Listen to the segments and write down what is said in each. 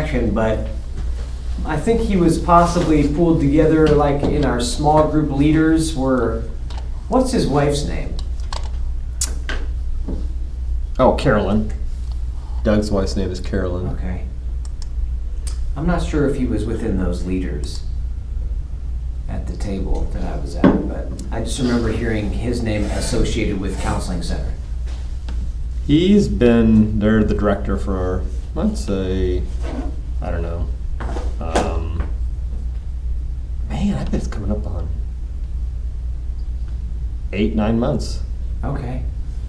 direction, but I think he was possibly pulled together like in our small group leaders were, what's his wife's name? Oh, Carolyn. Doug's wife's name is Carolyn. Okay. I'm not sure if he was within those leaders at the table that I was at, but I just remember hearing his name associated with Counseling Center. He's been, they're the director for, I'd say, I don't know. Man, I bet it's coming up on 8-9 months. Okay.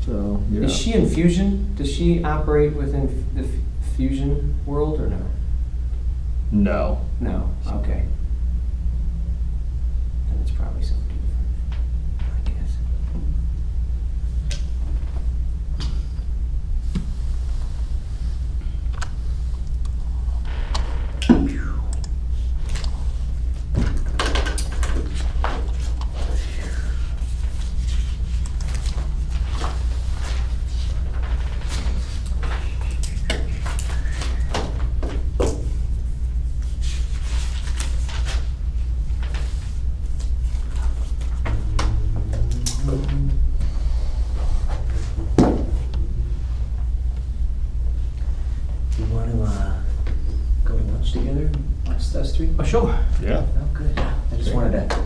So, yeah. Is she in Fusion? Does she operate within the Fusion world or no? No. No, okay. Then it's probably something different, I guess. You want to go to lunch together, us three? Oh, sure. Yeah. Oh, good. I just wanted to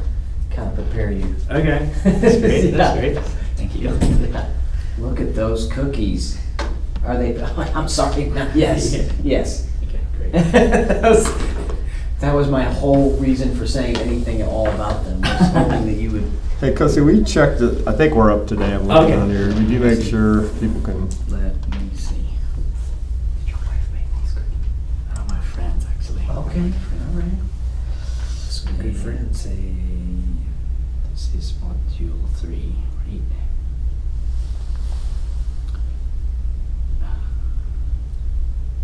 kind of prepare you. Okay. That's great. Yeah. That's great. Thank you. Yeah. Look at those cookies. Are they, I'm sorry, yes, Yeah. yes. Okay, great. That was my whole reason for saying anything at all about them, was hoping that you would. Hey, Cussy, we checked it. I think we're up to date. I'm looking Okay. on here. Did you make sure people can? Let me see. Did your wife make these cookies? Oh, my friends, actually. Okay, all right. Some good friends. Say, this is module 3, right?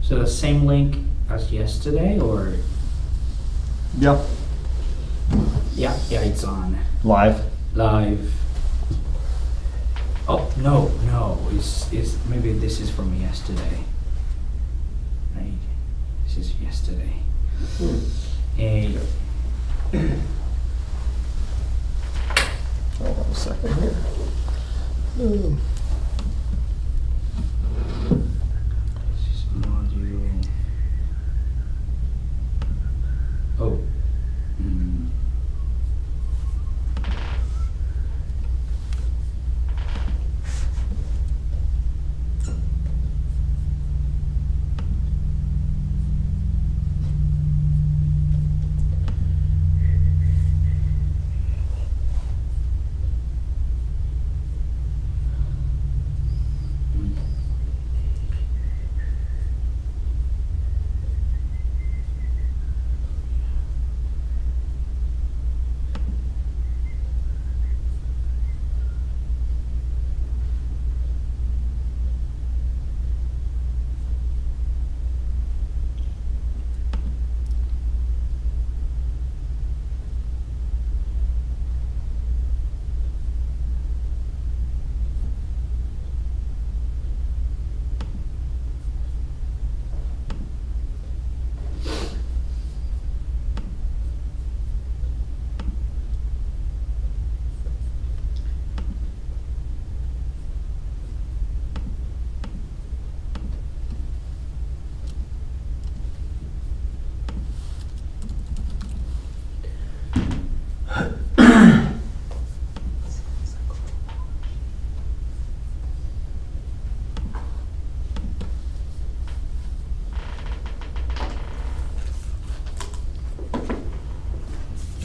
So the same link as yesterday, or? Yeah. Yeah, it's on Live. live. Oh, no, it's maybe this is from yesterday. Right, this is yesterday. And Hold on a second here. this is module. Oh. Mm.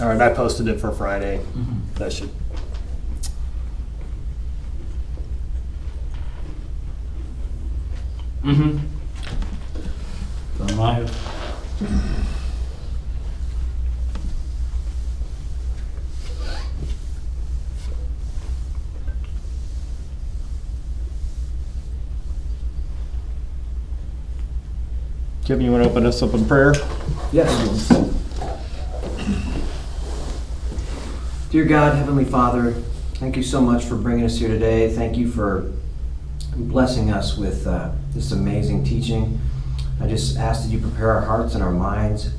All right, I posted it for Friday. Mhm. That should. Mm-hmm. From live. Kevin, you want to open us up in prayer? Yes. Dear God, Heavenly Father, thank you so much for bringing us here today. Thank you for blessing us with this amazing teaching. I just ask that you prepare our hearts and our minds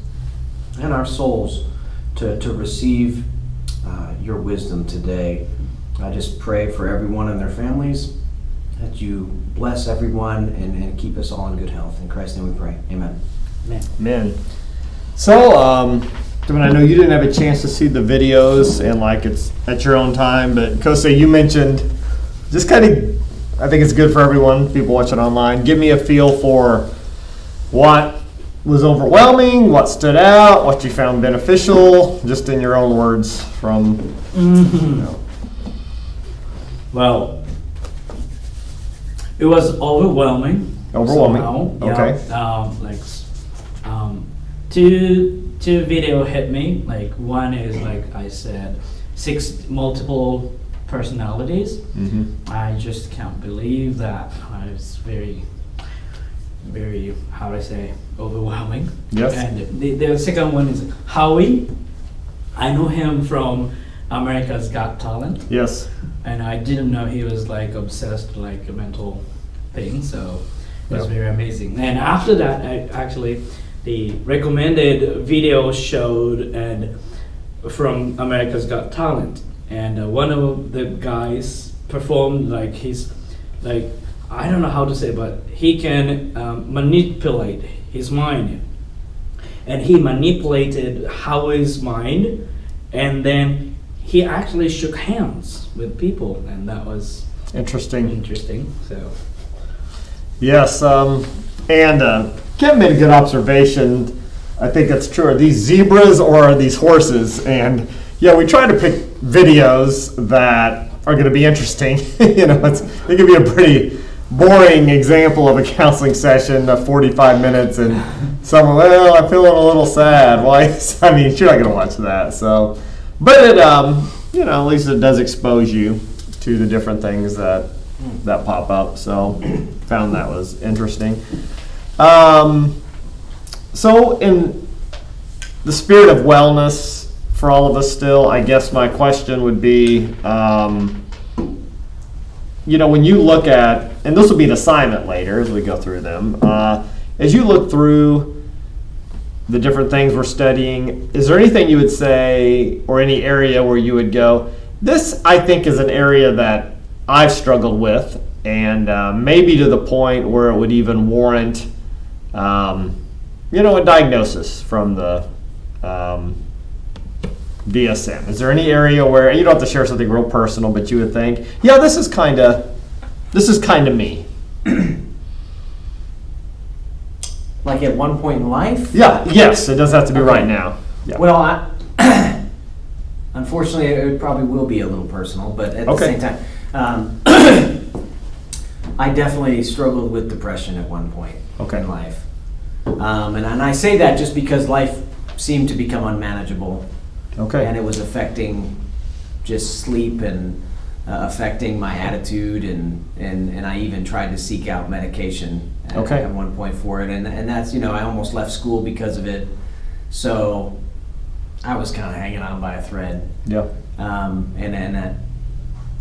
and our souls to receive your wisdom today. I just pray for everyone and their families, that you bless everyone and keep us all in good health. In Christ's name we pray. Amen. Amen. So, Devin, I know you didn't have a chance to see the videos and like it's at your own time, but Kosei, you mentioned just kind of, I think it's good for everyone, people watching online. Give me a feel for what was overwhelming, what stood out, what you found beneficial, just in your own words from, Well, it was overwhelming. Overwhelming. Somehow. Okay. Yeah, two video hit me. Like one is like I said, 6 multiple personalities. Mm-hmm. I just can't believe that. It's very, very, how do I say, overwhelming. Yes. And the second one is Howie. I know him from America's Got Talent. Yes. And I didn't know he was like obsessed like a mental thing, so it was Yeah. very amazing. And after that, the recommended video showed and from America's Got Talent, and one of the guys performed like he's like, I don't know how to say, but he can manipulate his mind, and he manipulated Howie's mind, and then he actually shook hands with people, and that was Interesting. So Yes, and Kim made a good observation. I think that's true. Are these zebras or are these horses? And yeah, we try to pick videos that are going to be interesting. You know, it could be a pretty boring example of a counseling session of 45 minutes, and someone, well, I'm feeling a little sad. Why? I mean, you're not going to watch that. So, but it, you know, at least it does expose you to the different things that pop up. So, found that was interesting. So in the spirit of wellness for all of us still, I guess my question would be, you know, when you look at, and this will be an assignment later as we go through them, as you look through the different things we're studying, is there anything you would say or any area where you would go, this I think is an area that I've struggled with, and maybe to the point where it would even warrant you know, a diagnosis from the DSM. Is there any area where, you don't have to share something real personal, but you would think, yeah, this is kind of me? Like at one point in life? Yeah, yes, it doesn't have to be right now. Yeah. Well, unfortunately, it probably will be a little personal, but at the same time, I definitely struggled with depression at one point in life. And I say that just because life seemed to become unmanageable. Okay. And it was affecting just sleep and affecting my attitude, and I even tried to seek out medication at one point for it. And that's, you know, I almost left school because of it. So I was kind of hanging on by a thread. Yeah. And that,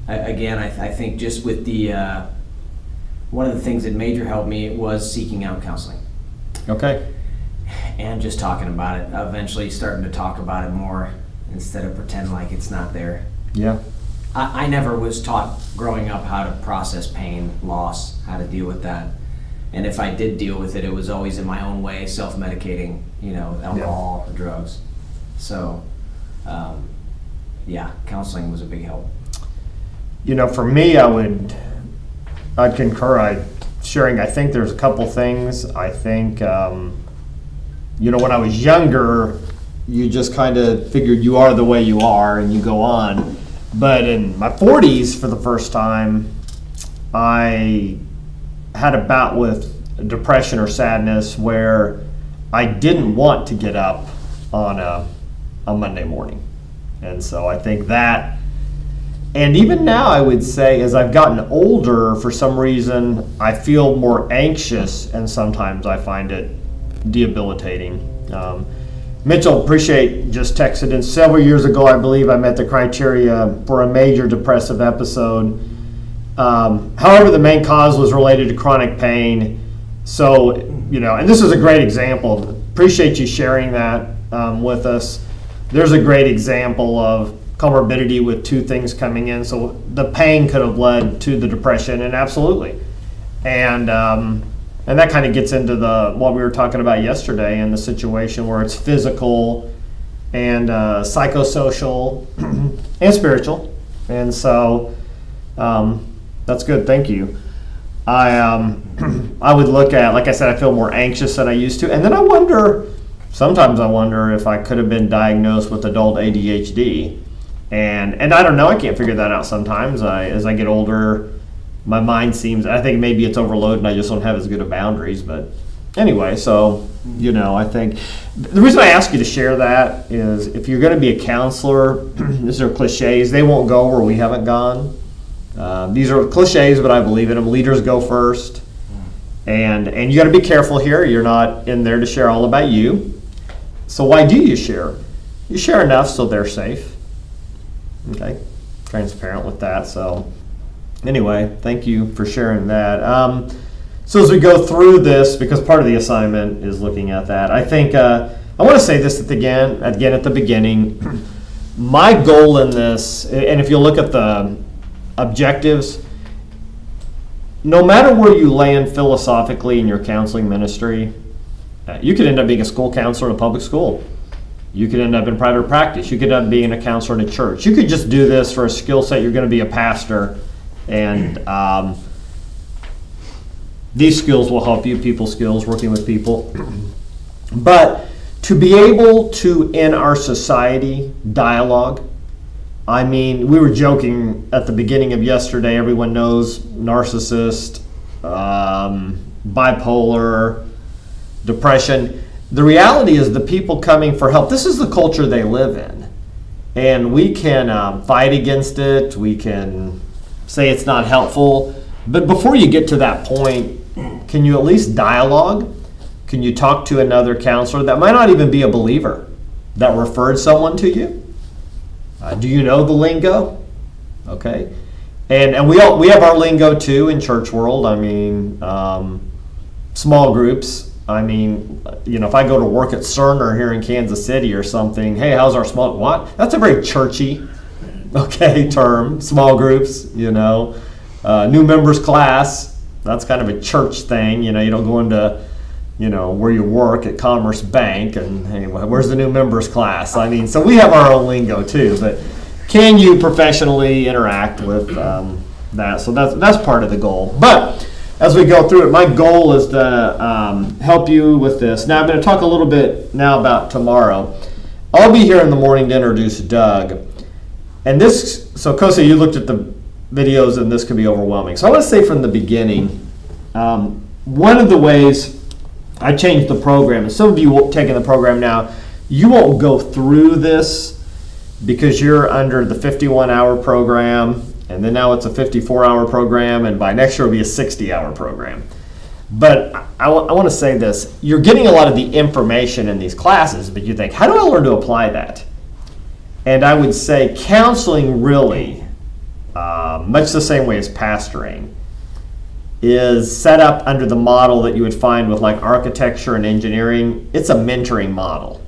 again, I think just with the, one of the things that major helped me was seeking out counseling. Okay. And just talking about it, eventually starting to talk about it more instead of pretend like it's not there. Yeah. I never was taught growing up how to process pain, loss, how to deal with that. And if I did deal with it, it was always in my own way, self-medicating, you know, alcohol or drugs. So, yeah, counseling was a big help. You know, for me, I'd concur. I think there's a couple things. I think, you know, when I was younger, you just kind of figured you are the way you are and you go on. But in my 40s, for the first time, I had a bout with depression or sadness where I didn't want to get up on a Monday morning. And so I think that, and even now I would say as I've gotten older, for some reason, I feel more anxious, and sometimes I find it debilitating. Mitchell, appreciate, just texted in several years ago, I believe I met the criteria for a major depressive episode. However, the main cause was related to chronic pain. So and this is a great example. Appreciate you sharing that with us. There's a great example of comorbidity with two things coming in. So the pain could have led to the depression, and absolutely. And that kind of gets into what we were talking about yesterday, and the situation where it's physical and psychosocial and spiritual. And so that's good. Thank you. I would look at, like I said, I feel more anxious than I used to. And then sometimes I wonder if I could have been diagnosed with adult ADHD. And I don't know, I can't figure that out sometimes. As I get older, my mind I think maybe it's overloaded and I just don't have as good of boundaries. But anyway, so, I think the reason I ask you to share that is if you're going to be a counselor, these are cliches, they won't go where we haven't gone. These are cliches, but I believe in them. Leaders go first. And you got to be careful here. You're not in there to share all about you. So why do you share? You share enough so they're safe. Okay, transparent with that. So anyway, thank you for sharing that. So as we go through this, because part of the assignment is looking at that, I think I want to say this again at the beginning. My goal in this, and if you look at the objectives, no matter where you land philosophically in your counseling ministry, you could end up being a school counselor in a public school. You could end up in private practice. You could end up being a counselor in a church. You could just do this for a skill set. You're going to be a pastor, and these skills will help you, people skills, working with people. But to be able to, in our society, dialogue, I mean, we were joking at the beginning of yesterday, everyone knows narcissist, bipolar, depression. The reality is the people coming for help, this is the culture they live in. And we can fight against it, we can say it's not helpful, but before you get to that point, can you at least dialogue? Can you talk to another counselor that might not even be a believer that referred someone to you? Do you know the lingo? Okay. And we have our lingo too in church world. I mean, small groups. I mean, if I go to work at Cerner here in Kansas City or something, hey, how's our small, what? That's a very churchy, term, small groups, new members class, that's kind of a church thing, you don't go into, where you work at Commerce Bank and, hey, where's the new members class? I mean, so we have our own lingo too, but can you professionally interact with that? So that's part of the goal. But as we go through it, my goal is to help you with this. Now I'm going to talk a little bit now about tomorrow. I'll be here in the morning to introduce Doug. And so Kosei, you looked at the videos and this could be overwhelming. So I want to say from the beginning, one of the ways I changed the program, and some of you taking the program now, you won't go through this because you're under the 51-hour program, and then now it's a 54-hour program, and by next year it'll be a 60-hour program. But I want to say this. You're getting a lot of the information in these classes, but you think, how do I learn to apply that? And I would say counseling really, much the same way as pastoring, is set up under the model that you would find with like architecture and engineering. It's a mentoring model.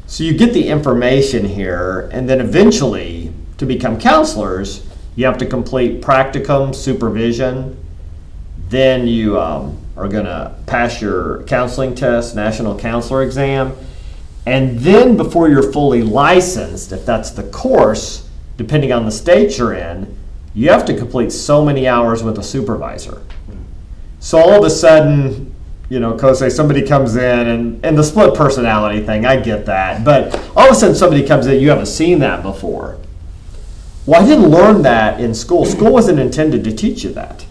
So you get the information here, and then eventually, to become counselors, you have to complete practicum, supervision. Then you are going to pass your counseling test, national counselor exam. And then before you're fully licensed, if that's the course, depending on the state you're in, you have to complete so many hours with a supervisor. So all of a sudden, Kosei, somebody comes in, and the split personality thing, I get that. But all of a sudden somebody comes in, you haven't seen that before. Well, I didn't learn that in school. School wasn't intended to teach you that.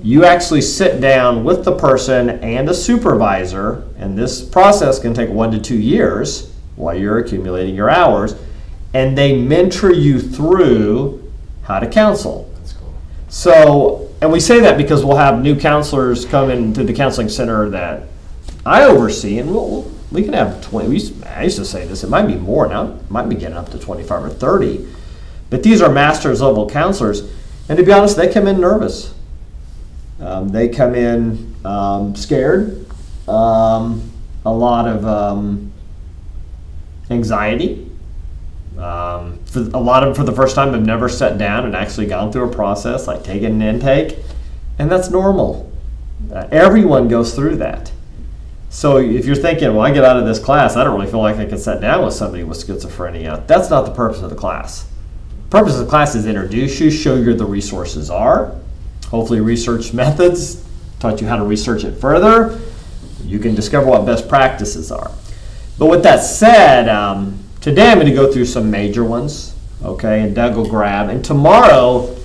You actually sit down with the person and a supervisor, and this process can take 1 to 2 years while you're accumulating your hours, and they mentor you through how to counsel. That's cool. So, and we say that because we'll have new counselors come into the counseling center that I oversee, and we can have 20. I used to say this, it might be more now, it might be getting up to 25 or 30. But these are master's level counselors, and to be honest, they come in nervous. They come in scared. a lot of anxiety. For a lot of them, for the first time, have never sat down and actually gone through a process like taking an intake, and that's normal. Everyone goes through that. So if you're thinking, well, I get out of this class, I don't really feel like I can sit down with somebody with schizophrenia, that's not the purpose of the class. The purpose of the class is introduce you, show you where the resources are, hopefully research methods, taught you how to research it further. You can discover what best practices are. But with that said, today I'm going to go through some major ones, okay, and Doug will grab. And tomorrow,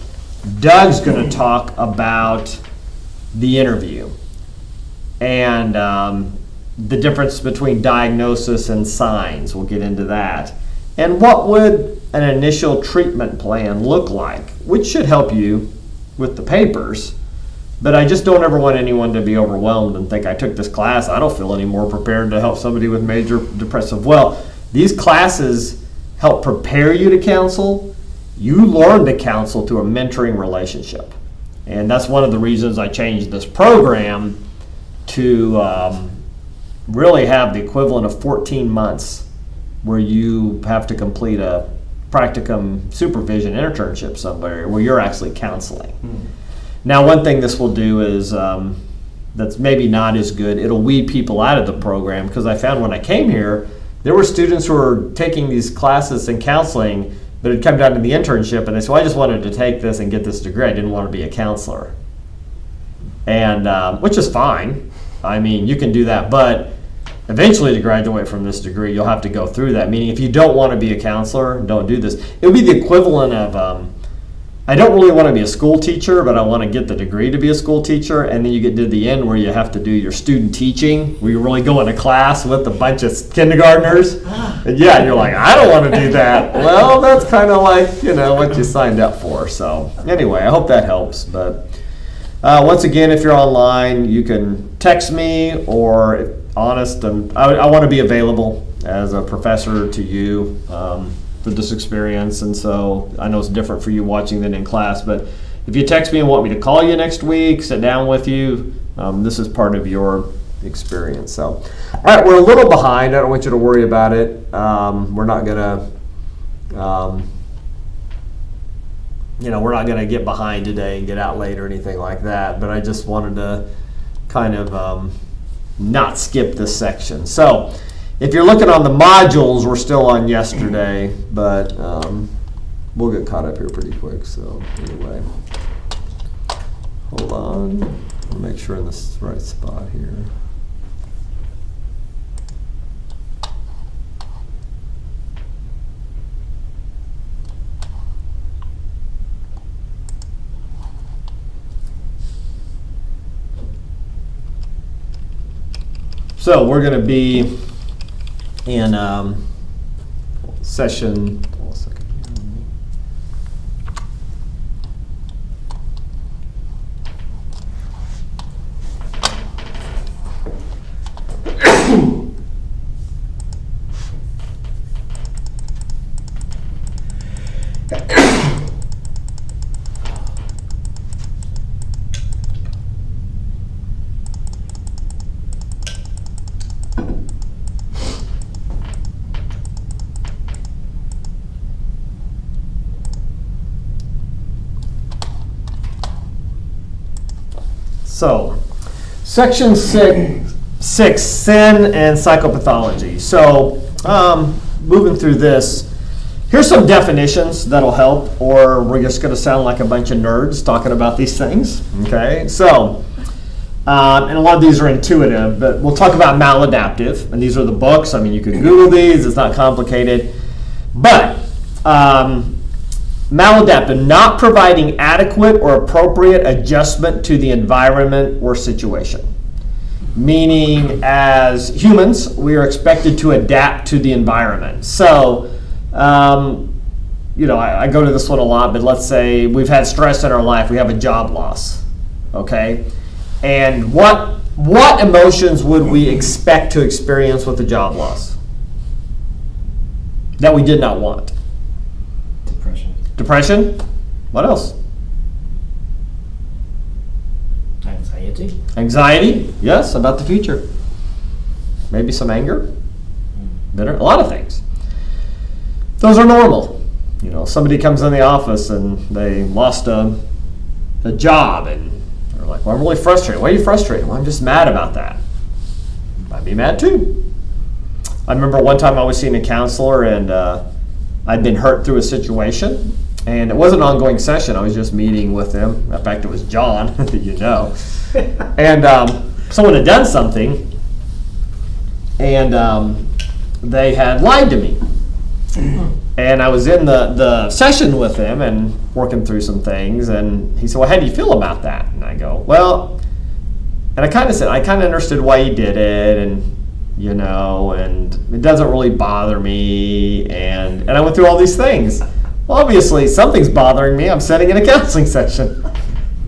Doug's going to talk about the interview and the difference between diagnosis and signs. We'll get into that. And what would an initial treatment plan look like, which should help you with the papers. But I just don't ever want anyone to be overwhelmed and think, I took this class, I don't feel any more prepared to help somebody with major depressive. Well, these classes help prepare you to counsel. You learn to counsel through a mentoring relationship. And that's one of the reasons I changed this program to really have the equivalent of 14 months where you have to complete a practicum supervision internship somewhere where you're actually counseling. Now, one thing this will do is that's maybe not as good. It'll weed people out of the program, because I found when I came here, there were students who were taking these classes in counseling, but had come down to the internship, and they said, well, I just wanted to take this and get this degree. I didn't want to be a counselor. And which is fine. I mean, you can do that, but eventually to graduate from this degree, you'll have to go through that. Meaning, if you don't want to be a counselor, don't do this. It would be the equivalent of, I don't really want to be a school teacher, but I want to get the degree to be a school teacher. And then you get to the end where you have to do your student teaching, where you really go into class with a bunch of kindergartners. And yeah, you're like, I don't want to do that. Well, that's kind of like, you know, what you signed up for. So anyway, I hope that helps. But once again, if you're online, you can text me, or if honest, I want to be available as a professor to you for this experience. And so I know it's different for you watching than in class, but if you text me and want me to call you next week, sit down with you, this is part of your experience. So, all right, we're a little behind. I don't want you to worry about it. We're not gonna, we're not gonna get behind today and get out late or anything like that. But I just wanted to kind of not skip this section. So, if you're looking on the modules, we're still on yesterday, but we'll get caught up here pretty quick. So anyway, hold on. I'll make sure in the right spot here. So we're going to be in session, hold on a second So, section 6, sin and psychopathology. So, moving through this, here's some definitions that'll help, or we're just going to sound like a bunch of nerds talking about these things. Okay, so, and a lot of these are intuitive, but we'll talk about maladaptive, and these are the books. I mean, you can Google these, it's not complicated. But, maladaptive, not providing adequate or appropriate adjustment to the environment or situation. Meaning, as humans, we are expected to adapt to the environment. So, I go to this one a lot, but let's say we've had stress in our life, we have a job loss, okay? And what emotions would we expect to experience with a job loss that we did not want? Depression? What else? Anxiety. Anxiety, yes, about the future. maybe some anger, bitter, a lot of things. Those are normal. You know, somebody comes in the office and they lost a job and they're like, well, I'm really frustrated. Why are you frustrated? Well, I'm just mad about that. I'd be mad too. I remember one time I was seeing a counselor and I'd been hurt through a situation, and it wasn't an ongoing session. I was just meeting with him. In fact, it was John, you know. And someone had done something, and they had lied to me. And I was in the session with him and working through some things, and he said, well, how do you feel about that? And I go, well, and I kind of said, I kind of understood why he did it, and you know, and it doesn't really bother me, and I went through all these things. Well, obviously, something's bothering me. I'm sitting in a counseling session.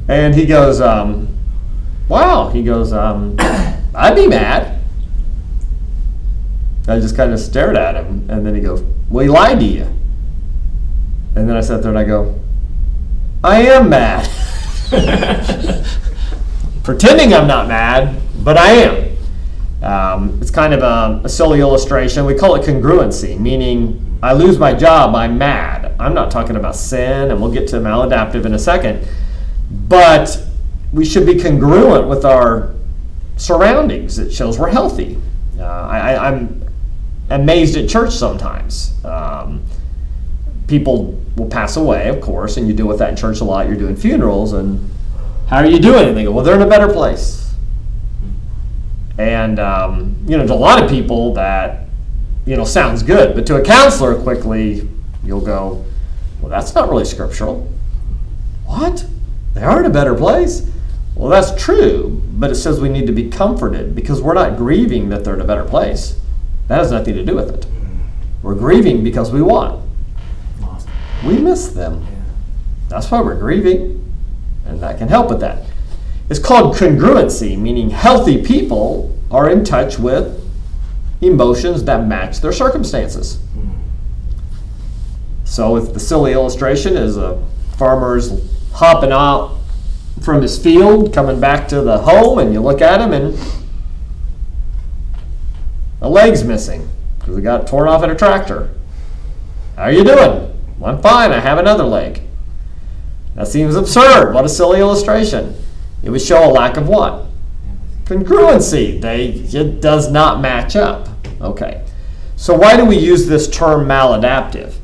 And he goes, wow. He goes, I'd be mad. I just kind of stared at him, and then he goes, well, he lied to you. And then I sat there and I go, I am mad. Pretending I'm not mad, but I am. It's kind of a silly illustration. We call it congruency, meaning I lose my job, I'm mad. I'm not talking about sin, and we'll get to maladaptive in a second, but we should be congruent with our surroundings. It shows we're healthy. I'm amazed at church sometimes. People will pass away, of course, and you deal with that in church a lot. You're doing funerals, and how are you doing? And they go, well, they're in a better place. And, you know, to a lot of people that, you know, sounds good. But to a counselor, quickly, you'll go, well, that's not really scriptural. What? They are in a better place? Well, that's true, but it says we need to be comforted because we're not grieving that they're in a better place. That has nothing to do with it. We're grieving because we want. We miss them. That's why we're grieving, and that can help with that. It's called congruency, meaning healthy people are in touch with emotions that match their circumstances. So if the silly illustration is a farmer's hopping out from his field, coming back to the home, and you look at him and a leg's missing because it got torn off in a tractor. How are you doing? Well, I'm fine, I have another leg. That seems absurd. What a silly illustration. It would show a lack of what? Congruency. It does not match up. Okay. So why do we use this term maladaptive?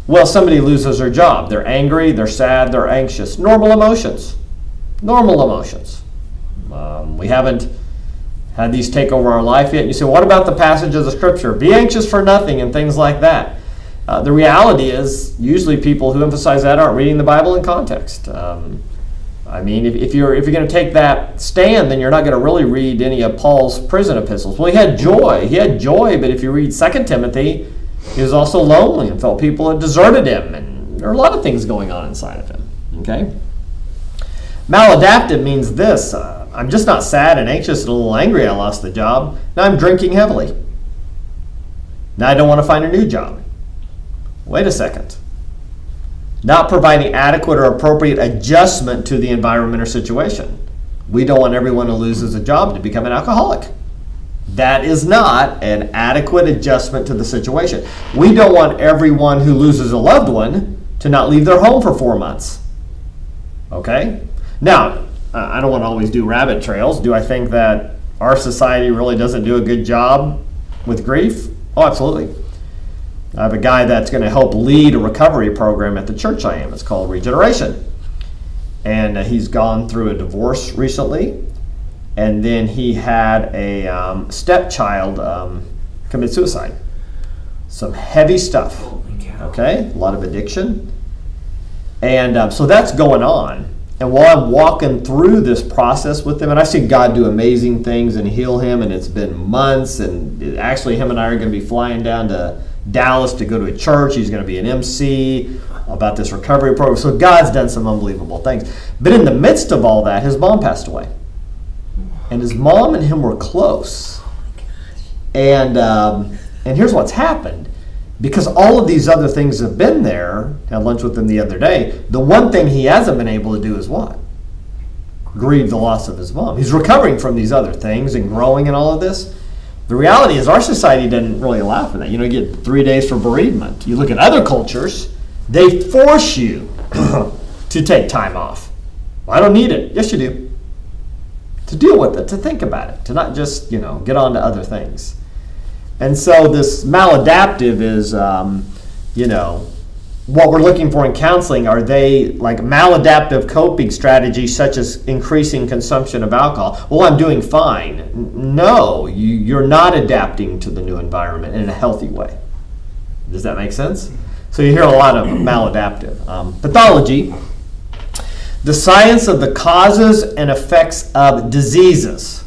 Well, somebody loses their job. They're angry, they're sad, they're anxious. Normal emotions. Normal emotions. We haven't had these take over our life yet. And you say, what about the passage of the scripture? Be anxious for nothing and things like that. The reality is, usually people who emphasize that aren't reading the Bible in context. I mean, if you're going to take that stand, then you're not going to really read any of Paul's prison epistles. Well, he had joy. He had joy, but if you read 2 Timothy, he was also lonely and felt people had deserted him. And there are a lot of things going on inside of him. Okay? Maladaptive means this. I'm just not sad and anxious and a little angry I lost the job. Now I'm drinking heavily. Now I don't want to find a new job. Wait a second. Not providing adequate or appropriate adjustment to the environment or situation. We don't want everyone who loses a job to become an alcoholic. That is not an adequate adjustment to the situation. We don't want everyone who loses a loved one to not leave their home for 4 months. Okay? Now, I don't want to always do rabbit trails. Do I think that our society really doesn't do a good job with grief? Oh, absolutely. I have a guy that's going to help lead a recovery program at the church I am. It's called Regeneration. And he's gone through a divorce recently. And then he had a stepchild commit suicide. Some heavy stuff. Okay? A lot of addiction. And so that's going on. And while I'm walking through this process with him, and I've seen God do amazing things and heal him, and it's been months, and actually him and I are going to be flying down to Dallas to go to a church. He's going to be an MC about this recovery program. So God's done some unbelievable things. But in the midst of all that, his mom passed away. And his mom and him were close. And here's what's happened. Because all of these other things have been there, I had lunch with him the other day, the one thing he hasn't been able to do is what? Grieve the loss of his mom. He's recovering from these other things and growing and all of this. The reality is our society doesn't really allow for that. You get 3 days for bereavement. You look at other cultures, they force you to take time off. Well, I don't need it. Yes, you do. To deal with it, to think about it, to not just, get on to other things. And so this maladaptive is, what we're looking for in counseling. Are they like maladaptive coping strategies such as increasing consumption of alcohol? Well, I'm doing fine. No, you're not adapting to the new environment in a healthy way. Does that make sense? So you hear a lot of maladaptive. Pathology, the science of the causes and effects of diseases,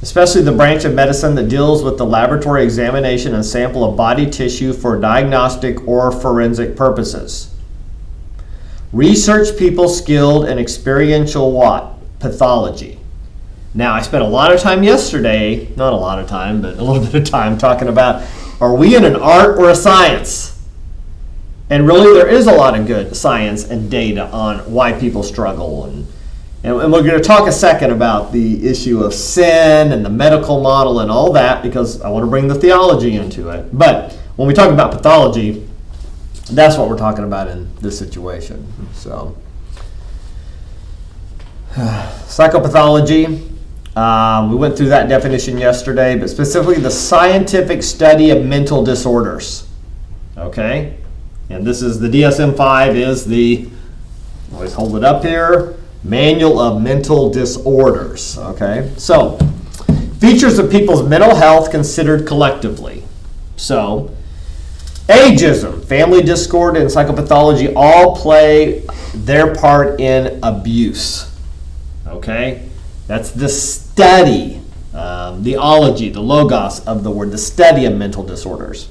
especially the branch of medicine that deals with the laboratory examination and sample of body tissue for diagnostic or forensic purposes. Research people skilled in experiential what? Pathology. Now, I spent a lot of time yesterday, not a lot of time, but a little bit of time talking about, are we in an art or a science? And really there is a lot of good science and data on why people struggle. And we're going to talk a second about the issue of sin and the medical model and all that, because I want to bring the theology into it. But when we talk about pathology, that's what we're talking about in this situation. So, psychopathology, we went through that definition yesterday, but specifically the scientific study of mental disorders. Okay? And this is the DSM-5 is the, always hold it up here, Manual of Mental Disorders. Okay? So, features of people's mental health considered collectively. So, ageism, family discord, and psychopathology all play their part in abuse. Okay? That's the study, the ology, the logos of the word, the study of mental disorders.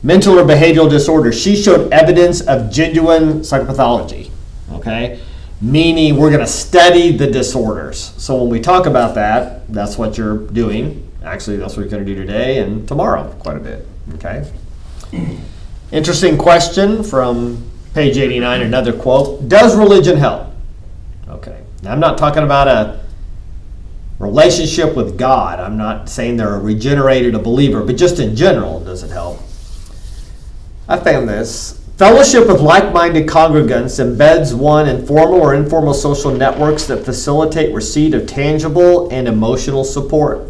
Mental or behavioral disorders. She showed evidence of genuine psychopathology. Okay? Meaning we're going to study the disorders. So when we talk about that, that's what you're doing. Actually, that's what you're going to do today and tomorrow quite a bit. Okay? Interesting question from page 89, another quote. Does religion help? Okay. Now, I'm not talking about a relationship with God. I'm not saying they're a regenerated, a believer, but just in general, does it help? I found this. Fellowship with like-minded congregants embeds one in formal or informal social networks that facilitate receipt of tangible and emotional support.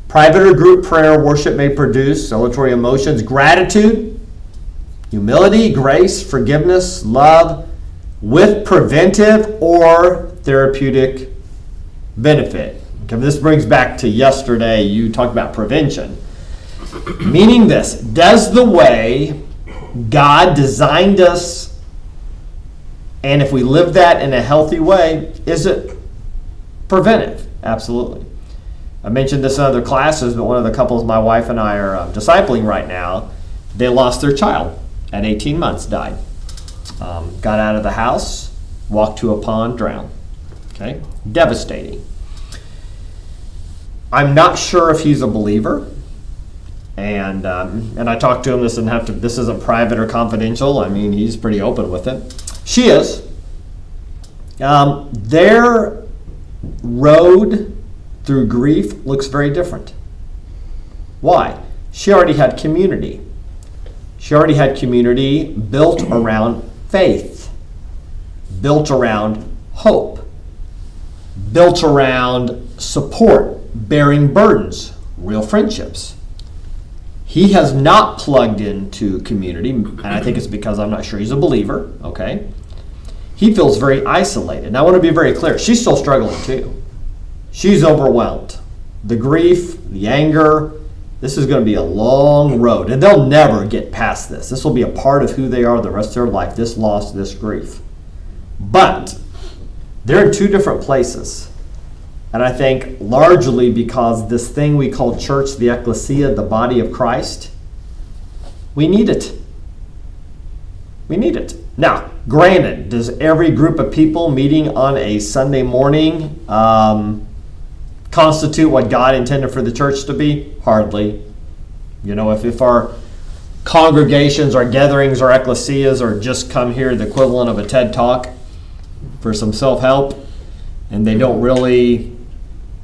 Private or group prayer worship may produce celebratory emotions, gratitude, humility, grace, forgiveness, love, with preventive or therapeutic benefit. Okay, this brings back to yesterday, you talked about prevention. Meaning this, does the way God designed us, and if we live that in a healthy way, is it preventive? Absolutely. I mentioned this in other classes, but one of the couples my wife and I are discipling right now, they lost their child at 18 months, died. Got out of the house, walked to a pond, drowned. Okay? Devastating. I'm not sure if he's a believer. And I talked to him. This isn't private or confidential. I mean, he's pretty open with it. She is. Their road through grief looks very different. Why? She already had community. She already had community built around faith, built around hope, built around support, bearing burdens, real friendships. He has not plugged into community, and I think it's because I'm not sure he's a believer, okay? He feels very isolated. And I want to be very clear, she's still struggling too. She's overwhelmed. The grief, the anger, this is going to be a long road, and they'll never get past this. This will be a part of who they are the rest of their life, this loss, this grief. But they're in two different places. And I think largely because this thing we call church, the ecclesia, the body of Christ, we need it. We need it. Now, granted, does every group of people meeting on a Sunday morning constitute what God intended for the church to be? Hardly. You know, if our congregations, our gatherings, our ecclesias are just come here the equivalent of a TED Talk for some self-help, and they don't really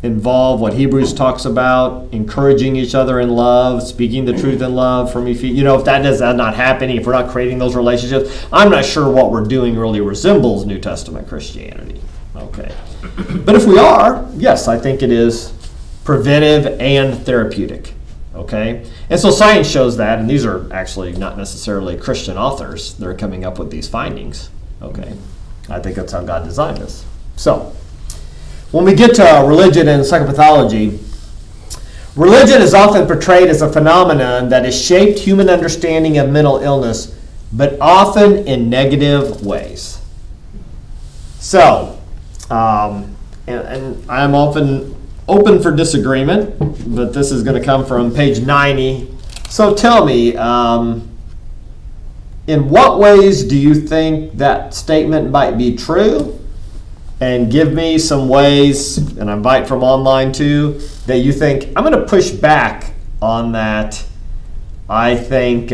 involve what Hebrews talks about, encouraging each other in love, speaking the truth in love from Ephesians. If that does not happening, if we're not creating those relationships, I'm not sure what we're doing really resembles New Testament Christianity. Okay. But if we are, yes, I think it is preventive and therapeutic. Okay? And so science shows that, and these are actually not necessarily Christian authors that are coming up with these findings. Okay? I think that's how God designed this. So, when we get to religion and psychopathology, religion is often portrayed as a phenomenon that has shaped human understanding of mental illness, but often in negative ways. So, and I'm often open for disagreement, but this is going to come from page 90. So tell me, in what ways do you think that statement might be true? And give me some ways, and I invite from online too, that you think, I'm going to push back on that. I think,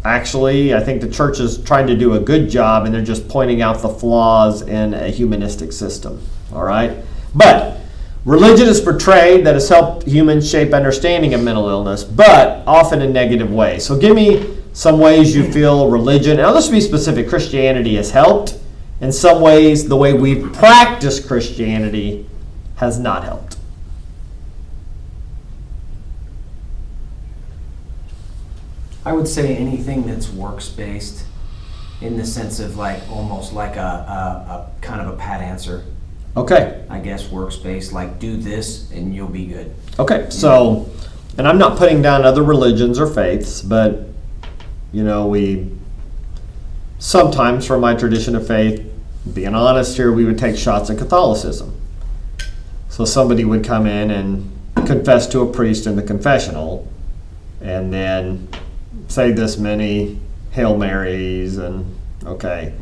actually, I think the church is trying to do a good job, and they're just pointing out the flaws in a humanistic system. All right? But religion is portrayed that has helped humans shape understanding of mental illness, but often in negative ways. So give me some ways you feel religion, and let's be specific, Christianity has helped. In some ways, the way we practice Christianity has not helped. I would say anything that's works-based, in the sense of almost like a kind of a pat answer. Okay. I guess works-based, like do this and you'll be good. Okay, so, and I'm not putting down other religions or faiths, but, we sometimes, from my tradition of faith, being honest here, we would take shots at Catholicism. So somebody would come in and confess to a priest in the confessional, and then say this many Hail Marys, and okay.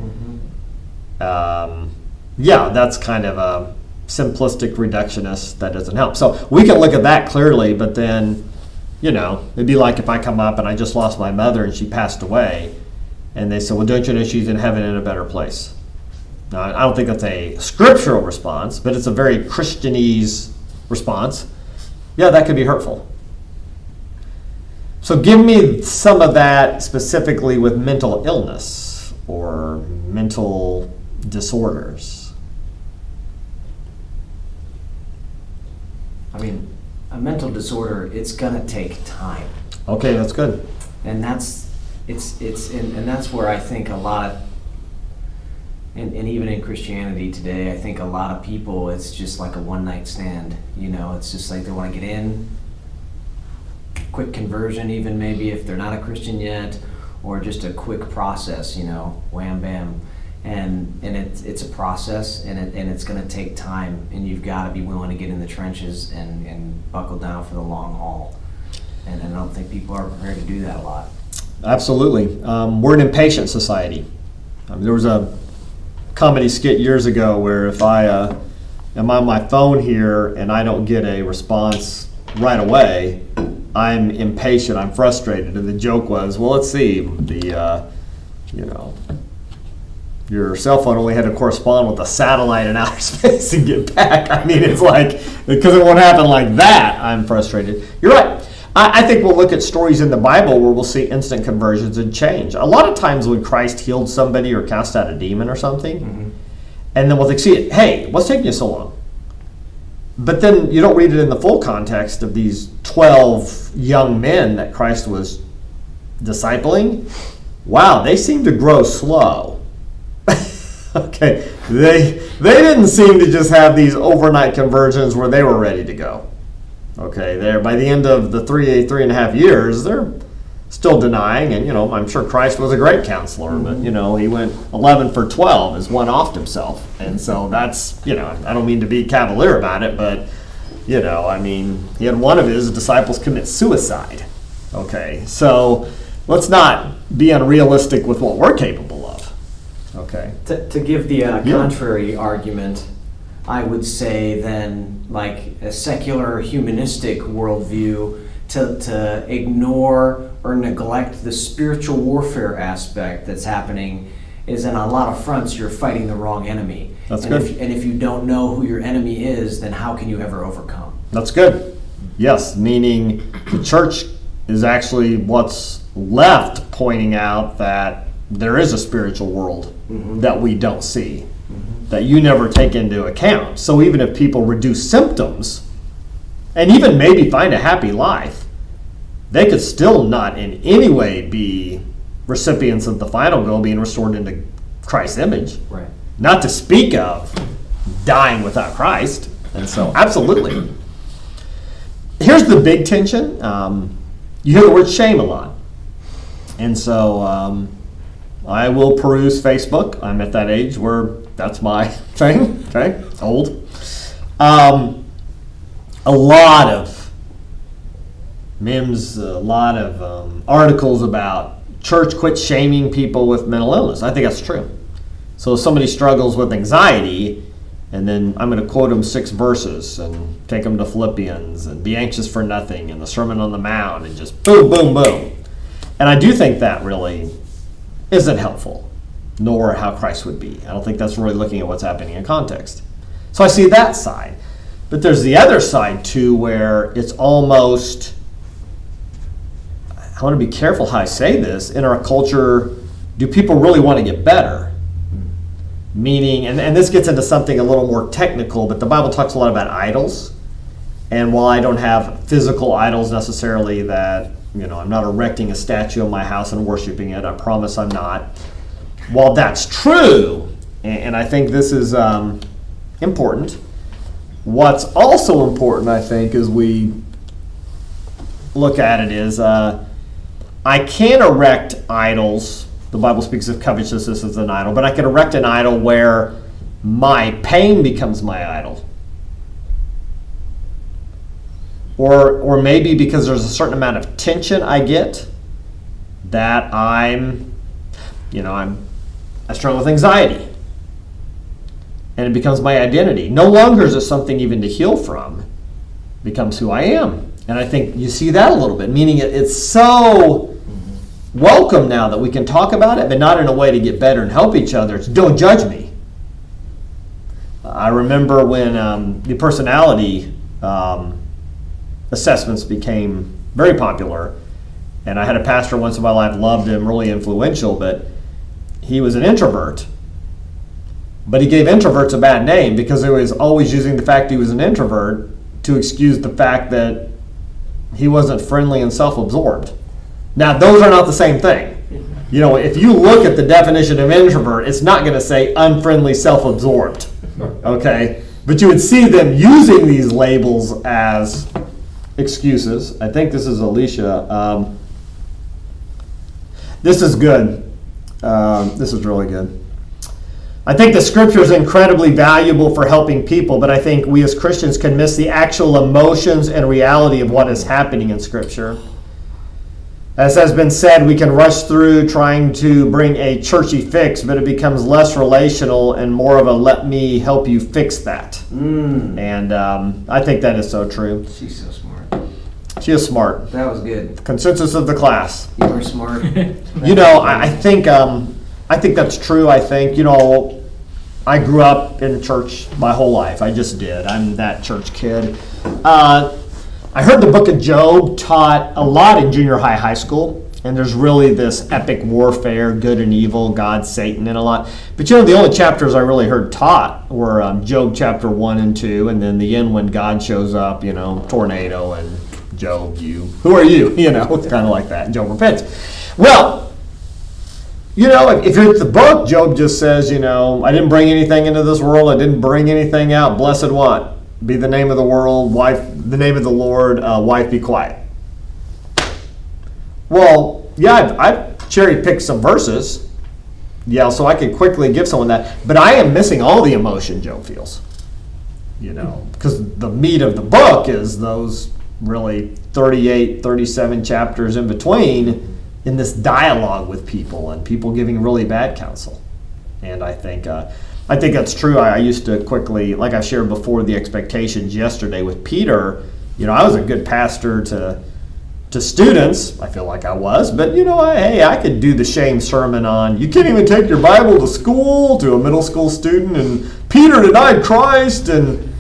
Yeah, that's kind of a simplistic reductionist that doesn't help. So we can look at that clearly, but then, it'd be like if I come up and I just lost my mother and she passed away, and they say, well, don't you know she's in heaven in a better place? Now, I don't think that's a scriptural response, but it's a very Christianese response. Yeah, that could be hurtful. So give me some of that specifically with mental illness or mental disorders. I mean, a mental disorder, it's gonna take time. Okay, that's good. And that's that's where I think a lot of, and even in Christianity today, I think a lot of people, it's just like a one-night stand. It's just like they want to get in, quick conversion, even maybe if they're not a Christian yet, or just a quick process, wham bam. And it's a process, and it's going to take time, and you've got to be willing to get in the trenches and buckle down for the long haul. And I don't think people are prepared to do that a lot. Absolutely. We're an impatient society. There was a comedy skit years ago where if I am on my phone here and I don't get a response right away, I'm impatient, I'm frustrated. And the joke was, well, let's see, your cell phone only had to correspond with a satellite in outer space and get back. I mean, it's like, because it won't happen like that, I'm frustrated. You're right. I think we'll look at stories in the Bible where we'll see instant conversions and change. A lot of times when Christ healed somebody or cast out a demon or something, and then we'll think, see, hey, what's taking you so long? But then you don't read it in the full context of these 12 young men that Christ was discipling. Wow, they seem to grow slow. Okay, they didn't seem to just have these overnight conversions where they were ready to go. Okay, there by the end of the three and a half years, they're still denying, and I'm sure Christ was a great counselor, but he went 11 for 12 as one offed himself, and so that's I don't mean to be cavalier about it, but he had one of his disciples commit suicide. Okay, so let's not be unrealistic with what we're capable of. Okay, To give the contrary argument, I would say then, like a secular humanistic worldview, to ignore or neglect the spiritual warfare aspect that's happening is, in a lot of fronts, you're fighting the wrong enemy. That's and good. and if you don't know who your enemy is, then how can you ever overcome? That's good. Yes, meaning the church is actually what's left pointing out that there is a spiritual world that we don't see, that you never take into account. So even if people reduce symptoms and even maybe find a happy life, they could still not in any way be recipients of the final goal, being restored into Christ's image. Right. Not to speak of dying without Christ. And so, absolutely. Here's the big tension. You hear the word shame a lot. And so I will peruse Facebook. I'm at that age where that's my thing. Okay? It's old. A lot of memes, a lot of articles about church quit shaming people with mental illness. I think that's true. So if somebody struggles with anxiety, and then I'm going to quote them 6 verses and take them to Philippians and be anxious for nothing and the Sermon on the Mount and just boom, boom, boom. And I do think that really isn't helpful, nor how Christ would be. I don't think that's really looking at what's happening in context. So I see that side. But there's the other side too, where it's almost, I want to be careful how I say this, in our culture, do people really want to get better? Meaning, and this gets into something a little more technical, but the Bible talks a lot about idols. And while I don't have physical idols necessarily that, I'm not erecting a statue in my house and worshiping it, I promise I'm not. While that's true, and I think this is important, what's also important, I think, as we look at it is, I can erect idols. The Bible speaks of covetousness as an idol, but I can erect an idol where my pain becomes my idol. Or maybe because there's a certain amount of tension I get that I struggle with anxiety. And it becomes my identity. No longer is it something even to heal from. It becomes who I am. And I think you see that a little bit, meaning it's so welcome now that we can talk about it, but not in a way to get better and help each other. It's don't judge me. I remember when the personality assessments became very popular, and I had a pastor once in my life, loved him, really influential, but he was an introvert. But he gave introverts a bad name because he was always using the fact he was an introvert to excuse the fact that he wasn't friendly and self-absorbed. Now, those are not the same thing. If you look at the definition of introvert, it's not going to say unfriendly, self-absorbed. Okay? But you would see them using these labels as excuses. I think this is Alicia. This is good. This is really good. I think the scripture is incredibly valuable for helping people, but I think we as Christians can miss the actual emotions and reality of what is happening in scripture. As has been said, we can rush through trying to bring a churchy fix, but it becomes less relational and more of a let me help you fix that. And I think that is so true. She's so smart. She is smart. That was good. Consensus of the class. You were smart. I think that's true. I think, I grew up in church my whole life. I just did. I'm that church kid. I heard the book of Job taught a lot in junior high school, and there's really this epic warfare, good and evil, God, Satan, and a lot. But the only chapters I really heard taught were Job chapter 1 and 2, and then the end when God shows up, tornado, and Job, who are you? It's kind of like that. And Job repents. Well, if you read the book, Job just says, I didn't bring anything into this world. I didn't bring anything out. Blessed what? Be the name of the world, wife, the name of the Lord, wife, be quiet. Well, yeah, I've cherry-picked some verses, so I can quickly give someone that, but I am missing all the emotion Job feels, because the meat of the book is those really 38, 37 chapters in between in this dialogue with people and people giving really bad counsel. And I think that's true. I used to quickly, like I shared before, the expectations yesterday with Peter. I was a good pastor to students. I feel like I was, but I could do the shame sermon on you can't even take your Bible to school to a middle school student and Peter denied Christ, and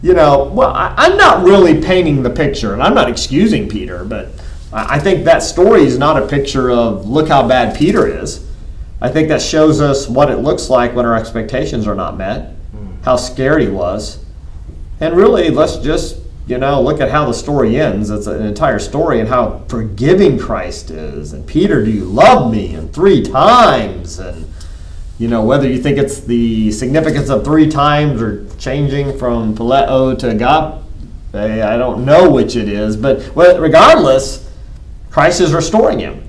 well, I'm not really painting the picture, and I'm not excusing Peter, but I think that story is not a picture of look how bad Peter is. I think that shows us what it looks like when our expectations are not met, how scared he was. And really, let's just, look at how the story ends. It's an entire story and how forgiving Christ is. And Peter, do you love me? And 3 times. And, whether you think it's the significance of 3 times or changing from phileo to agape, I don't know which it is. But regardless, Christ is restoring him.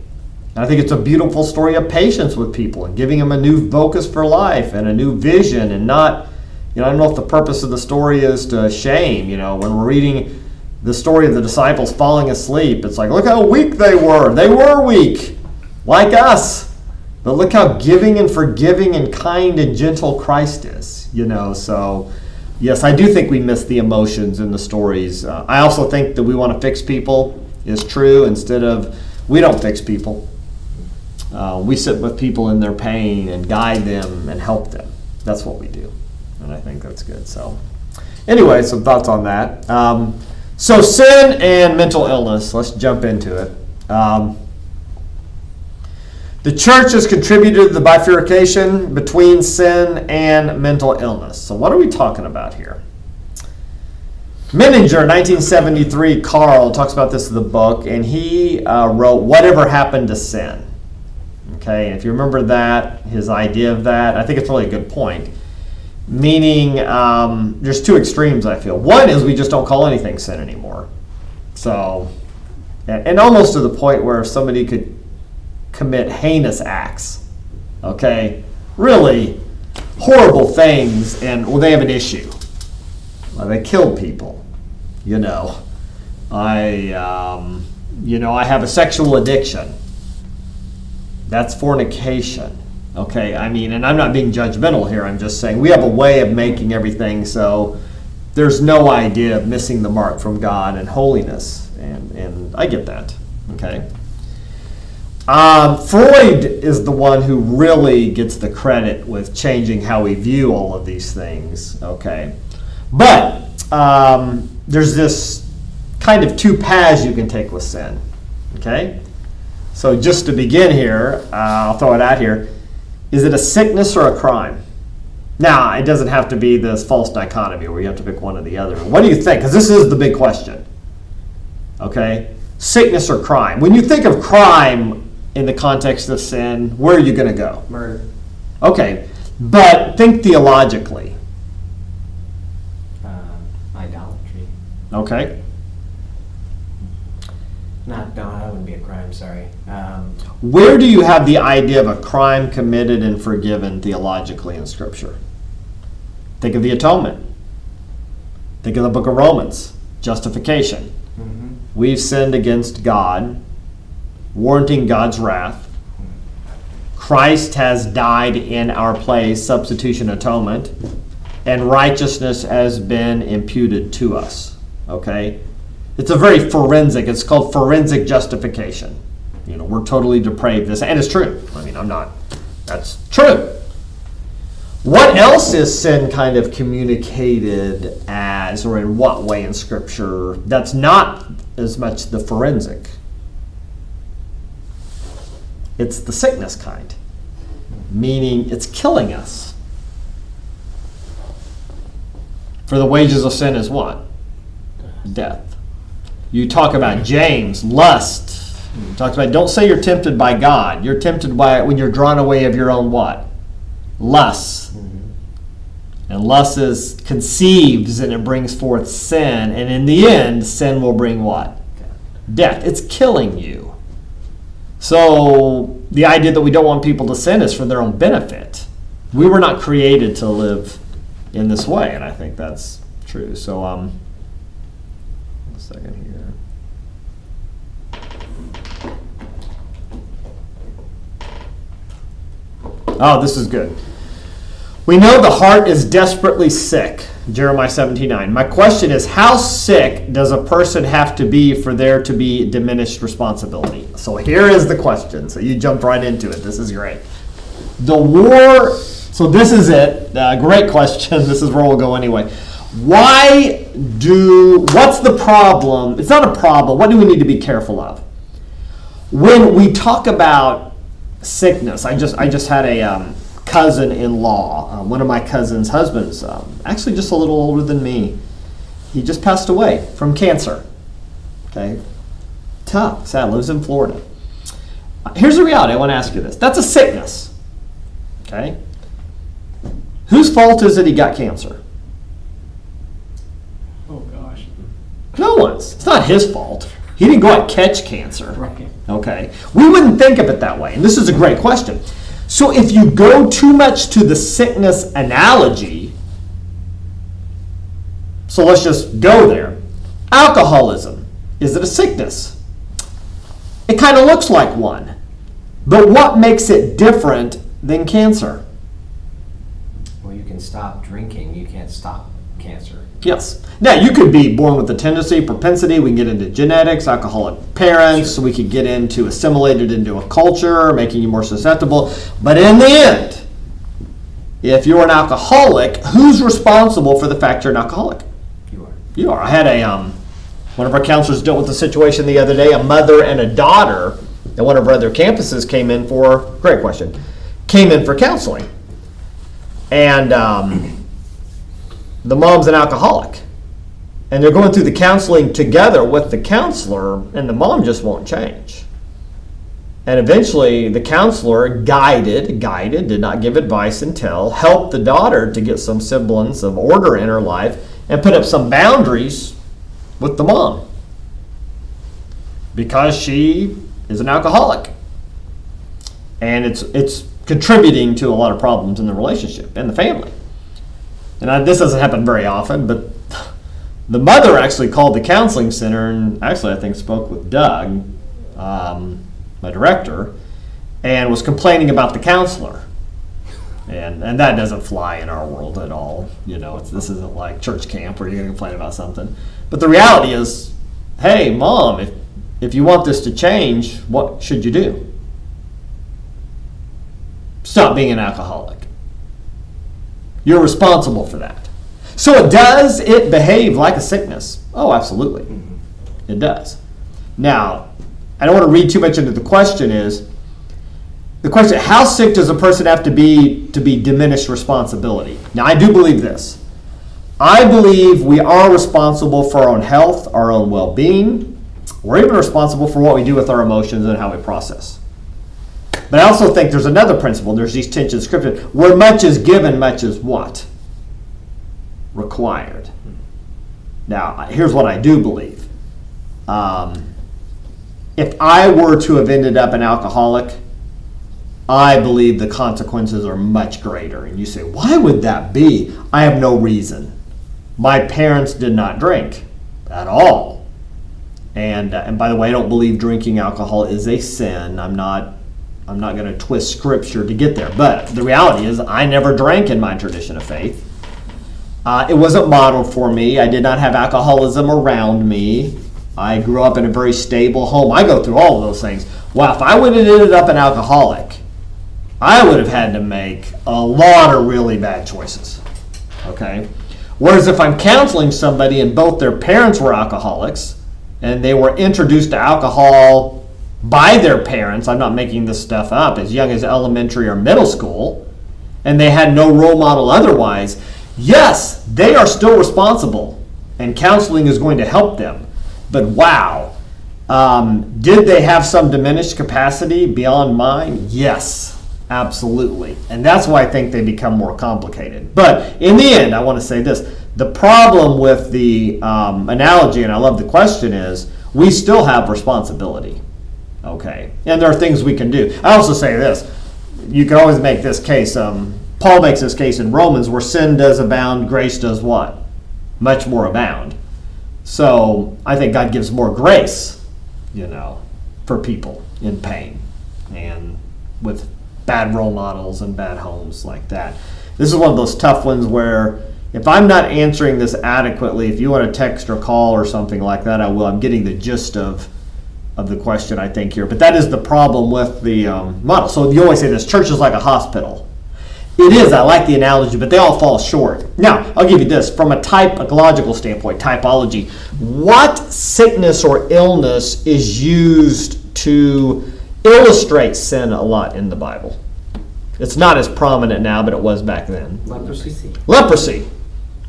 And I think it's a beautiful story of patience with people and giving them a new focus for life and a new vision, and not, I don't know if the purpose of the story is to shame. When we're reading the story of the disciples falling asleep, it's like, look how weak they were. They were weak, like us. But look how giving and forgiving and kind and gentle Christ is. So yes, I do think we miss the emotions in the stories. I also think that we want to fix people is true instead of, we don't fix people. We sit with people in their pain and guide them and help them. That's what we do. And I think that's good. So anyway, some thoughts on that. So sin and mental illness. Let's jump into it. The church has contributed to the bifurcation between sin and mental illness. So what are we talking about here? Menninger, 1973, Carl, talks about this in the book, and he wrote, Whatever Happened to Sin? Okay, and if you remember that, his idea of that, I think it's really a good point. Meaning, there's 2 extremes, I feel. One is we just don't call anything sin anymore. So, and almost to the point where somebody could commit heinous acts, okay? Really horrible things, and well, they have an issue. They killed people, I have a sexual addiction. That's fornication, okay? And I'm not being judgmental here. I'm just saying we have a way of making everything so there's no idea of missing the mark from God and holiness, and I get that, okay? Freud is the one who really gets the credit with changing how we view all of these things, okay? But there's this kind of 2 paths you can take with sin, okay? So just to begin here, I'll throw it out here. Is it a sickness or a crime? Now, it doesn't have to be this false dichotomy where you have to pick one or the other. What do you think? Because this is the big question, okay? Sickness or crime? When you think of crime in the context of sin, where are you going to go? Murder. Okay, but think theologically. Idolatry. Okay. No, that wouldn't be a crime, sorry. Where do you have the idea of a crime committed and forgiven theologically in Scripture? Think of the atonement. Think of the book of Romans, justification. Mm-hmm. We've sinned against God, warranting God's wrath. Christ has died in our place, substitution atonement, and righteousness has been imputed to us. Okay? It's a very forensic, it's called forensic justification. We're totally depraved, and it's true. That's true. What else is sin kind of communicated as, or in what way in Scripture, that's not as much the forensic? It's the sickness kind, meaning it's killing us. For the wages of sin is what? Death. You talk about James, lust. You talk about, don't say you're tempted by God. You're tempted by it when you're drawn away of your own what? Lust. And lust is conceived and it brings forth sin. And in the end, sin will bring what? Death. It's killing you. So the idea that we don't want people to sin is for their own benefit. We were not created to live in this way, and I think that's true. So, one second here. Oh, this is good. We know the heart is desperately sick, Jeremiah 17:9. My question is, how sick does a person have to be for there to be diminished responsibility? So here is the question. So you jumped right into it. This is great. The war So this is it. Great question. This is where we'll go anyway. What's the problem? It's not a problem. What do we need to be careful of? When we talk about sickness, I just had a cousin-in-law, one of my cousin's husbands, actually just a little older than me. He just passed away from cancer. Okay? Tough, sad, lives in Florida. Here's the reality. I want to ask you this. That's a sickness. Okay? Whose fault is it he got cancer? Oh gosh. No one's. It's not his fault. He didn't go out and catch cancer. Right. Okay? We wouldn't think of it that way. And this is a great question. So if you go too much to the sickness analogy, so let's just go there. Alcoholism. Is it a sickness? It kind of looks like one. But what makes it different than cancer? Well, you can stop drinking. You can't stop cancer. Yes. Now, you could be born with a tendency, propensity. We can get into genetics, alcoholic parents. Sure. We could get into assimilated into a culture, making you more susceptible. But in the end, if you're an alcoholic, who's responsible for the fact you're an alcoholic? You are. You are. I had one of our counselors dealt with the situation the other day. A mother and a daughter at one of our other campuses came in for counseling. And the mom's an alcoholic. And they're going through the counseling together with the counselor, and the mom just won't change. And eventually the counselor guided, did not give advice until, helped the daughter to get some semblance of order in her life and put up some boundaries with the mom. Because she is an alcoholic. And it's contributing to a lot of problems in the relationship and the family. And this doesn't happen very often, but the mother actually called the counseling center and actually I think spoke with Doug, my director, and was complaining about the counselor. And that doesn't fly in our world at all. You know, this isn't like church camp where you're going to complain about something. But the reality is, hey, Mom, if you want this to change, what should you do? Stop being an alcoholic. You're responsible for that. So does it behave like a sickness? Oh, absolutely. It does. Now, I don't want to read too much into the question the question, how sick does a person have to be diminished responsibility? Now, I do believe this. I believe we are responsible for our own health, our own well-being. We're even responsible for what we do with our emotions and how we process. But I also think there's another principle. There's these tensions in Scripture. Where much is given, much is what? Required. Now, here's what I do believe. If I were to have ended up an alcoholic, I believe the consequences are much greater. And you say, why would that be? I have no reason. My parents did not drink at all. And by the way, I don't believe drinking alcohol is a sin. I'm not going to twist Scripture to get there. But the reality is I never drank in my tradition of faith. It wasn't modeled for me. I did not have alcoholism around me. I grew up in a very stable home. I go through all of those things. Wow, if I would have ended up an alcoholic, I would have had to make a lot of really bad choices. Okay? Whereas if I'm counseling somebody and both their parents were alcoholics and they were introduced to alcohol by their parents, I'm not making this stuff up, as young as elementary or middle school, and they had no role model otherwise, yes, they are still responsible, and counseling is going to help them. But wow, did they have some diminished capacity beyond mine? Yes, absolutely. And that's why I think they become more complicated. But in the end, I want to say this. The problem with the analogy, and I love the question, is we still have responsibility. Okay, and there are things we can do. I also say this. You can always make this case. Paul makes this case in Romans where sin does abound, grace does what? Much more abound. So I think God gives more grace, for people in pain and with bad role models and bad homes like that. This is one of those tough ones where if I'm not answering this adequately, if you want to text or call or something like that, I will. I'm getting the gist of the question, I think, here. But that is the problem with the model. So you always say this, church is like a hospital. It is. I like the analogy, but they all fall short. Now, I'll give you this. From a typological standpoint, typology, what sickness or illness is used to illustrate sin a lot in the Bible? It's not as prominent now, but it was back then. Leprosy. Leprosy.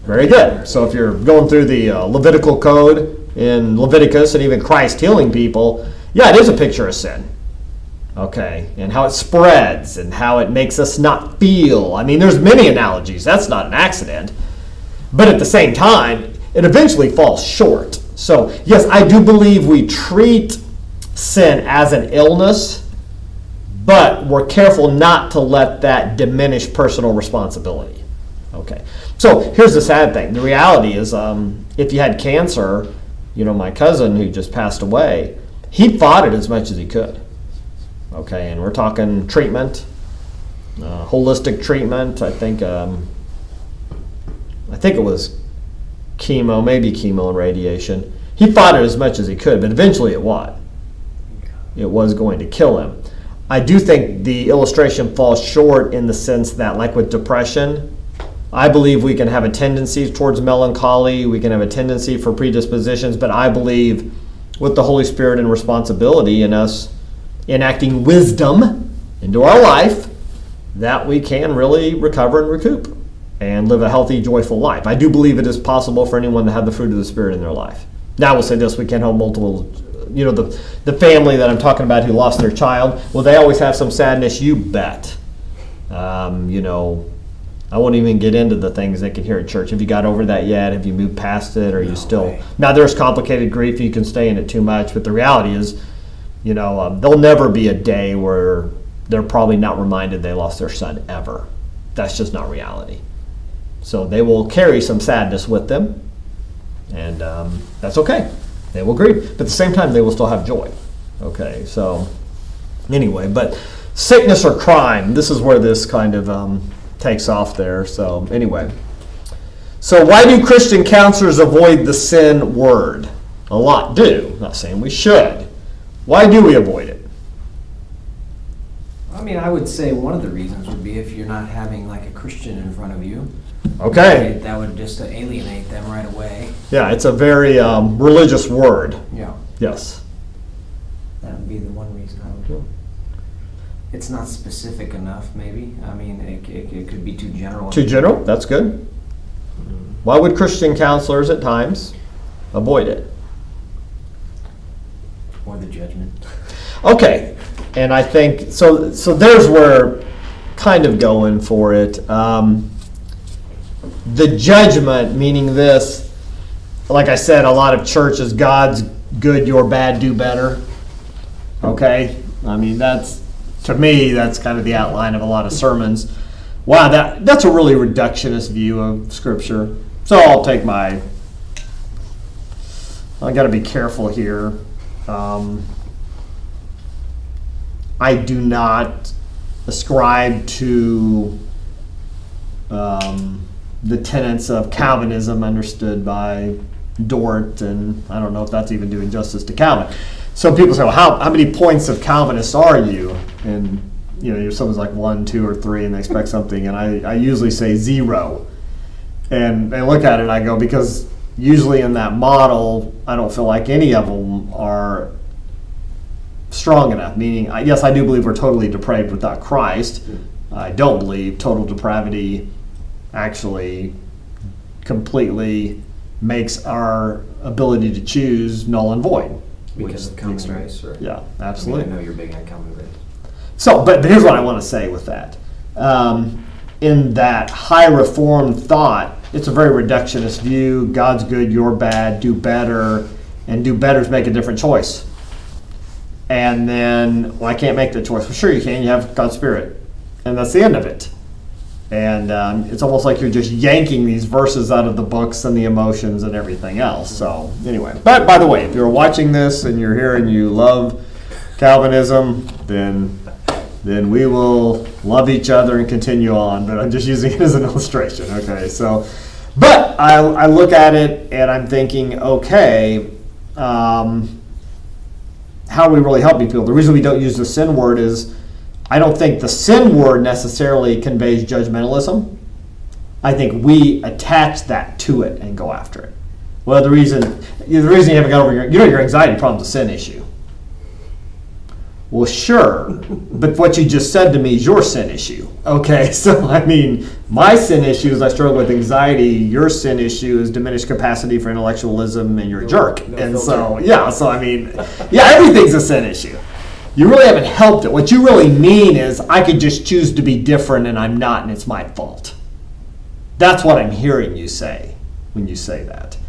Very good. So if you're going through the Levitical code in Leviticus and even Christ healing people, yeah, it is a picture of sin. Okay, and how it spreads and how it makes us not feel. I mean, there's many analogies. That's not an accident. But at the same time, it eventually falls short. So, yes, I do believe we treat sin as an illness, but we're careful not to let that diminish personal responsibility. Okay, so here's the sad thing. The reality is, if you had cancer, my cousin who just passed away, he fought it as much as he could. Okay, and we're talking treatment, holistic treatment. I think it was chemo, maybe chemo and radiation. He fought it as much as he could, but eventually it was going to kill him. I do think the illustration falls short in the sense that, like with depression, I believe we can have a tendency towards melancholy, we can have a tendency for predispositions, but I believe with the Holy Spirit and responsibility in us enacting wisdom into our life, that we can really recover and recoup and live a healthy, joyful life. I do believe it is possible for anyone to have the fruit of the Spirit in their life. Now, I will say this, we can't have multiple, the family that I'm talking about who lost their child, will they always have some sadness? You bet. I won't even get into the things they can hear at church. Have you got over that yet? Have you moved past it? Or are you still... way. Now, there's complicated grief. You can stay in it too much. But the reality is, there'll never be a day where they're probably not reminded they lost their son ever. That's just not reality. So they will carry some sadness with them, and that's okay. They will grieve. But at the same time, they will still have joy. Okay, so anyway, but sickness or crime, this is where this kind of takes off there. So anyway. So why do Christian counselors avoid the sin word? A lot do. I'm not saying we should. Why do we avoid it? I mean, I would say one of the reasons would be if you're not having like a Christian in front of you. Okay. That would just alienate them right away. Yeah, it's a very religious word. Yeah. Yes. That would be the one reason I would do it. It's not specific enough, maybe. I mean, it could be too general. Too general? That's good. Why would Christian counselors at times avoid it? Or the judgment. Okay, and I think, so there's where kind of going for it. The judgment, meaning this, like I said, a lot of churches, God's good, you're bad, do better. Okay? I mean, to me, that's kind of the outline of a lot of sermons. Wow, that's a really reductionist view of Scripture. So I'll take I got to be careful here. I do not ascribe to the tenets of Calvinism understood by Dort, and I don't know if that's even doing justice to Calvin. So people say, well, how many points of Calvinist are you? And someone's like 1, 2, or 3, and they expect something, and I usually say 0. And they look at it and I go, because usually in that model, I don't feel like any of them are strong enough. Meaning, yes, I do believe we're totally depraved without Christ. I don't believe total depravity actually completely makes our ability to choose null and void. Because of common grace? Or, yeah, absolutely. I know you're big on common grace. So, but here's what I want to say with that. In that high reformed thought, it's a very reductionist view. God's good, you're bad, do better, and do better is make a different choice. And then, well, I can't make the choice. Well, sure you can. You have God's Spirit. And that's the end of it. And it's almost like you're just yanking these verses out of the books and the emotions and everything else. So anyway, but by the way, if you're watching this and you're here and you love Calvinism, then we will love each other and continue on. But I'm just using it as an illustration. Okay, so, but I look at it and I'm thinking, okay, how are we really helping people? The reason we don't use the sin word is I don't think the sin word necessarily conveys judgmentalism. I think we attach that to it and go after it. Well, the reason you haven't got over your anxiety problem is a sin issue. Well, sure, but what you just said to me is your sin issue. Okay, so I mean, my sin issue is I struggle with anxiety. Your sin issue is diminished capacity for intellectualism, and you're a jerk. No and filter. so I mean, yeah, everything's a sin issue. You really haven't helped it. What you really mean is I could just choose to be different, and I'm not, and it's my fault. That's what I'm hearing you say when you say that.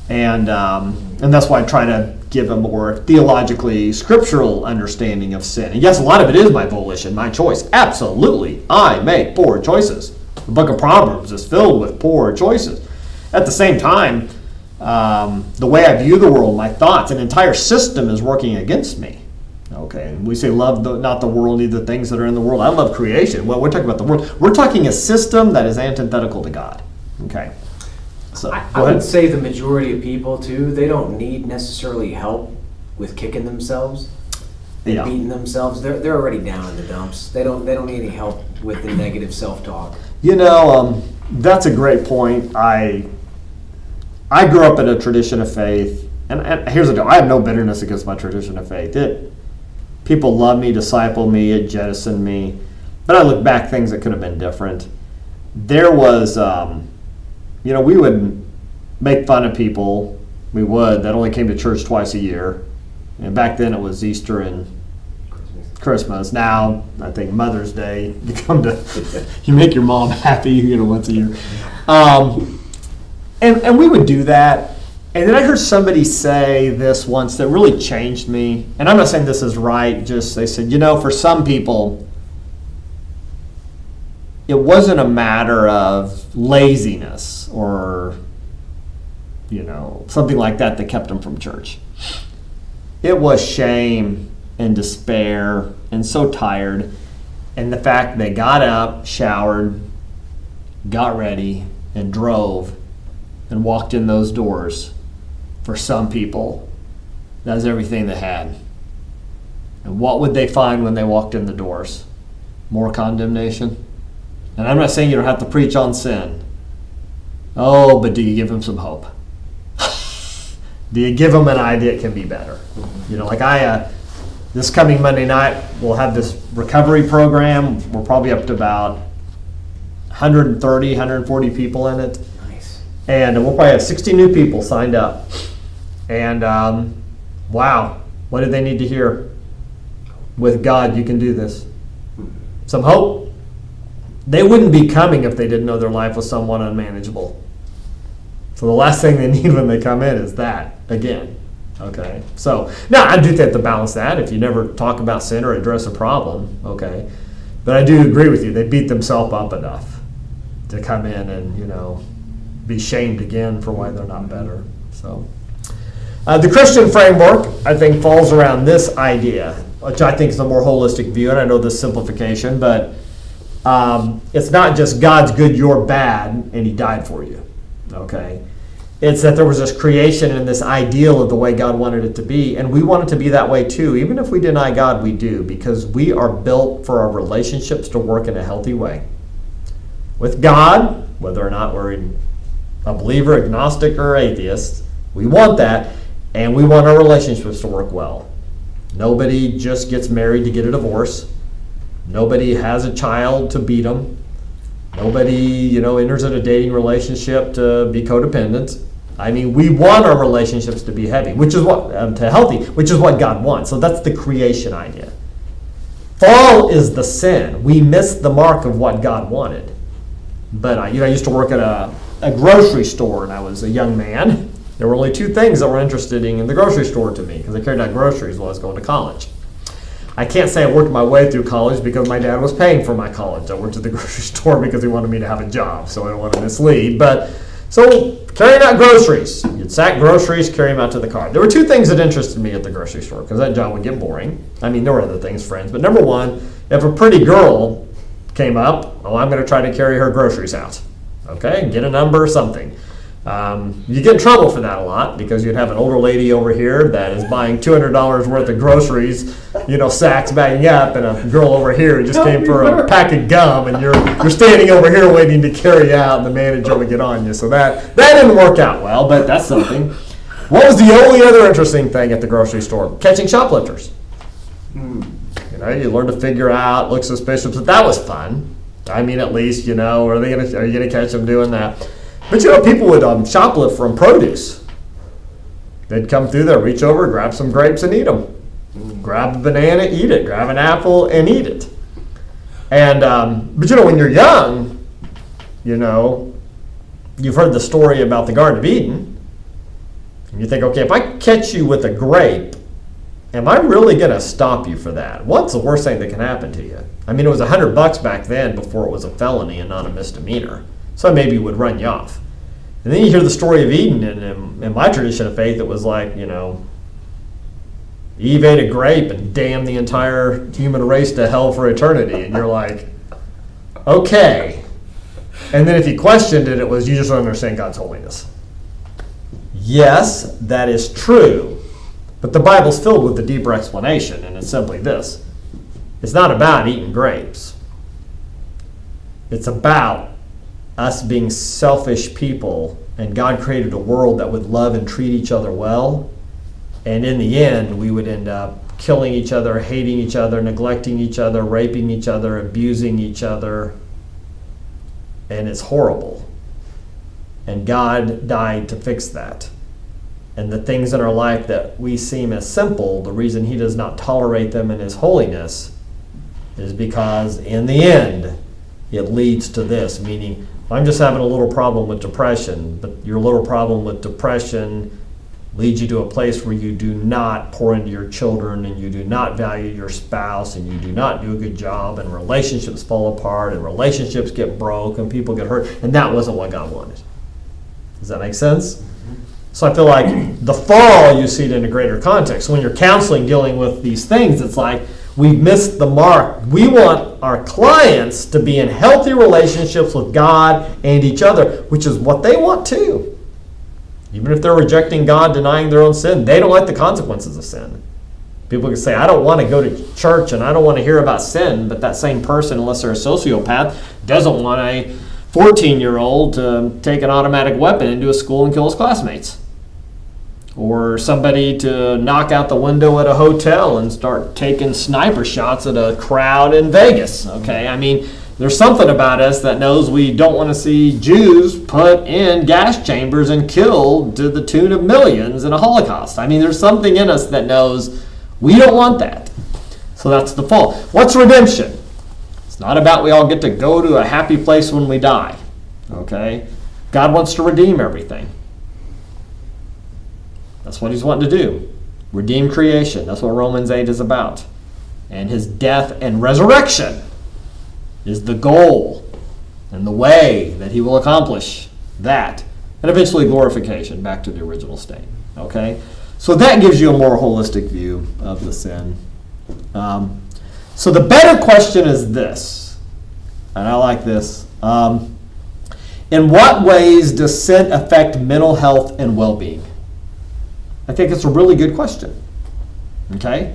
And that's why I try to give a more theologically scriptural understanding of sin. And yes, a lot of it is my volition, my choice. Absolutely, I make poor choices. The book of Proverbs is filled with poor choices. At the same time, the way I view the world, my thoughts, an entire system is working against me. Okay, and we say love not the world, neither the things that are in the world. I love creation. Well, we're talking about the world. We're talking a system that is antithetical to God. Okay. So, I would say the majority of people too, they don't need necessarily help with kicking themselves and Yeah. beating themselves. They're already down in the dumps. They don't need any help with the negative self-talk. That's a great point. I grew up in a tradition of faith, and here's the deal. I have no bitterness against my tradition of faith. People love me, disciple me, it jettisoned me. But I look back, things that could have been different. There was, we would make fun of people. We would that only came to church twice a year. And back then it was Easter and Christmas. Now, I think Mother's Day, you make your mom happy, once a year. And we would do that. And then I heard somebody say this once that really changed me. And I'm not saying this is right, just they said, for some people, it wasn't a matter of laziness or, something like that kept them from church. It was shame and despair and so tired. And the fact they got up, showered, got ready, and drove and walked in those doors. For some people, that was everything they had. And what would they find when they walked in the doors? More condemnation. And I'm not saying you don't have to preach on sin. Oh, but do you give them some hope? Do you give them an idea it can be better? This coming Monday night, we'll have this recovery program. We're probably up to about 130, 140 people in it. Nice. And we'll probably have 60 new people signed up. And wow, what did they need to hear? With God, you can do this. Some hope. They wouldn't be coming if they didn't know their life was somewhat unmanageable. So the last thing they need when they come in is that, again. Okay? So, now I do have to balance that if you never talk about sin or address a problem. Okay? But I do agree with you. They beat themselves up enough to come in and, be shamed again for why they're not better. So, the Christian framework, I think, falls around this idea, which I think is a more holistic view, and I know this simplification, but it's not just God's good, you're bad, and he died for you. Okay? It's that there was this creation and this ideal of the way God wanted it to be, and we want it to be that way too. Even if we deny God, we do, because we are built for our relationships to work in a healthy way. With God, whether or not we're a believer, agnostic, or atheist, we want that, and we want our relationships to work well. Nobody just gets married to get a divorce. Nobody has a child to beat them. Nobody, enters in a dating relationship to be codependent. I mean, we want our relationships to be heavy, which is which is what God wants. So that's the creation idea. Fall is the sin. We miss the mark of what God wanted. But I used to work at a grocery store, and I was a young man. There were only two things that were interesting in the grocery store to me, because I carried out groceries while I was going to college. I can't say I worked my way through college because my dad was paying for my college. I worked at the grocery store because he wanted me to have a job, so I don't want to mislead. But so carrying out groceries, you'd sack groceries, carry them out to the car. There were two things that interested me at the grocery store because that job would get boring. I mean, there were other things, friends, but number one, if a pretty girl came up, I'm going to try to carry her groceries out. Okay, get a number, something. You get in trouble for that a lot because you'd have an older lady over here that is buying $200 worth of groceries, sacks bagging up, and a girl over here who just came for a pack of gum, and you're standing over here waiting to carry out, and the manager would get on you. So that didn't work out well, but that's something. What was the only other interesting thing at the grocery store? Catching shoplifters. You learn to figure out, look suspicious, but that was fun. I mean, at least, are you gonna catch them doing that? But people would shoplift from produce. They'd come through there, reach over, grab some grapes and eat them. Grab a banana, eat it. Grab an apple and eat it. And but when you're young, you've heard the story about the Garden of Eden, and you think, okay, if I catch you with a grape, am I really going to stop you for that? What's the worst thing that can happen to you? I mean, it was $100 back then before it was a felony and not a misdemeanor. So maybe it would run you off. And then you hear the story of Eden, and in my tradition of faith, it was like, Eve ate a grape and damned the entire human race to hell for eternity. And you're like, okay. And then if you questioned it, it was, you just don't understand God's holiness. Yes, that is true. But the Bible's filled with a deeper explanation, and it's simply this. It's not about eating grapes. It's about us being selfish people, and God created a world that would love and treat each other well, and in the end, we would end up killing each other, hating each other, neglecting each other, raping each other, abusing each other, and it's horrible. And God died to fix that. And the things in our life that we seem as simple, the reason He does not tolerate them in His holiness is because in the end, it leads to this, meaning I'm just having a little problem with depression, but your little problem with depression leads you to a place where you do not pour into your children, and you do not value your spouse, and you do not do a good job, and relationships fall apart, and relationships get broke, and people get hurt, and that wasn't what God wanted. Does that make sense? So I feel like the fall, you see it in a greater context. When you're counseling, dealing with these things, it's like we've missed the mark. We want our clients to be in healthy relationships with God and each other, which is what they want too. Even if they're rejecting God, denying their own sin, they don't like the consequences of sin. People can say, I don't want to go to church and I don't want to hear about sin, but that same person, unless they're a sociopath, doesn't want a 14-year-old to take an automatic weapon into a school and kill his classmates. Or somebody to knock out the window at a hotel and start taking sniper shots at a crowd in Vegas. Okay, I mean, there's something about us that knows we don't want to see Jews put in gas chambers and killed to the tune of millions in a Holocaust. I mean, there's something in us that knows we don't want that. So that's the fall. What's redemption? It's not about we all get to go to a happy place when we die. Okay? God wants to redeem everything. That's what He's wanting to do. Redeem creation. That's what Romans 8 is about. And His death and resurrection is the goal and the way that He will accomplish that. And eventually glorification back to the original state. Okay? So that gives you a more holistic view of the sin. So the better question is this, and I like this. In what ways does sin affect mental health and well-being? I think it's a really good question. Okay?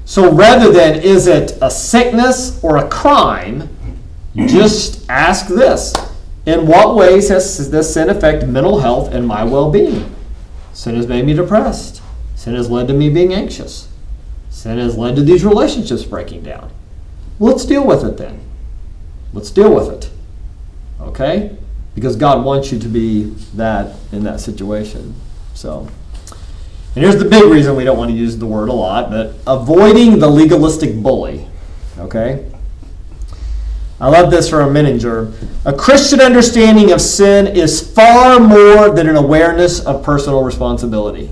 So rather than is it a sickness or a crime, just ask this. In what ways has this sin affect mental health and my well-being? Sin has made me depressed. Sin has led to me being anxious. Sin has led to these relationships breaking down. Let's deal with it then. Let's deal with it. Okay? Because God wants you to be that in that situation. So, and here's the big reason we don't want to use the word a lot, but avoiding the legalistic bully. Okay? I love this from Menninger. A Christian understanding of sin is far more than an awareness of personal responsibility.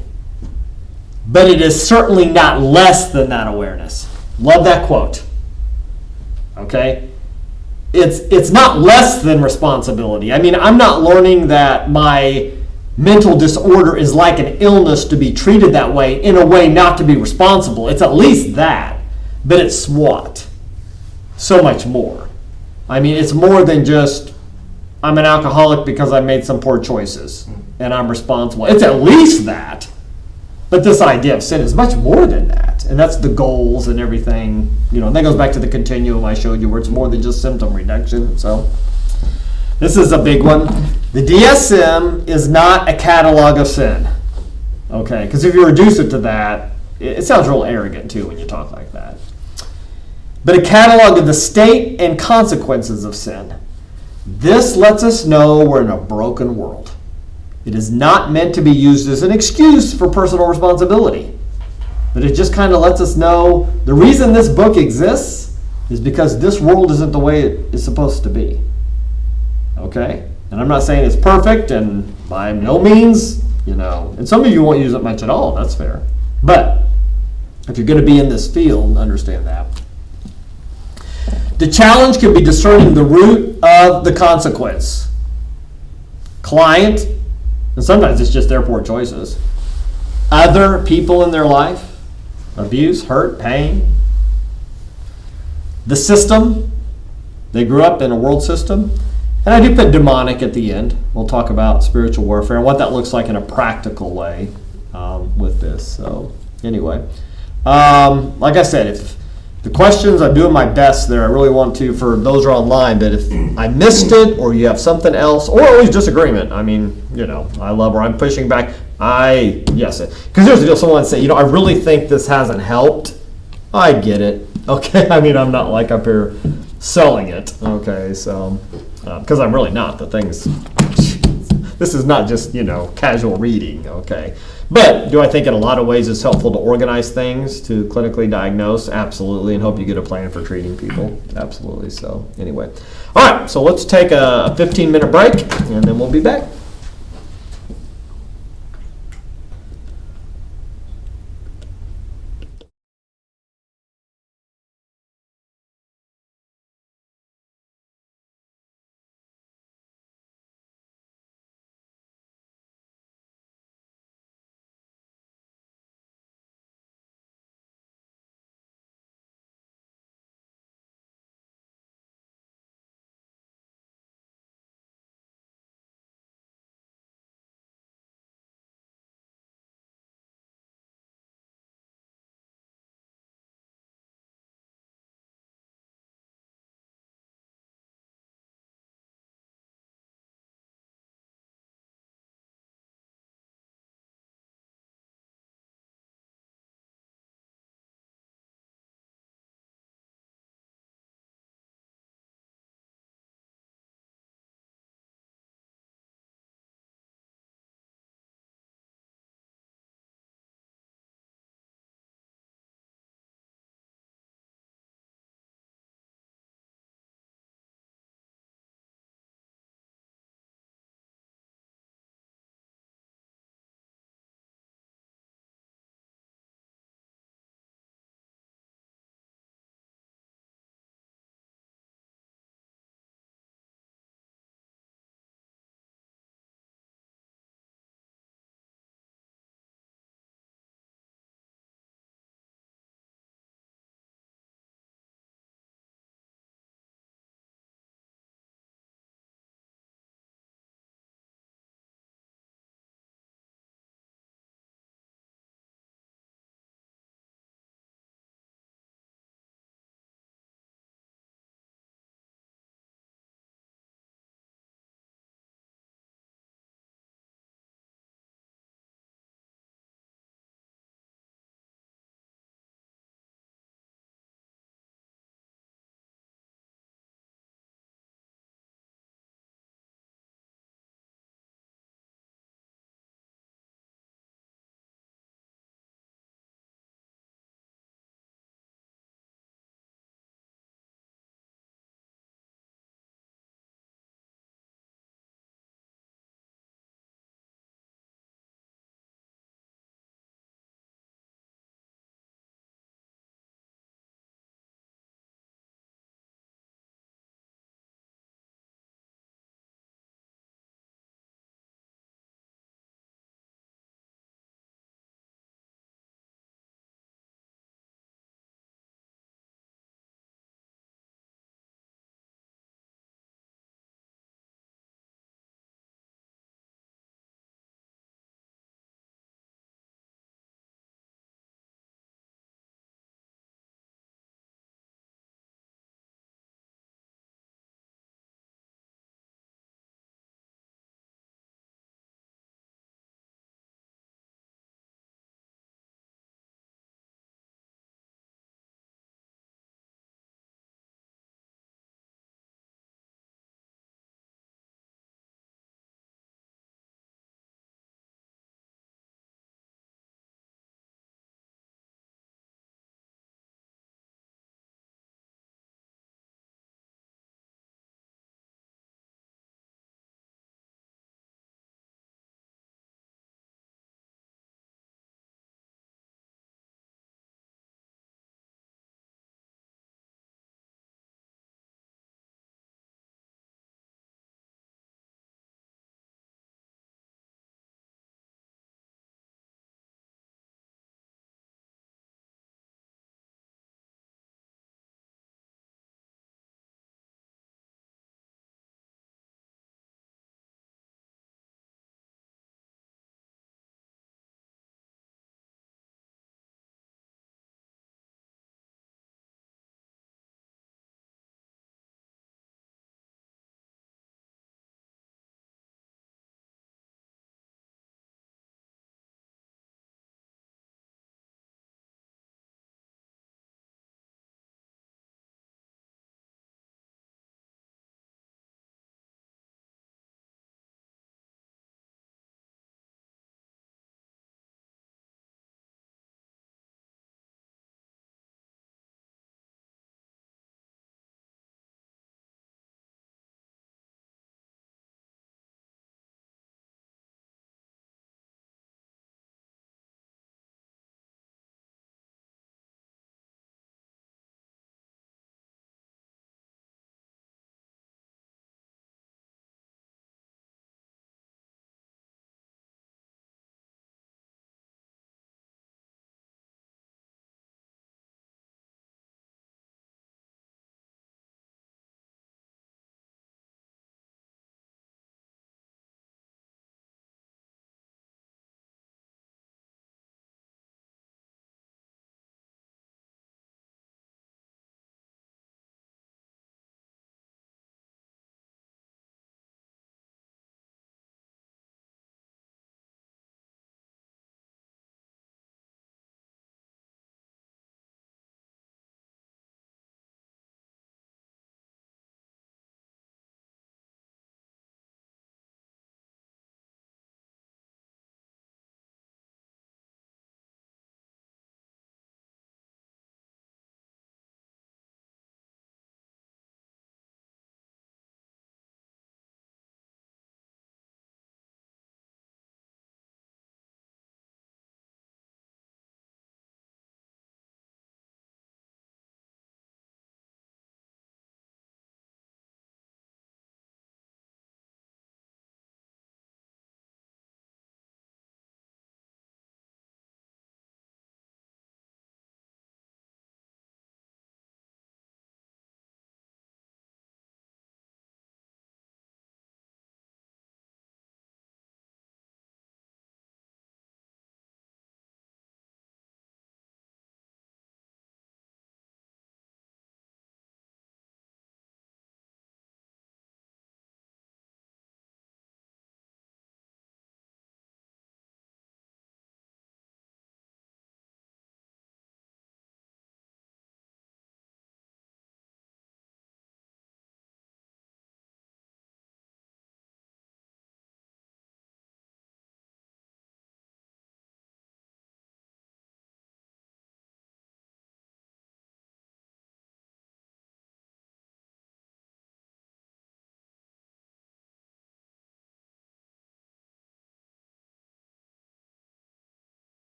But it is certainly not less than that awareness. Love that quote. Okay? It's not less than responsibility. I mean, I'm not learning that my mental disorder is like an illness to be treated that way, in a way not to be responsible. It's at least that. But it's what? So much more. I mean, it's more than just, I'm an alcoholic because I made some poor choices. and I'm responsible. It's at least that. But this idea of sin is much more than that. And that's the goals and everything. And that goes back to the continuum I showed you where it's more than just symptom reduction. So this is a big one. The DSM is not a catalog of sin. Okay, because if you reduce it to that, it sounds real arrogant too when you talk like that. But a catalog of the state and consequences of sin. This lets us know we're in a broken world. It is not meant to be used as an excuse for personal responsibility. But it just kind of lets us know the reason this book exists is because this world isn't the way it is supposed to be. Okay? And I'm not saying it's perfect, and by no means, and some of you won't use it much at all, that's fair. But if you're going to be in this field, understand that. The challenge can be discerning the root of the consequence. Client, and sometimes it's just their poor choices. Other people in their life, abuse, hurt, pain. The system, they grew up in a world system. And I do put demonic at the end. We'll talk about spiritual warfare and what that looks like in a practical way with this. So anyway, like I said, if the questions, I'm doing my best there. I really want to, for those who are online, but if I missed it or you have something else, or always disagreement, I love where I'm pushing back. Yes, because here's the deal. Someone say, I really think this hasn't helped. I get it. Okay, I'm not like up here selling it. Okay, so, because I'm really not. This is not just, casual reading, okay. But do I think in a lot of ways it's helpful to organize things, to clinically diagnose? Absolutely, and hope you get a plan for treating people. Absolutely, so anyway. All right, so let's take a 15-minute break, and then we'll be back.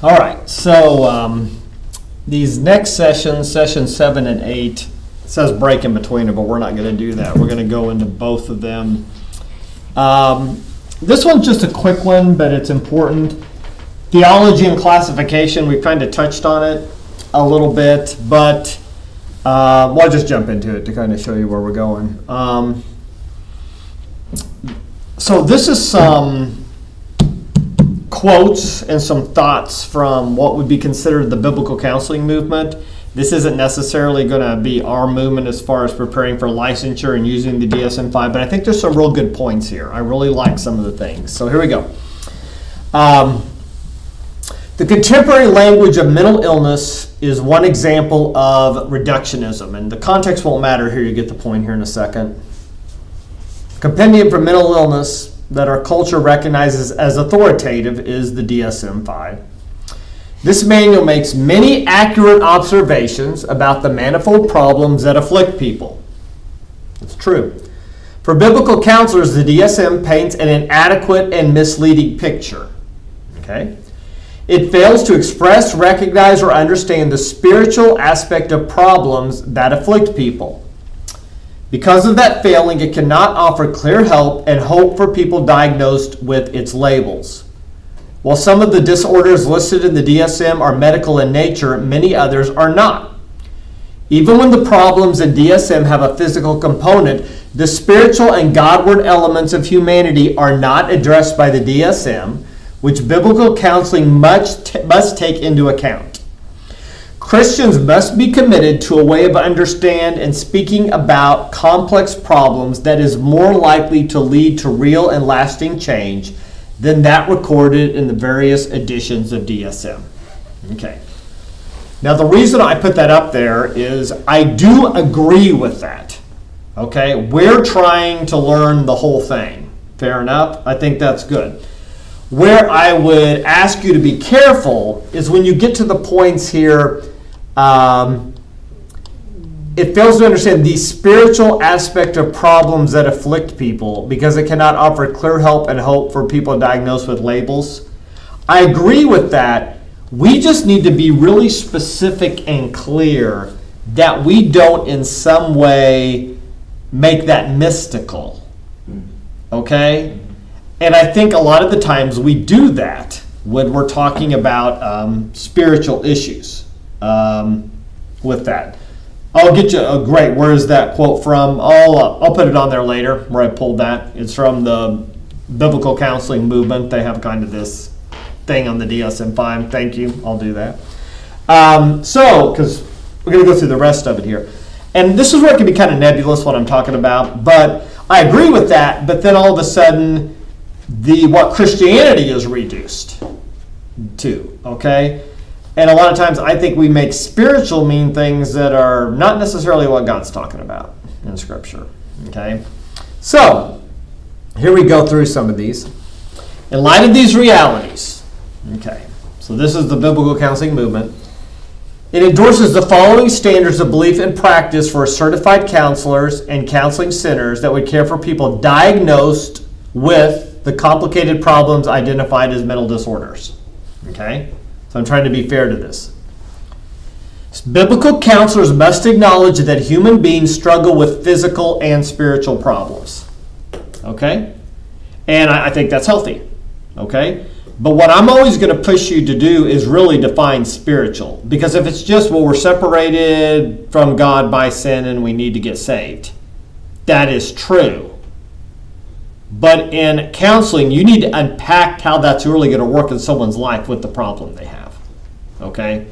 All right, so these next sessions, session 7 and 8, it says break in between them, but we're not going to do that. We're going to go into both of them. This one's just a quick one, but it's important. Theology and classification, we've kind of touched on it a little bit, but I'll just jump into it to kind of show you where we're going. So this is some quotes and some thoughts from what would be considered the biblical counseling movement. This isn't necessarily going to be our movement as far as preparing for licensure and using the DSM-5, but I think there's some real good points here. I really like some of the things. So here we go. The contemporary language of mental illness is one example of reductionism, and the context won't matter here. You get the point here in a second. Compendium for mental illness that our culture recognizes as authoritative is the DSM-5. This manual makes many accurate observations about the manifold problems that afflict people. It's true. For biblical counselors, the DSM paints an inadequate and misleading picture. Okay? It fails to express, recognize, or understand the spiritual aspect of problems that afflict people. Because of that failing, it cannot offer clear help and hope for people diagnosed with its labels. While some of the disorders listed in the DSM are medical in nature, many others are not. Even when the problems in DSM have a physical component, the spiritual and Godward elements of humanity are not addressed by the DSM, which biblical counseling must take into account. Christians must be committed to a way of understanding and speaking about complex problems that is more likely to lead to real and lasting change than that recorded in the various editions of DSM. Okay. Now the reason I put that up there is I do agree with that. Okay, we're trying to learn the whole thing. Fair enough? I think that's good. Where I would ask you to be careful is when you get to the points here, it fails to understand the spiritual aspect of problems that afflict people because it cannot offer clear help and hope for people diagnosed with labels. I agree with that. We just need to be really specific and clear that we don't in some way make that mystical. Okay? And I think a lot of the times we do that when we're talking about spiritual issues with that. I'll get you a great, where is that quote from? I'll put it on there later where I pulled that. It's from the biblical counseling movement. They have kind of this thing on the DSM-5. Thank you. I'll do that. Because we're going to go through the rest of it here. And this is where it can be kind of nebulous what I'm talking about. But I agree with that. But then all of a sudden, what Christianity is reduced to, okay? And a lot of times I think we make spiritual mean things that are not necessarily what God's talking about in Scripture, okay? So, here we go through some of these. In light of these realities, okay, so this is the biblical counseling movement. It endorses the following standards of belief and practice for certified counselors and counseling centers that would care for people diagnosed with the complicated problems identified as mental disorders. Okay? So I'm trying to be fair to this. Biblical counselors must acknowledge that human beings struggle with physical and spiritual problems. Okay? And I think that's healthy. Okay? But what I'm always going to push you to do is really define spiritual. Because if it's just, well, we're separated from God by sin and we need to get saved, that is true. But in counseling, you need to unpack how that's really going to work in someone's life with the problem they have. Okay?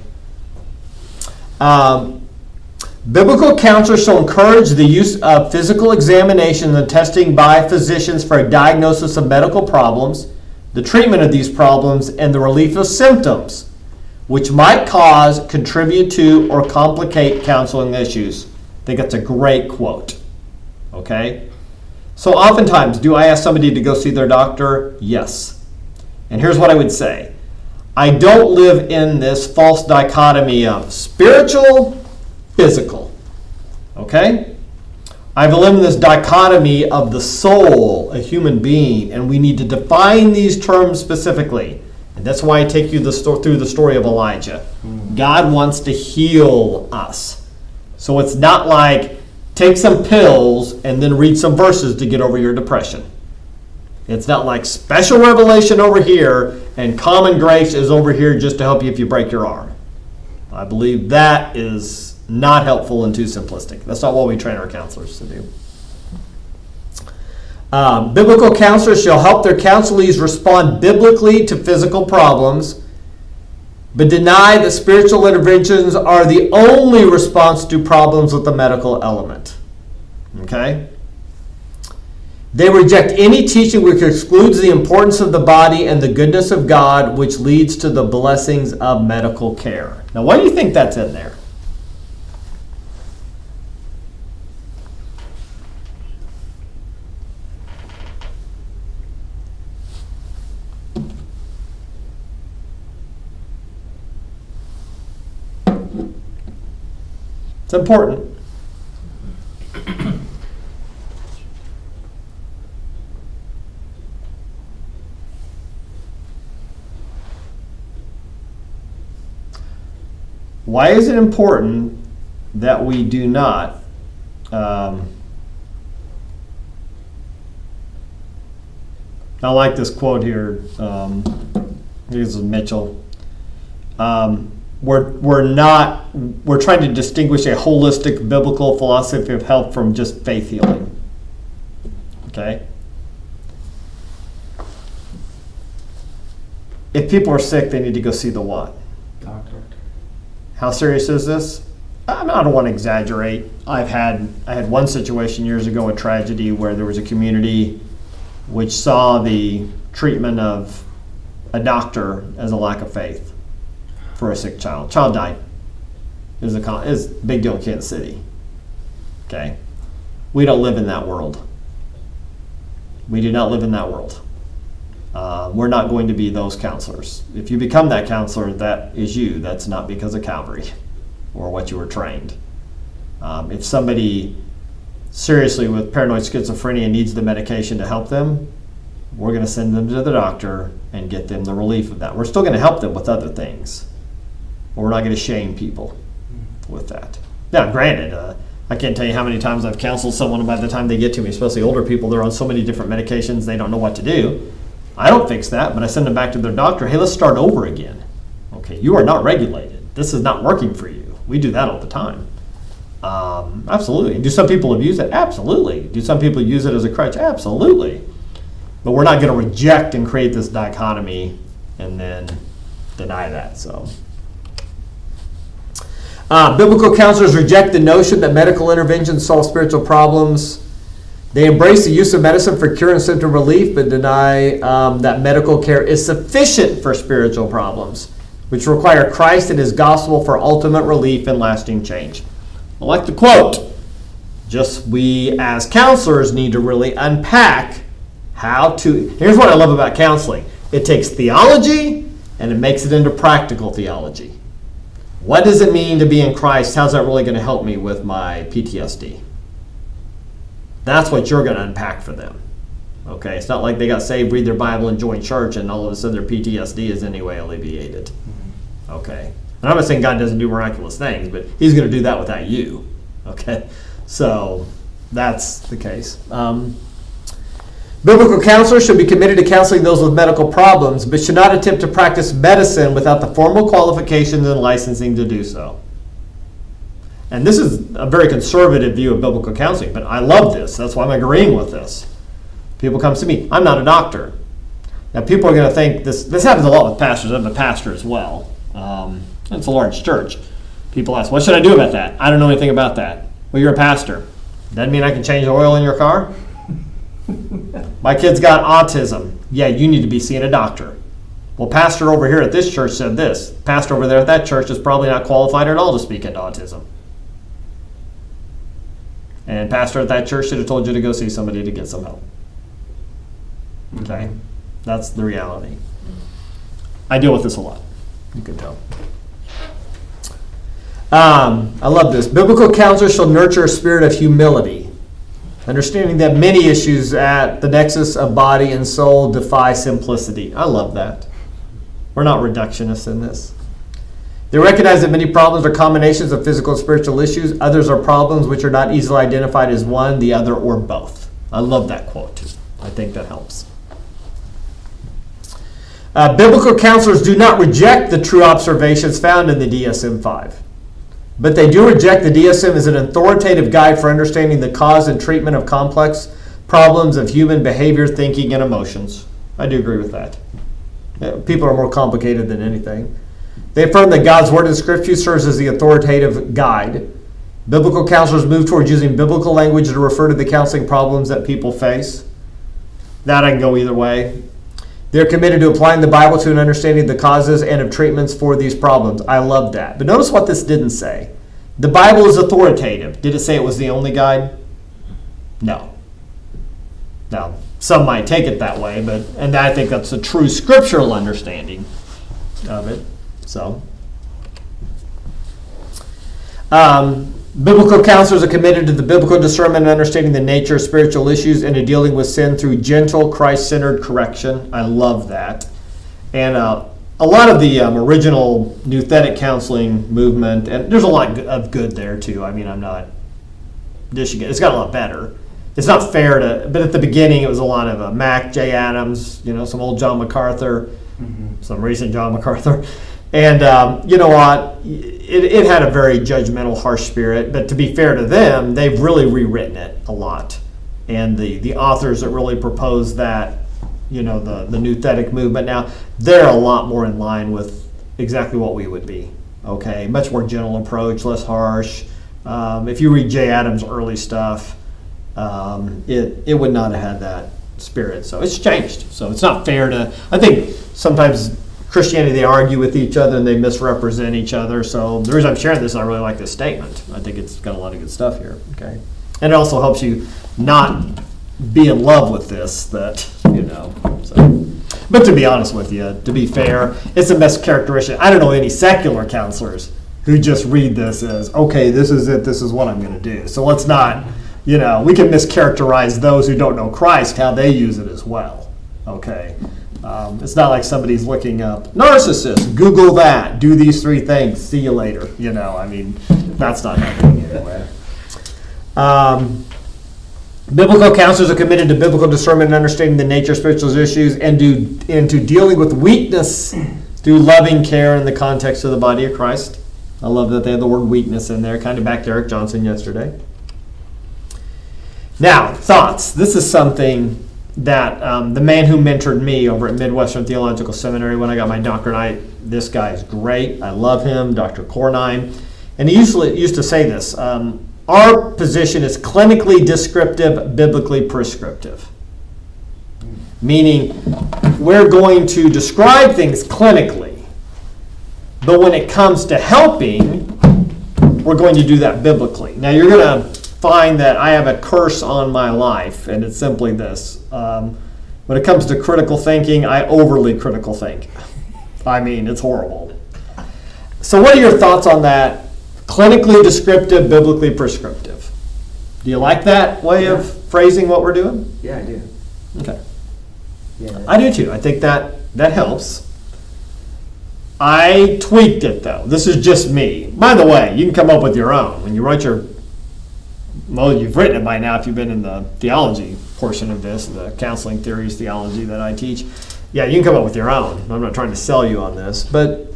Biblical counselors shall encourage the use of physical examinations and testing by physicians for a diagnosis of medical problems, the treatment of these problems, and the relief of symptoms, which might cause, contribute to, or complicate counseling issues. I think that's a great quote. Okay? So oftentimes, do I ask somebody to go see their doctor? Yes. And here's what I would say. I don't live in this false dichotomy of spiritual, physical. Okay? I've lived in this dichotomy of the soul, a human being, and we need to define these terms specifically. And that's why I take you through the story of Elijah. God wants to heal us. So it's not like take some pills and then read some verses to get over your depression. It's not like special revelation over here and common grace is over here just to help you if you break your arm. I believe that is not helpful and too simplistic. That's not what we train our counselors to do. Biblical counselors shall help their counselees respond biblically to physical problems, but deny that spiritual interventions are the only response to problems with the medical element. Okay? They reject any teaching which excludes the importance of the body and the goodness of God, which leads to the blessings of medical care. Now, why do you think that's in there? It's important. Why is it important that we do not I like this quote here. This is Mitchell. We're trying to distinguish a holistic biblical philosophy of health from just faith healing. Okay? If people are sick, they need to go see the what? Doctor. How serious is this? I don't want to exaggerate. I had one situation years ago, a tragedy, where there was a community which saw the treatment of a doctor as a lack of faith for a sick child. Child died. It was a big deal in Kansas City. Okay? We don't live in that world. We do not live in that world. We're not going to be those counselors. If you become that counselor, that is you. That's not because of Calvary or what you were trained. If somebody seriously with paranoid schizophrenia needs the medication to help them, we're going to send them to the doctor and get them the relief of that. We're still going to help them with other things. But we're not going to shame people with that. Now, granted, I can't tell you how many times I've counseled someone, and by the time they get to me, especially older people, they're on so many different medications, they don't know what to do. I don't fix that, but I send them back to their doctor. Hey, let's start over again. Okay, you are not regulated. This is not working for you. We do that all the time. Absolutely. Do some people abuse it? Absolutely. Do some people use it as a crutch? Absolutely. But we're not going to reject and create this dichotomy and then deny that. So, biblical counselors reject the notion that medical interventions solve spiritual problems. They embrace the use of medicine for cure and symptom relief, but deny that medical care is sufficient for spiritual problems, which require Christ and His gospel for ultimate relief and lasting change. I like the quote. Just we as counselors need to really unpack how to. Here's what I love about counseling. It takes theology and it makes it into practical theology. What does it mean to be in Christ? How's that really going to help me with my PTSD? That's what you're going to unpack for them. Okay, it's not like they got saved, read their Bible, and joined church, and all of a sudden their PTSD is anyway alleviated. Okay, and I'm not saying God doesn't do miraculous things, but He's going to do that without you. Okay, so that's the case. Biblical counselors should be committed to counseling those with medical problems, but should not attempt to practice medicine without the formal qualifications and licensing to do so. And this is a very conservative view of biblical counseling, but I love this. That's why I'm agreeing with this. People come to me. I'm not a doctor. Now, people are going to think this happens a lot with pastors. I'm a pastor as well. It's a large church. People ask, what should I do about that? I don't know anything about that. Well, you're a pastor. Doesn't mean I can change the oil in your car? My kid's got autism. Yeah, you need to be seeing a doctor. Well, pastor over here at this church said this. Pastor over there at that church is probably not qualified at all to speak into autism. And pastor at that church should have told you to go see somebody to get some help. Okay? That's the reality. I deal with this a lot. You can tell. I love this. Biblical counselors shall nurture a spirit of humility, understanding that many issues at the nexus of body and soul defy simplicity. I love that. We're not reductionists in this. They recognize that many problems are combinations of physical and spiritual issues. Others are problems which are not easily identified as one, the other, or both. I love that quote too. I think that helps. Biblical counselors do not reject the true observations found in the DSM-5, but they do reject the DSM as an authoritative guide for understanding the cause and treatment of complex problems of human behavior, thinking, and emotions. I do agree with that. People are more complicated than anything. They affirm that God's Word in Scripture serves as the authoritative guide. Biblical counselors move towards using biblical language to refer to the counseling problems that people face. That I can go either way. They're committed to applying the Bible to an understanding of the causes and of treatments for these problems. I love that. But notice what this didn't say. The Bible is authoritative. Did it say it was the only guide? No. Now, some might take it that way, and I think that's a true scriptural understanding of it. So, biblical counselors are committed to the biblical discernment and understanding the nature of spiritual issues and to dealing with sin through gentle, Christ-centered correction. I love that. And a lot of the original nouthetic counseling movement, and there's a lot of good there too. I mean, I'm not dishing it. It's got a lot better. It's not fair to, but at the beginning it was a lot of Mac, J. Adams, some old John MacArthur, some recent John MacArthur. And you know what? It had a very judgmental, harsh spirit. But to be fair to them, they've really rewritten it a lot. And the authors that really proposed that, the nouthetic movement now, they're a lot more in line with exactly what we would be. Okay, much more gentle approach, less harsh. If you read J. Adams' early stuff, it would not have had that spirit. So it's changed. So it's not fair to. I think sometimes Christianity, they argue with each other and they misrepresent each other. So the reason I'm sharing this, I really like this statement. I think it's got a lot of good stuff here. Okay, and it also helps you not be in love with this. So. But to be honest with you, to be fair, it's a mischaracterization. I don't know any secular counselors who just read this as, okay, this is it. This is what I'm going to do. So let's not, we can mischaracterize those who don't know Christ how they use it as well. Okay. It's not like somebody's looking up narcissist, Google that, do these 3 things, see you later. That's not happening anyway. Biblical counselors are committed to biblical discernment and understanding the nature of spiritual issues and to dealing with weakness through loving care in the context of the body of Christ. I love that they have the word weakness in there, kind of back to Eric Johnson yesterday. Now, thoughts. This is something that the man who mentored me over at Midwestern Theological Seminary when I got my doctorate, this guy is great. I love him, Dr. Cornine. And he used to say this, our position is clinically descriptive, biblically prescriptive. Meaning, we're going to describe things clinically, but when it comes to helping, we're going to do that biblically. Now, you're going to find that I have a curse on my life, and it's simply this. When it comes to critical thinking, I overly critical think. I mean, it's horrible. So what are your thoughts on that? Clinically descriptive, biblically prescriptive. Do you like that way of phrasing what we're doing? Yeah, I do. Okay. Yeah. I do too. I think that helps. I tweaked it though. This is just me. By the way, you can come up with your own. When you write you've written it by now if you've been in the theology portion of this, the counseling theories theology that I teach. Yeah, you can come up with your own. I'm not trying to sell you on this, but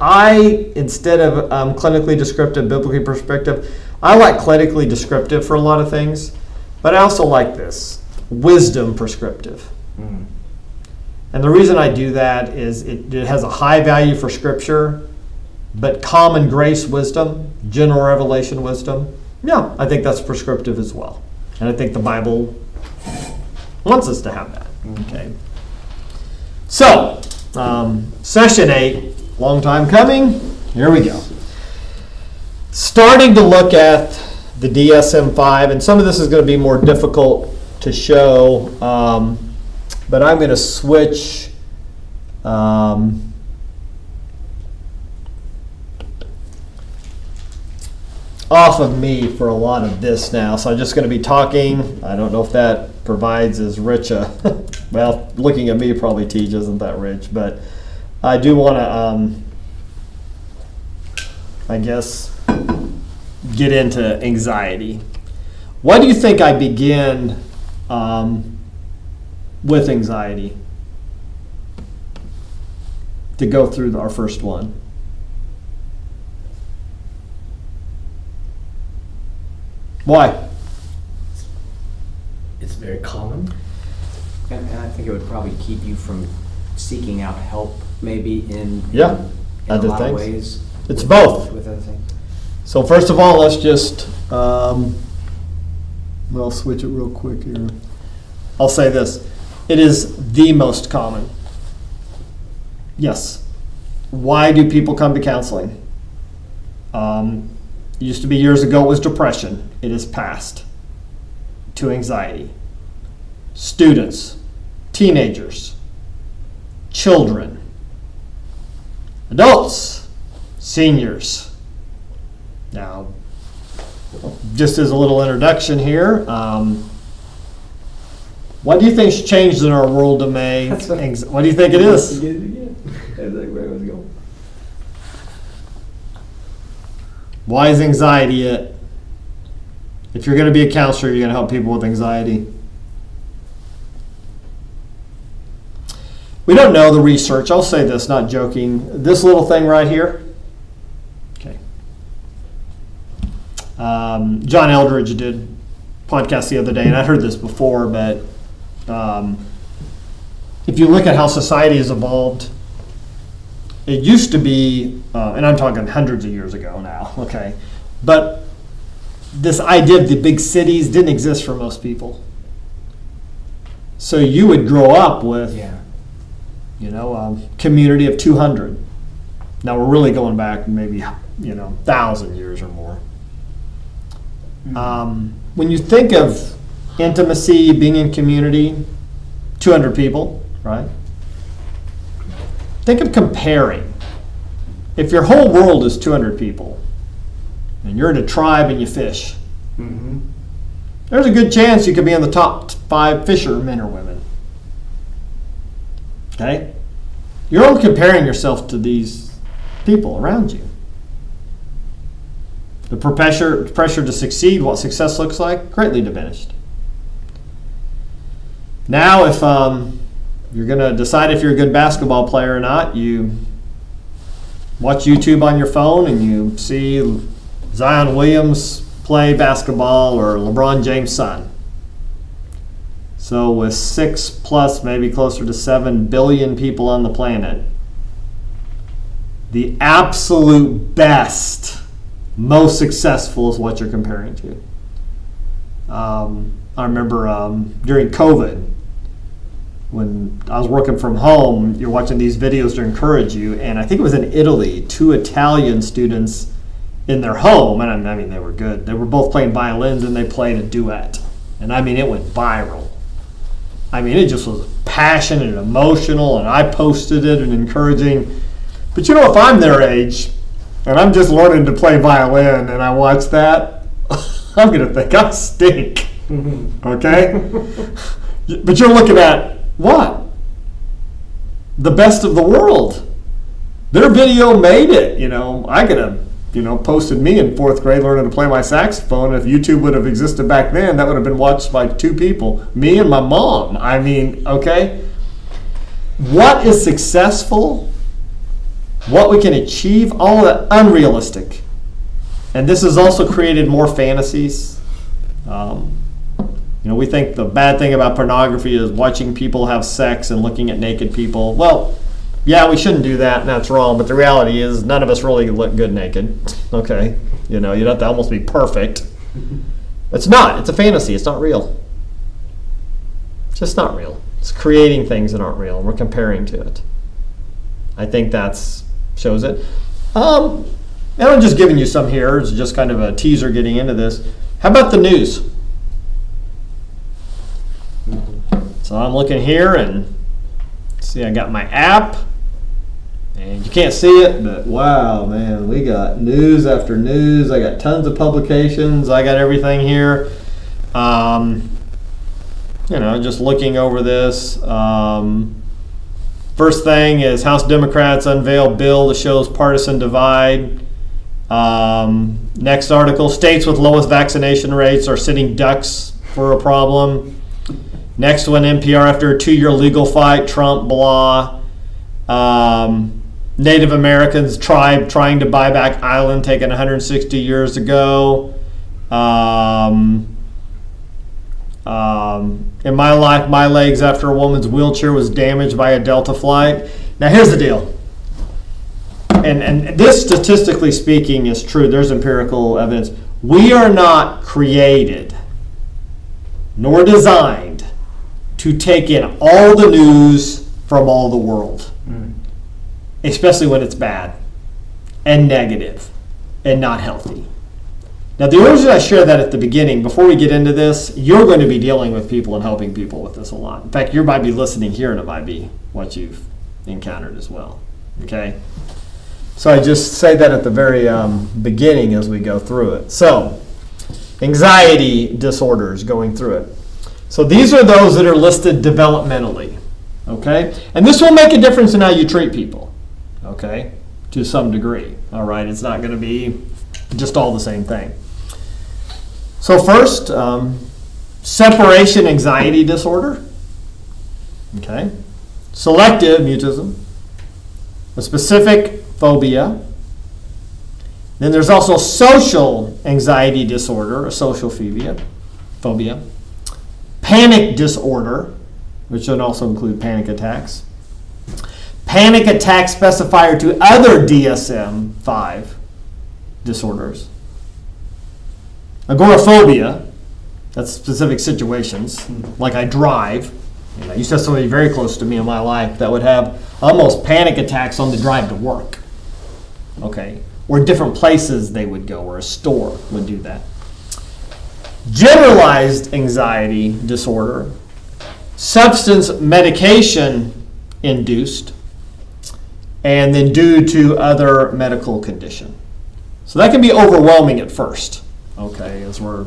I, instead of clinically descriptive, biblically prescriptive, I like clinically descriptive for a lot of things, but I also like this, wisdom prescriptive. Mm. And the reason I do that is it has a high value for Scripture, but common grace wisdom, general revelation wisdom, yeah, I think that's prescriptive as well. And I think the Bible wants us to have that. Okay. So, session 8, long time coming. Here we go. Starting to look at the DSM-5, and some of this is going to be more difficult to show, but I'm going to switch off of me for a lot of this now. So I'm just going to be talking. I don't know if that provides as rich a, well, looking at me probably Teach isn't that rich, but I do want to, I guess, get into anxiety. Why do you think I begin with anxiety to go through our first one? Why? It's very common. And I think it would probably keep you from seeking out help, maybe in Other a lot things. of ways. It's both. With other things. So first of all, let's just, I'll switch it real quick here. I'll say this. It is the most common. Yes. Why do people come to counseling? Used to be years ago, it was depression. It is past to anxiety. Students, teenagers, children, adults, seniors. Now, just as a little introduction here, what do you think's changed in our world to make? What do you think it is? Why is anxiety it? If you're going to be a counselor, you're going to help people with anxiety. We don't know the research. I'll say this, not joking. This little thing right here. Okay. John Eldridge did a podcast the other day, and I heard this before, but if you look at how society has evolved, it used to be, and I'm talking hundreds of years ago now, okay, but this idea of the big cities didn't exist for most people. So you would grow up with, a community of 200. Now we're really going back maybe, 1,000 years or more. When you think of intimacy, being in community, 200 people, right? Think of comparing. If your whole world is 200 people, and you're in a tribe and you fish, there's a good chance you could be in the top 5 fishermen or women. Okay? You're only comparing yourself to these people around you. The pressure to succeed, what success looks like, greatly diminished. Now, if you're going to decide if you're a good basketball player or not, you watch YouTube on your phone and you see Zion Williams play basketball or LeBron James' son. So with 6+, maybe closer to 7 billion people on the planet, the absolute best, most successful is what you're comparing to. I remember during COVID, when I was working from home, you're watching these videos to encourage you, and I think it was in Italy, 2 Italian students in their home, and I mean, they were good. They were both playing violins, and they played a duet. And I mean, it went viral. I mean, it just was passionate and emotional, and I posted it and encouraging. But if I'm their age, and I'm just learning to play violin, and I watch that, I'm going to think I stink. Okay? But you're looking at what? The best of the world. Their video made it. I could have, posted me in 4th grade learning to play my saxophone. If YouTube would have existed back then, that would have been watched by 2 people, me and my mom. I mean, okay? What is successful? What we can achieve? All of that unrealistic. And this has also created more fantasies. We think the bad thing about pornography is watching people have sex and looking at naked people. Well, yeah, we shouldn't do that, and that's wrong. But the reality is, none of us really look good naked. Okay, you'd have to almost be perfect. It's not. It's a fantasy. It's not real. It's just not real. It's creating things that aren't real, and we're comparing to it. I think that's shows it. And I'm just giving you some here. It's just kind of a teaser getting into this. How about the news? So I'm looking here and see I got my app and you can't see it, but wow, man, we got news after news. I got tons of publications. I got everything here. just looking over this. First thing is House Democrats unveil bill that shows partisan divide. Next article, states with lowest vaccination rates are sitting ducks for a problem. Next one, NPR, after a 2-year legal fight, Trump, blah. Native Americans tribe trying to buy back island taken 160 years ago. In my life, my legs after a woman's wheelchair was damaged by a Delta flight. Now here's the deal. And this, statistically speaking, is true. There's empirical evidence. We are not created nor designed to take in all the news from all the world, especially when it's bad and negative and not healthy. Now, the reason I share that at the beginning, before we get into this, you're going to be dealing with people and helping people with this a lot. In fact, you might be listening here, and it might be what you've encountered as well. Okay? So I just say that at the very beginning as we go through it. So, anxiety disorders, going through it. So these are those that are listed developmentally. Okay? And this will make a difference in how you treat people. Okay? To some degree. All right? It's not going to be just all the same thing. So first, separation anxiety disorder. Okay? Selective mutism. A specific phobia. Then there's also social anxiety disorder, a social phobia. Panic disorder, which would also include panic attacks. Panic attack specifier to other DSM-5 disorders. Agoraphobia, that's specific situations, like I drive. I used to have somebody very close to me in my life that would have almost panic attacks on the drive to work. Okay, or different places they would go, or a store would do that. Generalized anxiety disorder, substance medication induced, and then due to other medical condition. So that can be overwhelming at first, okay, as we're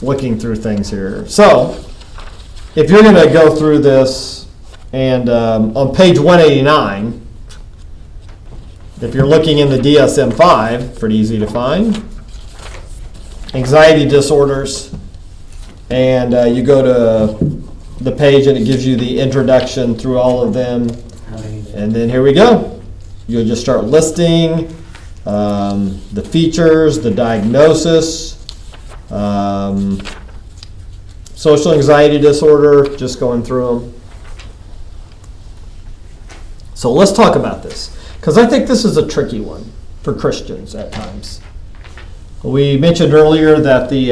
looking through things here. So if you're going to go through this, and on page 189, if you're looking in the DSM-5, pretty easy to find, anxiety disorders, and you go to the page and it gives you the introduction through all of them, and then here we go. You'll just start listing the features, the diagnosis, social anxiety disorder, just going through them. So let's talk about this, because I think this is a tricky one for Christians at times. We mentioned earlier that the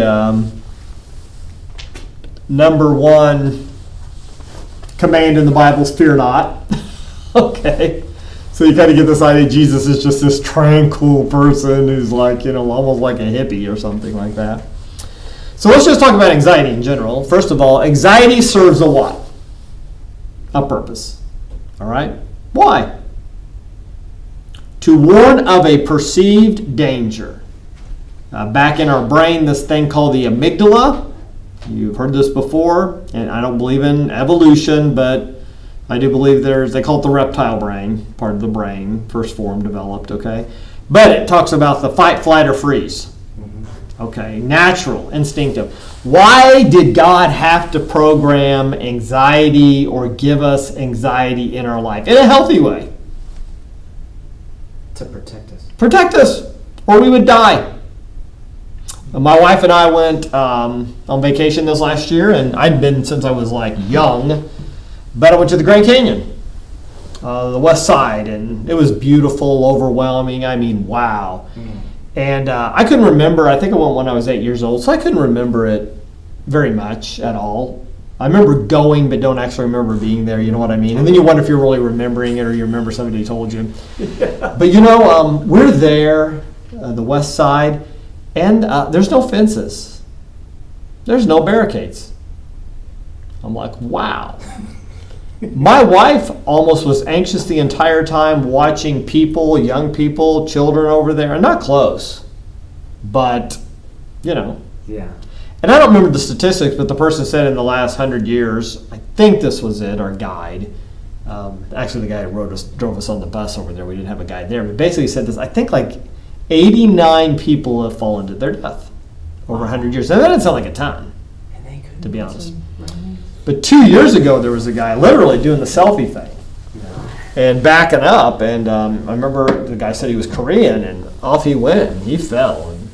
number one command in the Bible is fear not. Okay. So you kind of get this idea Jesus is just this tranquil person who's like, almost like a hippie or something like that. So let's just talk about anxiety in general. First of all, anxiety serves a what? A purpose. All right? Why? To warn of a perceived danger. Back in our brain, this thing called the amygdala. You've heard this before, and I don't believe in evolution, but I do believe they call it the reptile brain, part of the brain, first form developed, okay? But it talks about the fight, flight, or freeze. Okay, natural, instinctive. Why did God have to program anxiety or give us anxiety in our life? In a healthy way. To protect us. Protect us, or we would die. My wife and I went on vacation this last year, and I'd been since I was like young, but I went to the Grand Canyon, the west side, and it was beautiful, overwhelming. I mean, wow. And I couldn't remember, I think I went when I was 8 years old, so I couldn't remember it very much at all. I remember going, but don't actually remember being there, you know what I mean? And then you wonder if you're really remembering it or you remember somebody told you. But we're there, the west side, and there's no fences. There's no barricades. I'm like, wow. My wife almost was anxious the entire time watching people, young people, children over there, and not close, but, Yeah. And I don't remember the statistics, but the person said in the last 100 years, I think this was it, our guide. Actually, the guy who drove us on the bus over there, we didn't have a guide there, but basically said this, I think like 89 people have fallen to their death over 100 years. Now, that doesn't sound like a ton, to be honest. But 2 years ago, there was a guy literally doing the selfie thing and backing up. And I remember the guy said he was Korean, and off he went, and he fell. And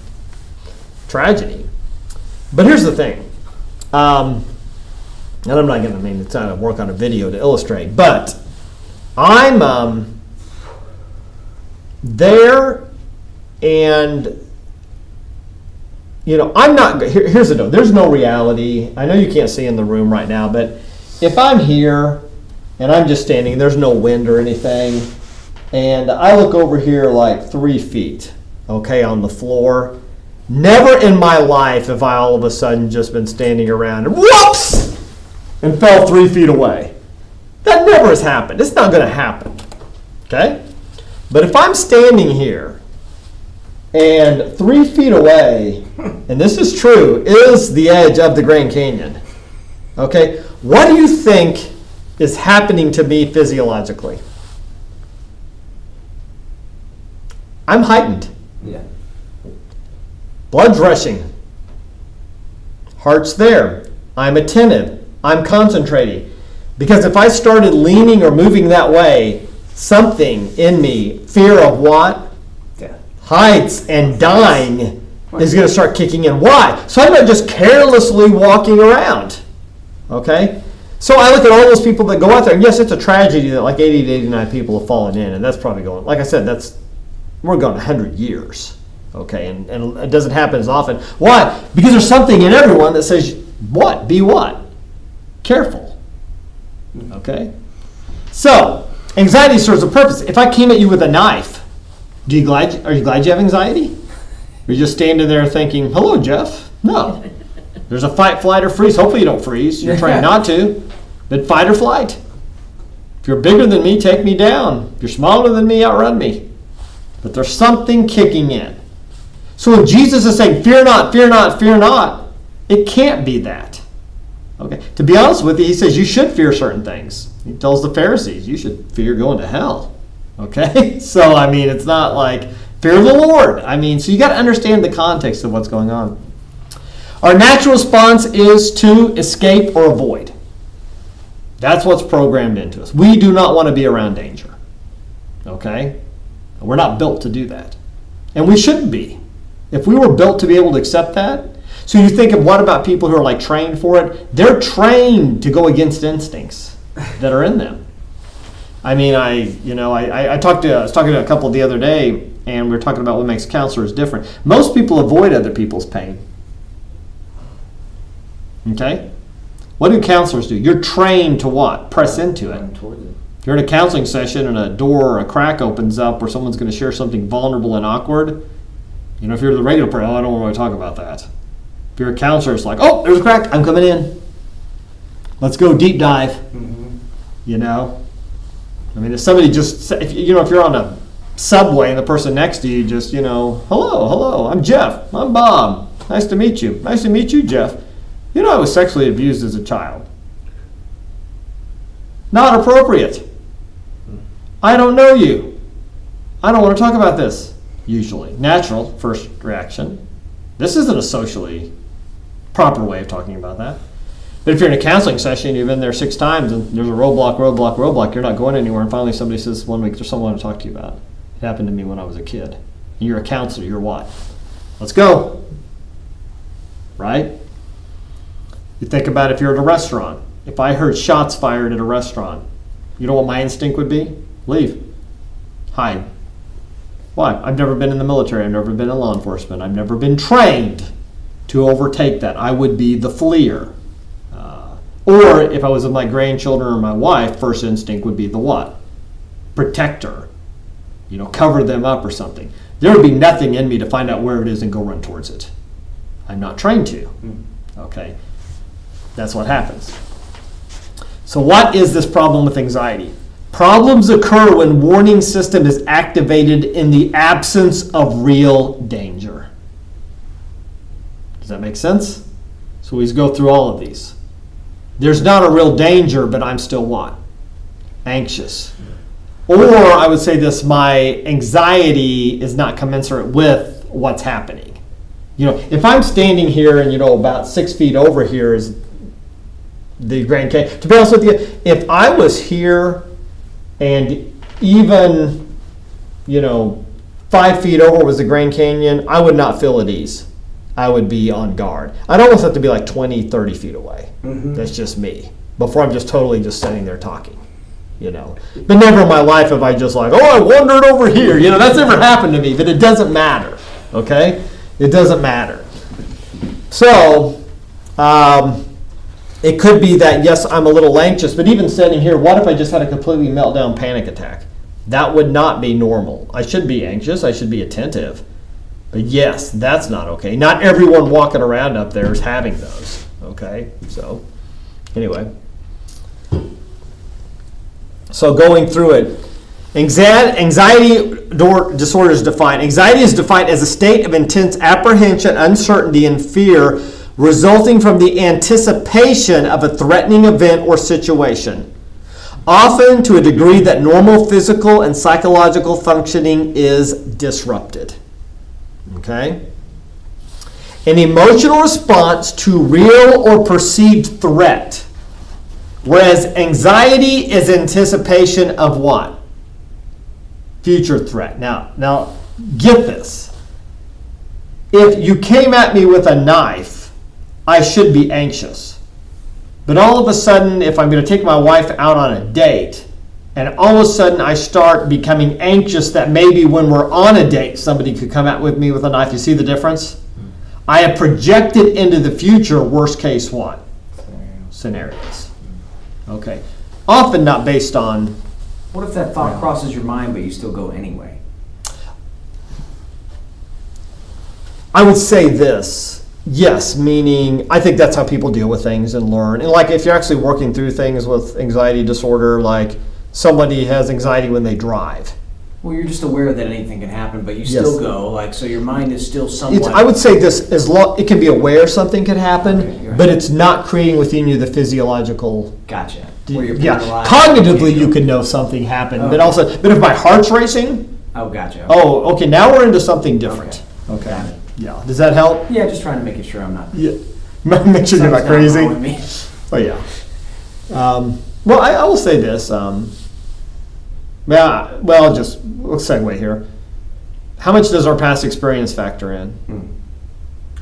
tragedy. But here's the thing. And I'm not going to try to work on a video to illustrate, but I'm there, and I'm not. Here's the deal. There's no reality. I know you can't see in the room right now, but if I'm here and I'm just standing, there's no wind or anything, and I look over here like 3 feet, okay, on the floor. Never in my life have I all of a sudden just been standing around and whoops! And fell 3 feet away. That never has happened. It's not going to happen. Okay? But if I'm standing here and 3 feet away, and this is true, is the edge of the Grand Canyon. Okay? What do you think is happening to me physiologically? I'm heightened. Yeah. Blood's rushing. Heart's there. I'm attentive. I'm concentrating. Because if I started leaning or moving that way, something in me, fear of what? Yeah. Heights and dying is going to start kicking in. Why? So I'm not just carelessly walking around. Okay? So I look at all those people that go out there, and yes, it's a tragedy that like 80 to 89 people have fallen in, and that's probably going, like I said, we're going 100 years. Okay, and it doesn't happen as often. Why? Because there's something in everyone that says, what? Be what? Careful. Okay? So, anxiety serves a purpose. If I came at you with a knife, are you glad you have anxiety? Or you just standing there thinking, hello, Jeff? No. There's a fight, flight, or freeze. Hopefully you don't freeze. You're trying not to. But fight or flight. If you're bigger than me, take me down. If you're smaller than me, outrun me. But there's something kicking in. So when Jesus is saying, fear not, fear not, fear not, it can't be that. Okay. To be honest with you, he says you should fear certain things. He tells the Pharisees, you should fear going to hell. Okay? So, it's not like fear the Lord. So you got to understand the context of what's going on. Our natural response is to escape or avoid. That's what's programmed into us. We do not want to be around danger. Okay? We're not built to do that. And we shouldn't be. If we were built to be able to accept that, so you think of what about people who are like trained for it? They're trained to go against instincts that are in them. I was talking to a couple the other day, and we were talking about what makes counselors different. Most people avoid other people's pain. Okay? What do counselors do? You're trained to what? Press into it. If you're in a counseling session and a door or a crack opens up where someone's going to share something vulnerable and awkward, if you're the regular person, I don't want to talk about that. If you're a counselor, it's like, oh, there's a crack, I'm coming in. Let's go deep dive. Mm-hmm. If somebody if you're on a subway and the person next to you just, hello, I'm Jeff, I'm Bob. Nice to meet you. Nice to meet you, Jeff. I was sexually abused as a child. Not appropriate. I don't know you. I don't want to talk about this. Usually. Natural, first reaction. This isn't a socially proper way of talking about that. But if you're in a counseling session, you've been there 6 times, and there's a roadblock, you're not going anywhere, and finally somebody says one week, there's someone to talk to you about. It happened to me when I was a kid. And you're a counselor, you're what? Let's go. Right? You think about if you're at a restaurant. If I heard shots fired at a restaurant, you know what my instinct would be? Leave. Hide. Why? I've never been in the military. I've never been in law enforcement. I've never been trained to overtake that. I would be the fleer. Or if I was with my grandchildren or my wife, first instinct would be the what? Protector. Cover them up or something. There would be nothing in me to find out where it is and go run towards it. I'm not trained to. Okay? That's what happens. So what is this problem with anxiety? Problems occur when warning system is activated in the absence of real danger. Does that make sense? So we go through all of these. There's not a real danger, but I'm still what? Anxious. Or I would say this, my anxiety is not commensurate with what's happening. If I'm standing here and, about 6 feet over here is the Grand Canyon. To be honest with you, if I was here and even, 5 feet over was the Grand Canyon, I would not feel at ease. I would be on guard. I'd almost have to be like 20, 30 feet away. Mm-hmm. That's just me. Before I'm just totally just sitting there talking, But never in my life have I just like, I wandered over here. That's never happened to me, but it doesn't matter, okay? It doesn't matter. So, it could be that, yes, I'm a little anxious, but even standing here, what if I just had a completely meltdown panic attack? That would not be normal. I should be anxious. I should be attentive. But yes, that's not okay. Not everyone walking around up there is having those, okay? So, anyway. So going through it, anxiety disorder is defined. Anxiety is defined as a state of intense apprehension, uncertainty, and fear resulting from the anticipation of a threatening event or situation, often to a degree that normal physical and psychological functioning is disrupted. Okay? An emotional response to real or perceived threat, whereas anxiety is anticipation of what? Future threat. Now, get this. If you came at me with a knife, I should be anxious. But all of a sudden, if I'm going to take my wife out on a date, and all of a sudden I start becoming anxious that maybe when we're on a date, somebody could come at with me with a knife. You see the difference? I have projected into the future worst case what? Scenarios. Okay. Often not based on... What if that thought crosses your mind, but you still go anyway? I would say this. Yes, meaning I think that's how people deal with things and learn. And like if you're actually working through things with anxiety disorder, like somebody has anxiety when they drive. Well, you're just aware that anything can happen, but you still go, so your mind is still somewhat... I would say this, it can be aware something could happen, okay, right, but it's not creating within you the physiological... Gotcha. Where you're cognitively you can know something happened, but if my heart's racing... Oh, gotcha. Okay. Oh, okay, now we're into something different. Okay. Yeah. Does that help? Yeah, just trying to make sure I'm not... Yeah. Make sure you're not crazy. Wrong with me. Oh, yeah. Well, I will say this. We'll segue here. How much does our past experience factor in?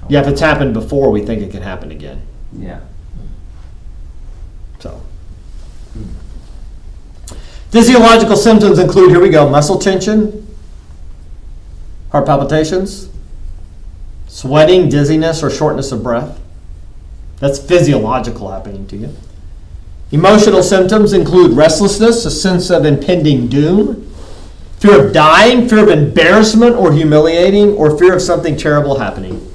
Yeah, if it's happened before, we think it can happen again. Yeah. So. Physiological symptoms include, here we go, muscle tension, heart palpitations, sweating, dizziness, or shortness of breath. That's physiological happening to you. Emotional symptoms include restlessness, a sense of impending doom, fear of dying, fear of embarrassment or humiliating, or fear of something terrible happening.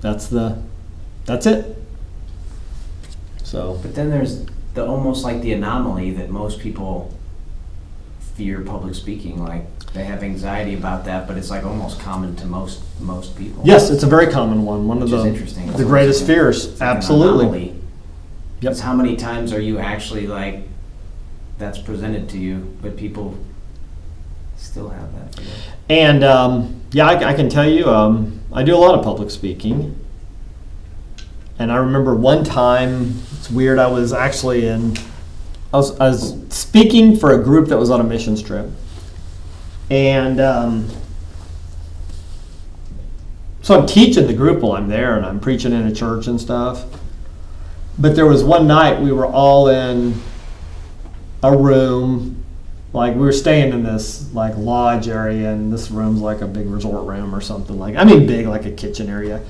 That's it. So. But then there's the almost like the anomaly that most people fear public speaking, like they have anxiety about that, but it's like almost common to most people. Yes, it's a very common one. One of the greatest fears. It's absolutely. Yep. It's how many times are you actually like that's presented to you, but people still have that fear. And I can tell you, I do a lot of public speaking. And I remember one time, it's weird, I was speaking for a group that was on a missions trip. And so I'm teaching the group while I'm there, and I'm preaching in a church and stuff. But there was one night we were all in a room, like we were staying in this like lodge area, and this room's like a big resort room or something big, like a kitchen area.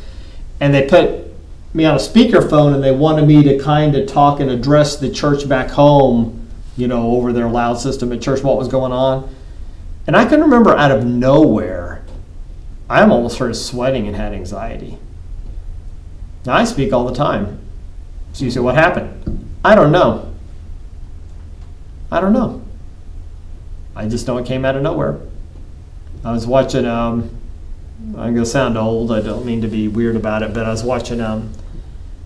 And they put me on a speakerphone, and they wanted me to kind of talk and address the church back home, over their loud system at church, what was going on. And I can remember out of nowhere, I almost started sweating and had anxiety. Now, I speak all the time. So you say, what happened? I don't know. I just know it came out of nowhere. I was watching I'm going to sound old. I don't mean to be weird about it, but I was watching,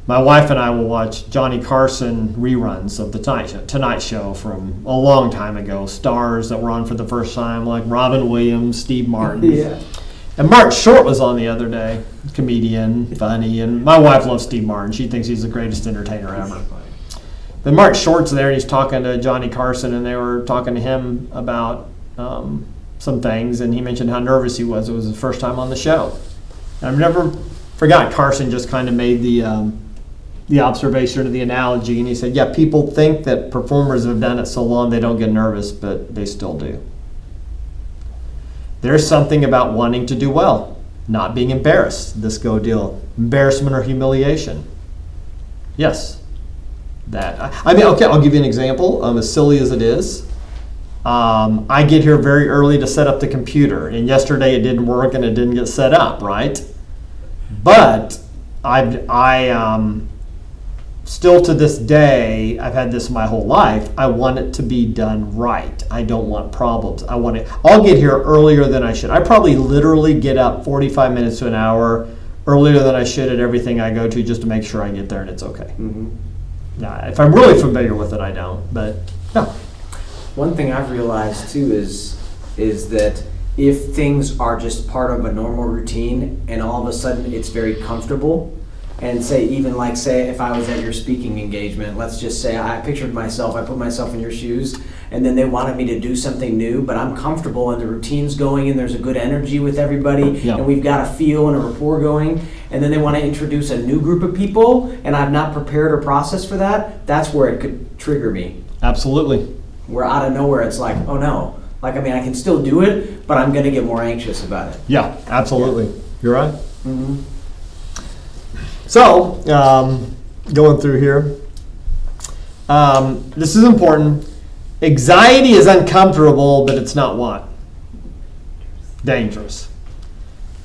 my wife and I will watch Johnny Carson reruns of the Tonight Show from a long time ago. Stars that were on for the first time, like Robin Williams, Steve Martin. Yeah. And Mark Short was on the other day, comedian, funny, and my wife loves Steve Martin. She thinks he's the greatest entertainer ever. But Mark Short's there, and he's talking to Johnny Carson, and they were talking to him about some things, and he mentioned how nervous he was. It was his first time on the show. And I've never forgot Carson just kind of made the observation or the analogy, and he said, yeah, people think that performers have done it so long they don't get nervous, but they still do. There's something about wanting to do well, not being embarrassed. This go deal, embarrassment or humiliation. Yes. Okay, I'll give you an example, as silly as it is. I get here very early to set up the computer, and yesterday it didn't work and it didn't get set up, right? But I still to this day, I've had this my whole life, I want it to be done right. I don't want problems. I'll get here earlier than I should. I probably literally get up 45 minutes to an hour earlier than I should at everything I go to just to make sure I get there and it's okay. Mm-hmm. Now, if I'm really familiar with it, I don't, but no. One thing I've realized too is that if things are just part of a normal routine and all of a sudden it's very comfortable, and say if I was at your speaking engagement, let's just say I pictured myself, I put myself in your shoes, and then they wanted me to do something new, but I'm comfortable and the routine's going and there's a good energy with everybody, Yeah. and we've got a feel and a rapport going, and then they want to introduce a new group of people and I've not prepared or processed for that, that's where it could trigger me. Absolutely. Where out of nowhere it's like, oh no, I can still do it, but I'm going to get more anxious about it. Yeah, absolutely. Yeah. You're right. Mm-hmm. So, going through here, this is important. Anxiety is uncomfortable, but it's not what? Dangerous.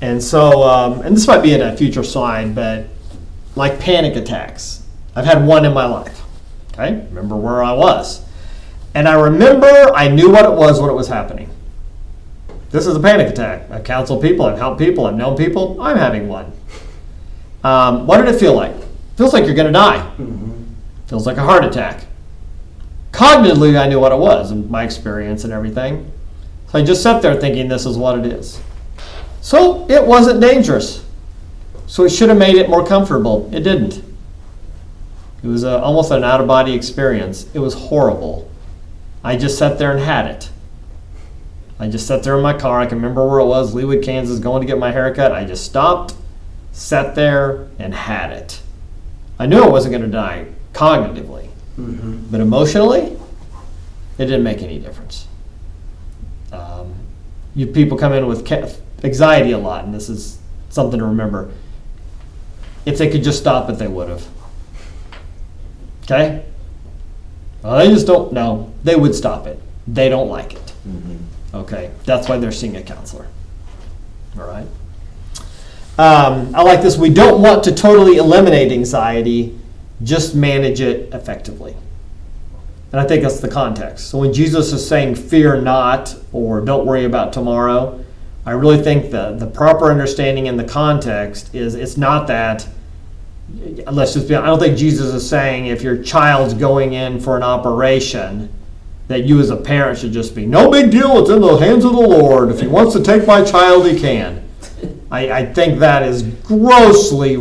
And so, and this might be in a future slide, but like panic attacks. I've had one in my life. Okay, remember where I was. And I remember I knew what it was happening. This is a panic attack. I've counseled people, I've helped people, I've known people. I'm having one. What did it feel like? Feels like you're going to die. Mm-hmm. Feels like a heart attack. Cognitively, I knew what it was and my experience and everything. So I just sat there thinking this is what it is. So it wasn't dangerous. So it should have made it more comfortable. It didn't. It was almost an out-of-body experience. It was horrible. I just sat there and had it. I just sat there in my car. I can remember where it was, Leawood, Kansas, going to get my haircut. I just stopped, sat there, and had it. I knew I wasn't going to die cognitively, but emotionally, it didn't make any difference. You people come in with anxiety a lot, and this is something to remember. If they could just stop it, they would have. Okay? Well, they just don't know. They would stop it. They don't like it. Okay? That's why they're seeing a counselor. All right? I like this. We don't want to totally eliminate anxiety, just manage it effectively. And I think that's the context. So when Jesus is saying fear not or don't worry about tomorrow, I really think the proper understanding in the context is it's not that, let's just be honest, I don't think Jesus is saying if your child's going in for an operation that you as a parent should just be, no big deal, it's in the hands of the Lord. If he wants to take my child, he can. I think that is grossly,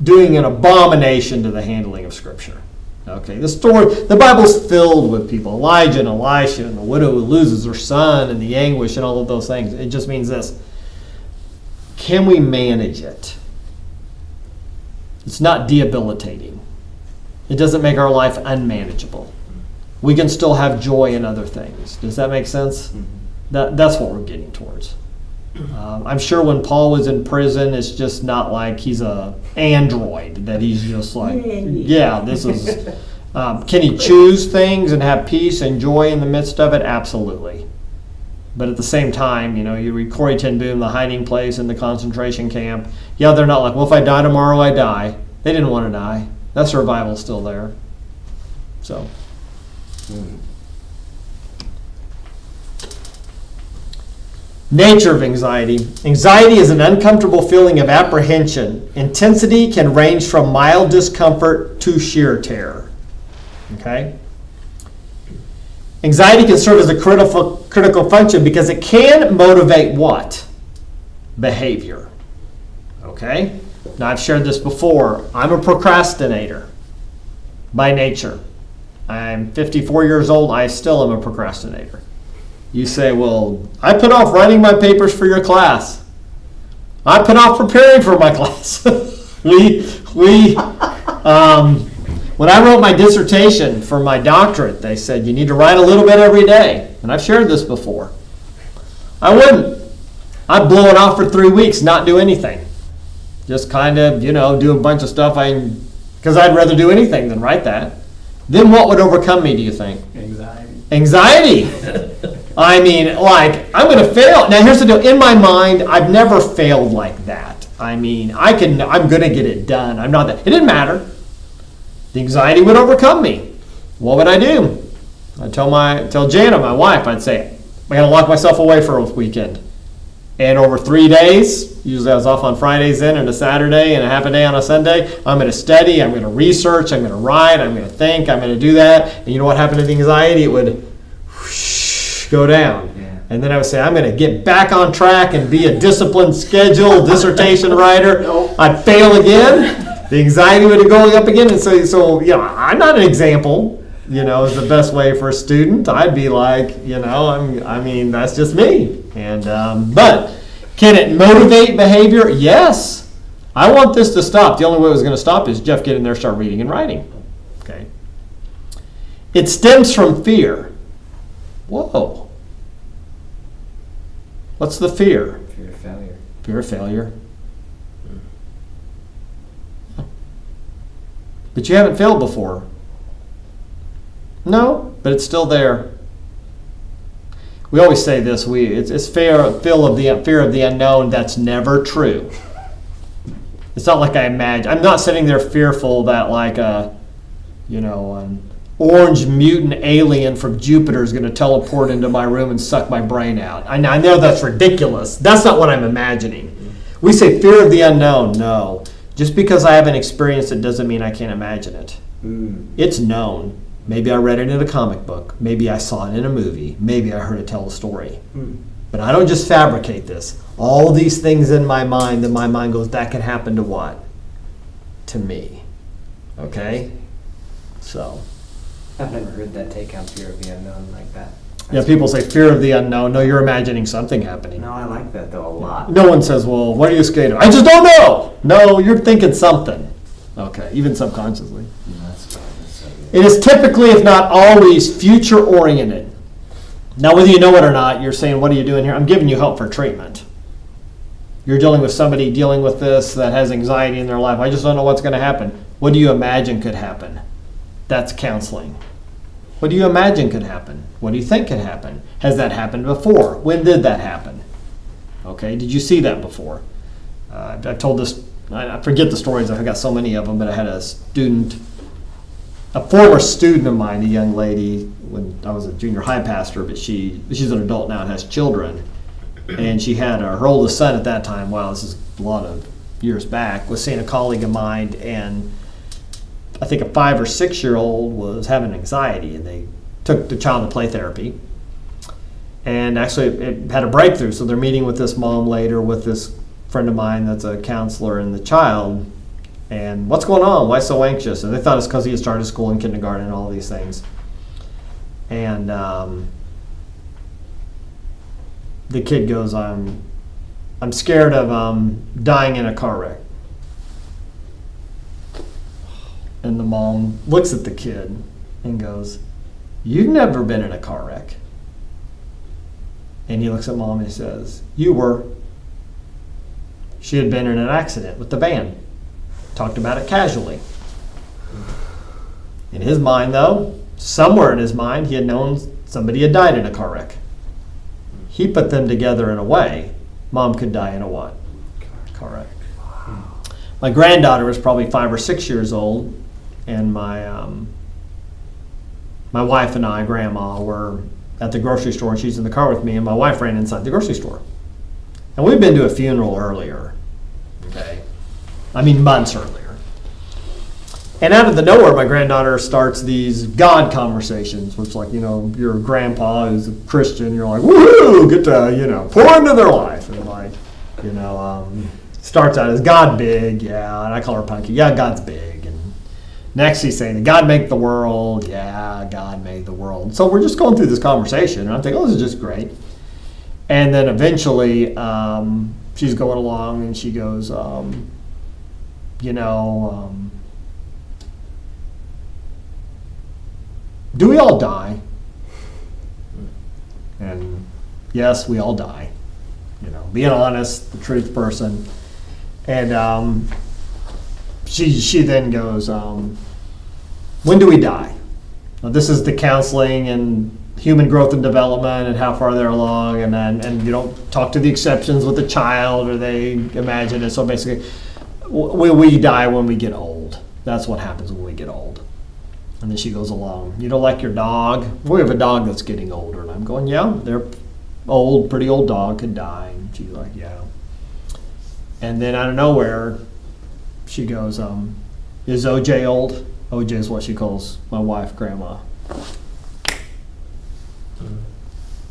doing an abomination to the handling of Scripture. Okay, the Bible's filled with people, Elijah and Elisha and the widow who loses her son and the anguish and all of those things. It just means this. Can we manage it? It's not debilitating. It doesn't make our life unmanageable. We can still have joy in other things. Does that make sense? That's what we're getting towards. I'm sure when Paul was in prison, it's just not like he's a android, that he's just like, yeah, this is... can he choose things and have peace and joy in the midst of it? Absolutely. But at the same time, you read Corrie ten Boom, The Hiding Place in the concentration camp. Yeah, they're not like, well, if I die tomorrow, I die. They didn't want to die. That survival's still there. So... Nature of anxiety. Anxiety is an uncomfortable feeling of apprehension. Intensity can range from mild discomfort to sheer terror. Okay? Anxiety can serve as a critical function because it can motivate what? Behavior. Okay? Now, I've shared this before. I'm a procrastinator by nature. I'm 54 years old. I still am a procrastinator. You say, well, I put off writing my papers for your class. I put off preparing for my class. When I wrote my dissertation for my doctorate, they said you need to write a little bit every day. And I've shared this before. I wouldn't. I'd blow it off for 3 weeks, not do anything. Just kind of, do a bunch of stuff because I'd rather do anything than write that. Then what would overcome me, do you think? Anxiety. I mean, I'm going to fail. Now, here's the deal. In my mind, I've never failed like that. I mean, I'm going to get it done. I'm not that. It didn't matter. The anxiety would overcome me. What would I do? I'd tell Jana, my wife, I'd say, I got to lock myself away for a weekend. And over 3 days, usually I was off on Fridays then and a Saturday and a half a day on a Sunday, I'm going to study, I'm going to research, I'm going to write, I'm going to think, I'm going to do that. And you know what happened to the anxiety? It would go down. Yeah. And then I would say, I'm going to get back on track and be a disciplined, scheduled dissertation writer. Nope. I'd fail again. The anxiety would go up again. And so I'm not an example, is the best way for a student. I'd be like, that's just me. And but can it motivate behavior? Yes. I want this to stop. The only way it was going to stop is Jeff get in there, start reading and writing. Okay. It stems from fear. Whoa. What's the fear? Fear of failure. Fear of failure. But you haven't failed before. No, but it's still there. We always say this, it's fear of the unknown. That's never true. It's not like I imagine. I'm not sitting there fearful that an orange mutant alien from Jupiter is going to teleport into my room and suck my brain out. I know that's ridiculous. That's not what I'm imagining. We say fear of the unknown. No. Just because I haven't experienced it doesn't mean I can't imagine it. It's known. Maybe I read it in a comic book. Maybe I saw it in a movie. Maybe I heard it tell a story. But I don't just fabricate this. All these things in my mind, that my mind goes, that could happen to what? To me. Okay? So. I've never heard that take on fear of the unknown like that. Yeah, people say fear of the unknown. No, you're imagining something happening. No, I like that though a lot. No one says, well, what are you scared of? I just don't know. No, you're thinking something. Okay, even subconsciously. It is typically, if not always, future-oriented. Now, whether you know it or not, you're saying, what are you doing here? I'm giving you help for treatment. You're dealing with somebody dealing with this that has anxiety in their life. I just don't know what's going to happen. What do you imagine could happen? That's counseling. What do you imagine could happen? What do you think could happen? Has that happened before? When did that happen? Okay, did you see that before? I've told this, I forget the stories, I've got so many of them, but I had a former student of mine, a young lady, when I was a junior high pastor, but she's an adult now and has children. And she had her oldest son at that time, wow, this is a lot of years back, was seeing a colleague of mine, and I think a 5 or 6 year old was having anxiety, and they took the child to play therapy. And actually it had a breakthrough, so they're meeting with this mom later with this friend of mine that's a counselor and the child. And what's going on? Why so anxious? And they thought it's because he had started school and kindergarten and all these things. And the kid goes, I'm scared of dying in a car wreck. And the mom looks at the kid and goes, you've never been in a car wreck. And he looks at mom and he says, you were. She had been in an accident with the van. Talked about it casually. In his mind, though, somewhere in his mind, he had known somebody had died in a car wreck. He put them together in a way. Mom could die in a what? Car wreck. My granddaughter was probably 5 or 6 years old, and my wife and I, grandma, were at the grocery store, and she's in the car with me, and my wife ran inside the grocery store. And we've been to a funeral earlier, okay? I mean, months earlier. And out of the nowhere, my granddaughter starts these God conversations, which, like, your grandpa who's a Christian, you're like, woohoo, get to, pour into their life. And like, starts out as God big, yeah, and I call her Punky, yeah, God's big. And next she's saying, God make the world, yeah, God made the world. So we're just going through this conversation, and I'm thinking, oh, this is just great. And then eventually, she's going along, and she goes, do we all die? And yes, we all die. Being honest, the truth person. And she then goes, when do we die? Now, this is the counseling and human growth and development and how far they're along, and you don't talk to the exceptions with the child, or they imagine it. So basically, we die when we get old. That's what happens when we get old. And then she goes along, like your dog? We have a dog that's getting older. And I'm going, yeah, they're old, pretty old dog could die. And she's like, yeah. And then out of nowhere, she goes, is OJ old? OJ is what she calls my wife, Grandma.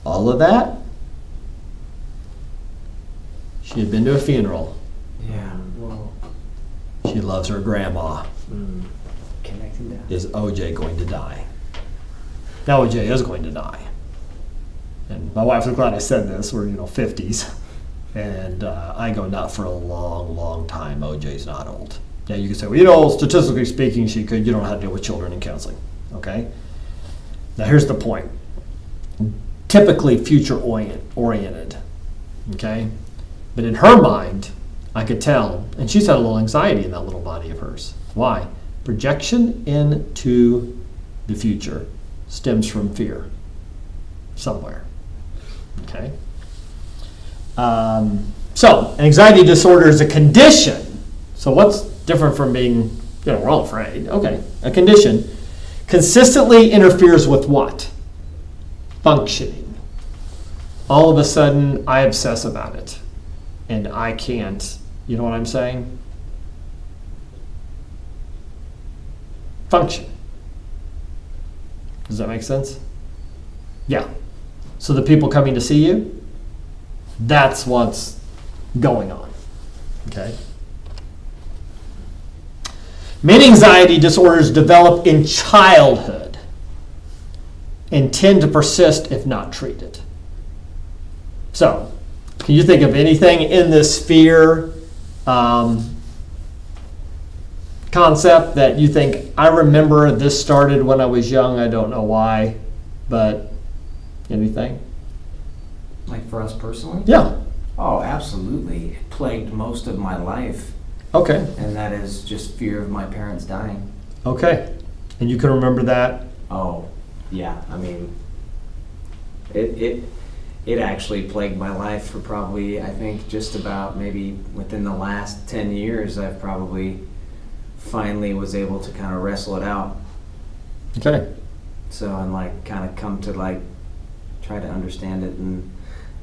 All of that, she had been to a funeral. Yeah. Well, She loves her grandma. connecting down. Is OJ going to die? Now OJ is going to die. And my wife was glad I said this. We're 50s. And I go, not for a long, long time. OJ's not old. Now you can say, well, statistically speaking, she could. You don't know how to deal with children in counseling. Okay? Now here's the point. Typically future oriented. Okay? But in her mind, I could tell, and she's had a little anxiety in that little body of hers. Why? Projection into the future stems from fear somewhere. Okay? So, anxiety disorder is a condition. So what's different from being, we're all afraid. Okay, a condition consistently interferes with what? Functioning. All of a sudden, I obsess about it. And I can't, you know what I'm saying? Function. Does that make sense? Yeah. So the people coming to see you, that's what's going on. Okay? Many anxiety disorders develop in childhood and tend to persist if not treated. So, can you think of anything in this fear concept that you think, I remember this started when I was young, I don't know why, but anything? Like for us personally? Yeah. Oh, absolutely. It plagued most of my life, Okay. and that is just fear of my parents dying. Okay. And you can remember that? Oh, yeah. I mean, it actually plagued my life for probably, I think, just about maybe within the last 10 years, I've probably finally was able to kind of wrestle it out. Okay. So, and like kind of come to like try to understand it, and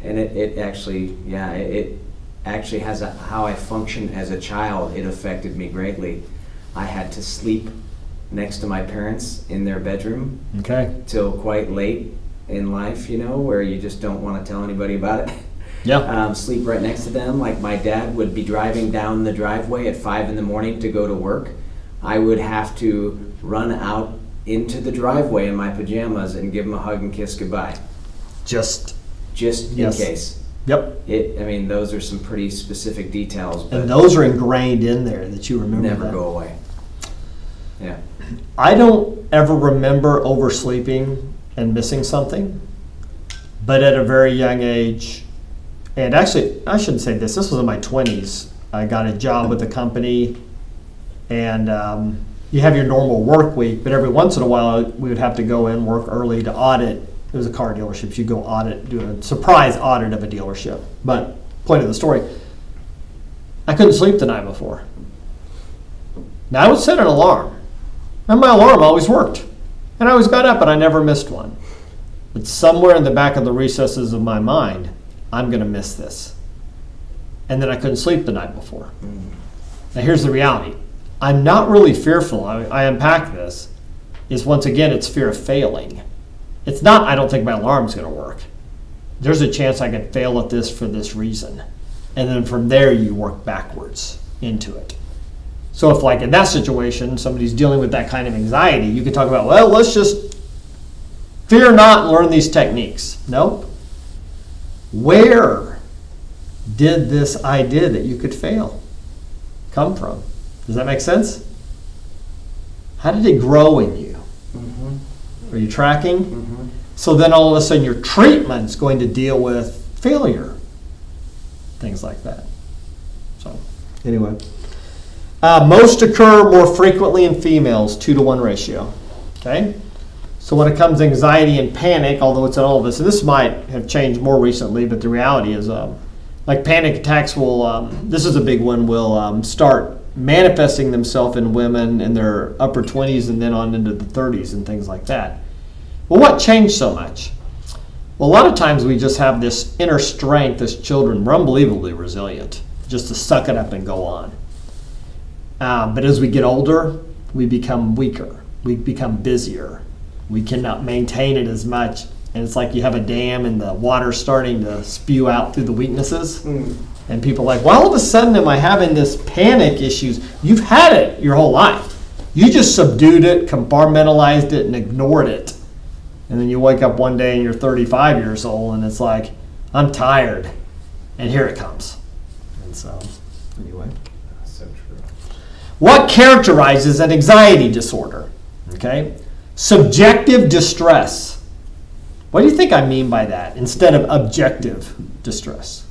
it actually, yeah, it actually has how I functioned as a child. It affected me greatly. I had to sleep next to my parents in their bedroom Okay. till quite late in life, where you just don't want to tell anybody about it. Yeah. Sleep right next to them. Like my dad would be driving down the driveway at 5 in the morning to go to work. I would have to run out into the driveway in my pajamas and give him a hug and kiss goodbye. Just In Yes. case. Yep. I mean, those are some pretty specific details, but And those are ingrained in there that you remember. never that. go away. Yeah. I don't ever remember oversleeping and missing something, but at a very young age, and actually, I shouldn't say this was in my 20s. I got a job with a company, and you have your normal work week, but every once in a while, we would have to go in, work early to audit. It was a car dealership. You go audit, do a surprise audit of a dealership. But point of the story, I couldn't sleep the night before. Now I would set an alarm, and my alarm always worked, and I always got up, and I never missed one. But somewhere in the back of the recesses of my mind, I'm going to miss this. and then I couldn't sleep the night before. Now here's the reality. I'm not really fearful. I unpack this. Is once again, it's fear of failing. It's not, I don't think my alarm's going to work. There's a chance I could fail at this for this reason. And then from there, you work backwards into it. So if like in that situation, somebody's dealing with that kind of anxiety, you could talk about, well, let's just fear not and learn these techniques. Nope. Where did this idea that you could fail come from? Does that make sense? How did it grow in you? Are you tracking? So then all of a sudden your treatment's going to deal with failure. Things like that. So anyway. Most occur more frequently in females, 2-to-1 ratio. Okay? So when it comes to anxiety and panic, although it's in all of us, and this might have changed more recently, but the reality is like panic attacks will, this is a big one, will start manifesting themselves in women in their upper 20s and then on into the 30s and things like that. Well, what changed so much? Well, a lot of times we just have this inner strength as children. We're unbelievably resilient, just to suck it up and go on. But as we get older, we become weaker. We become busier. We cannot maintain it as much. And it's like you have a dam and the water's starting to spew out through the weaknesses. And people are like, well, all of a sudden am I having this panic issues? You've had it your whole life. You just subdued it, compartmentalized it, and ignored it. And then you wake up one day and you're 35 years old and it's like, I'm tired. And here it comes. And so, anyway. So true. What characterizes an anxiety disorder? Okay. Subjective distress. What do you think I mean by that instead of objective distress?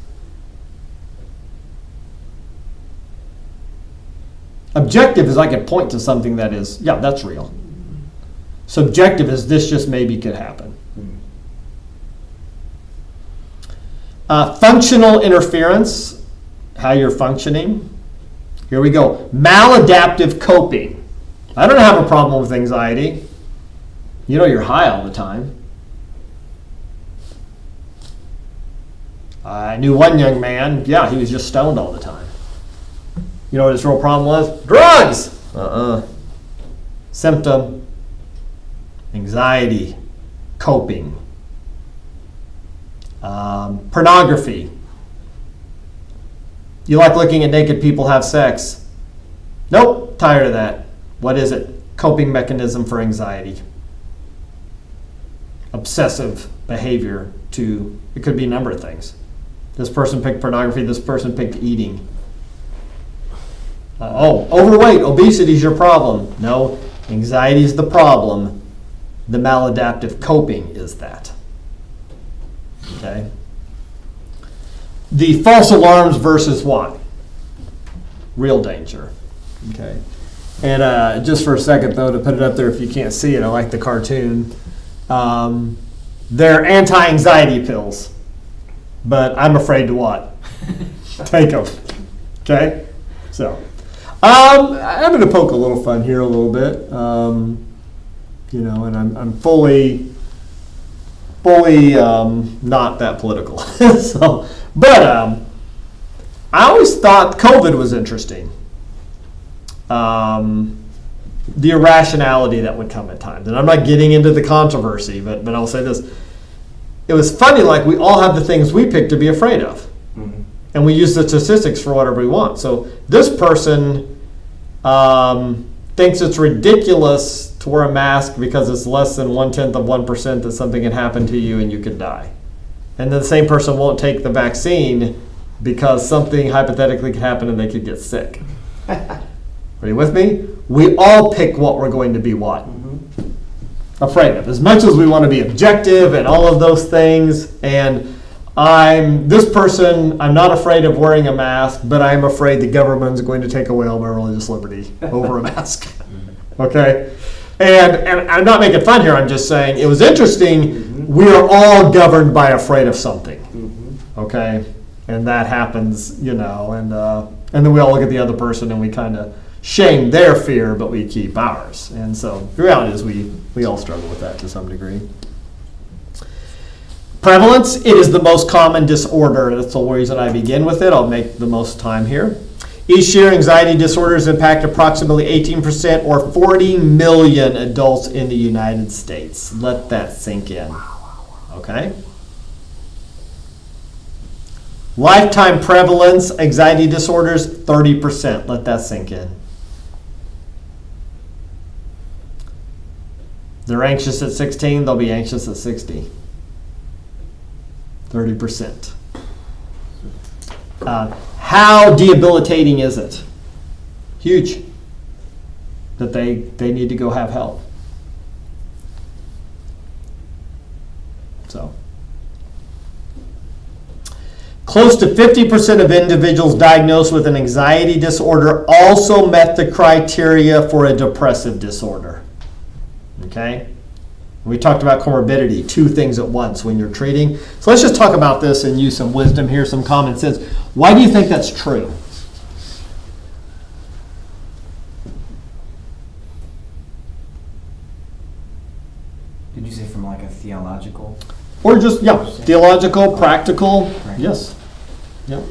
Objective is I can point to something that is, yeah, that's real. Subjective is this just maybe could happen. Functional interference, how you're functioning. Here we go. Maladaptive coping. I don't have a problem with anxiety. You know you're high all the time. I knew one young man, yeah, he was just stoned all the time. You know what his real problem was? Drugs! Symptom, anxiety, coping. Pornography. You like looking at naked people have sex? Nope, tired of that. What is it? Coping mechanism for anxiety. Obsessive behavior to, it could be a number of things. This person picked pornography, this person picked eating. Overweight, obesity is your problem. No, anxiety is the problem. The maladaptive coping is that. Okay? The false alarms versus what? Real danger. Okay? And just for a second, though, to put it up there if you can't see it, I like the cartoon. They're anti-anxiety pills. But I'm afraid to what? Take them. Okay? So, I'm going to poke a little fun here a little bit. And I'm fully not that political. But I always thought COVID was interesting. The irrationality that would come at times. And I'm not getting into the controversy, but I'll say this. It was funny, like we all have the things we pick to be afraid of. Mm-hmm. And we use the statistics for whatever we want. So this person thinks it's ridiculous to wear a mask because it's less than 0.1% that something can happen to you and you could die. And then the same person won't take the vaccine because something hypothetically could happen and they could get sick. Are you with me? We all pick what we're going to be what? Mm-hmm. Afraid of. As much as we want to be objective and all of those things, and I'm not afraid of wearing a mask, but I'm afraid the government's going to take away all my religious liberty over a mask. Okay? And I'm not making fun here, I'm just saying it was interesting. Mm-hmm. We are all governed by afraid of something. Mm-hmm. Okay? And that happens, and then we all look at the other person and we kind of shame their fear, but we keep ours. And so the reality is we all struggle with that to some degree. Prevalence, it is the most common disorder. That's the reason I begin with it. I'll make the most time here. Each year, anxiety disorders impact approximately 18% or 40 million adults in the United States. Let that sink in. Okay? Lifetime prevalence, anxiety disorders, 30%. Let that sink in. They're anxious at 16, they'll be anxious at 60. 30%. How debilitating is it? Huge. That they need to go have help. So, close to 50% of individuals diagnosed with an anxiety disorder also met the criteria for a depressive disorder. Okay? We talked about comorbidity, two things at once when you're treating. So let's just talk about this and use some wisdom here, some common sense. Why do you think that's true? Did you say from like a theological? Or just, yeah, theological, practical, yes. Yep.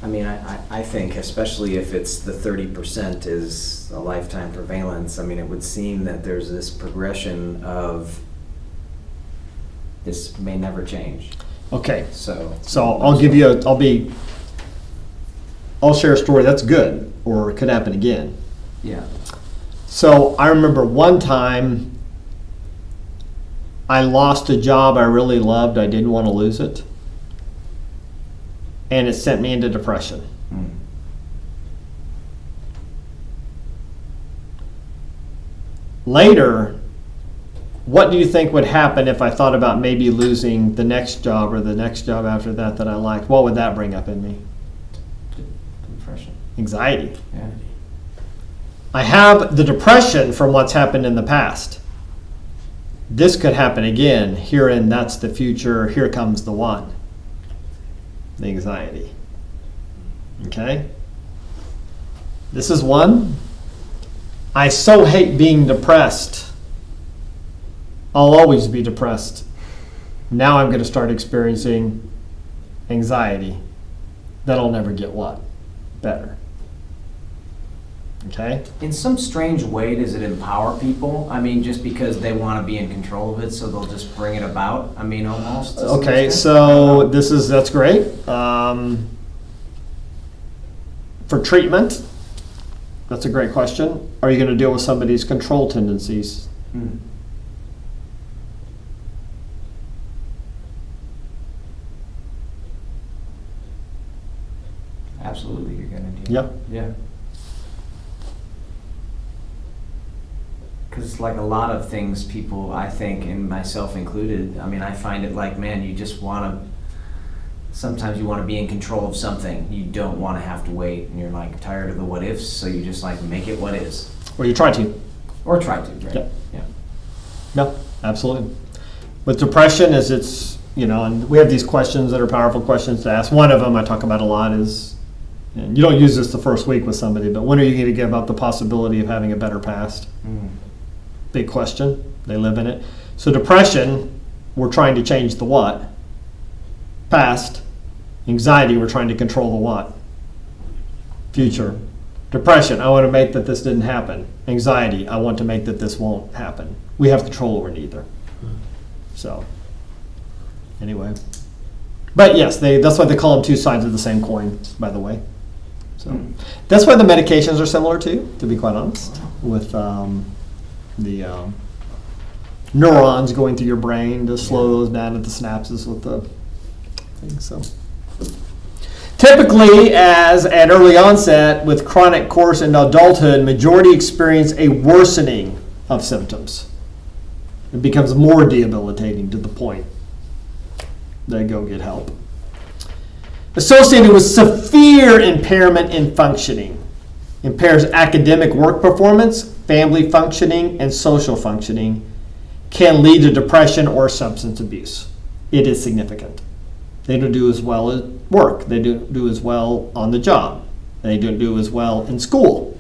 I mean, I think, especially if it's the 30% is a lifetime prevalence, I mean, it would seem that there's this progression of this may never change. Okay. So I'll give you I'll share a story that's good, or it could happen again. yeah. So I remember one time I lost a job I really loved. I didn't want to lose it. And it sent me into depression. Mm. Later, what do you think would happen if I thought about maybe losing the next job or the next job after that I liked? What would that bring up in me? Depression. Anxiety. Yeah. I have the depression from what's happened in the past. This could happen again. Herein, that's the future. Here comes the one. The anxiety. Okay? This is one. I so hate being depressed. I'll always be depressed. Now I'm going to start experiencing anxiety. That'll never get what? Better. Okay? In some strange way, does it empower people? I mean, just because they want to be in control of it, so they'll just bring it about? I mean, almost. to some Okay, extent? so that's great. For treatment, that's a great question. Are you going to deal with somebody's control tendencies? Hmm. Absolutely, you're gonna do. Yep. Yeah. Because like a lot of things, people, I think, and myself included, I mean, I find it like, man, you just want to. Sometimes you want to be in control of something. You don't want to have to wait, and you're like tired of the what ifs, so you just like make it what is, Or you try to? or try to, right? Yep. Yeah. No, absolutely. With depression, it's, and we have these questions that are powerful questions to ask. One of them I talk about a lot is, and you don't use this the first week with somebody, but when are you going to give up the possibility of having a better past? Mm. Big question. They live in it. So depression, we're trying to change the what? Past. Anxiety, we're trying to control the what? Future. Depression, I want to make that this didn't happen. Anxiety, I want to make that this won't happen. We have control over neither. So, anyway. But yes, that's why they call them two sides of the same coin, by the way. So that's why the medications are similar too, to be quite honest, with the neurons going through your brain to slow those down at the synapses with the thing. So typically, as at early onset with chronic course in adulthood, majority experience a worsening of symptoms. It becomes more debilitating to the point they go get help. Associated with severe impairment in functioning. Impairs academic work performance, family functioning, and social functioning. Can lead to depression or substance abuse. It is significant. They don't do as well at work. They don't do as well on the job. They don't do as well in school.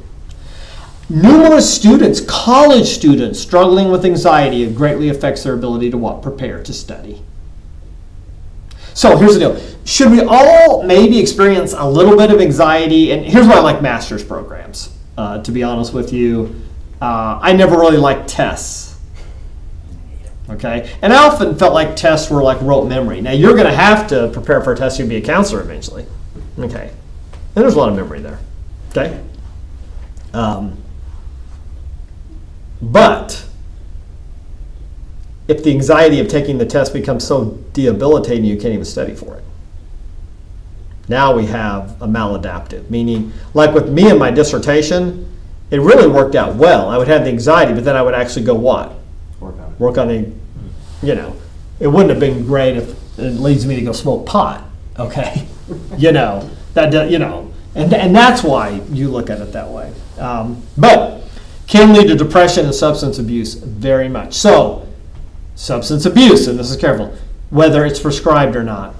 Numerous students, college students, struggling with anxiety, it greatly affects their ability to what? Prepare to study. So here's the deal. Should we all maybe experience a little bit of anxiety? And here's why I like master's programs, to be honest with you. I never really liked tests. Okay? And I often felt like tests were like rote memory. Now, you're going to have to prepare for a test. You'll be a counselor eventually. Okay? And there's a lot of memory there. Okay? But if the anxiety of taking the test becomes so debilitating you can't even study for it. Now we have a maladaptive, meaning like with me and my dissertation, it really worked out well. I would have the anxiety, but then I would actually go what? Work on it. You know, it wouldn't have been great if it leads me to go smoke pot. Okay, and that's why you look at it that way. But can lead to depression and substance abuse very much. So, substance abuse, and this is careful, whether it's prescribed or not.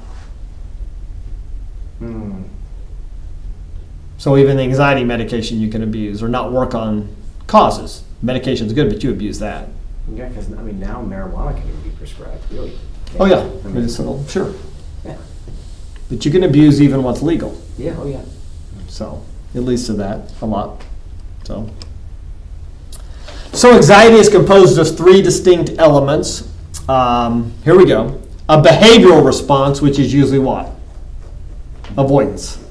So even the anxiety medication you can abuse or not work on causes. Medication's good, but you abuse that. Yeah, because now marijuana can even be prescribed, really. Oh yeah, medicinal, sure. Yeah. But you can abuse even what's legal. Yeah, oh yeah. So it leads to that a lot. So anxiety is composed of three distinct elements. Here we go. A behavioral response, which is usually what? Avoidance.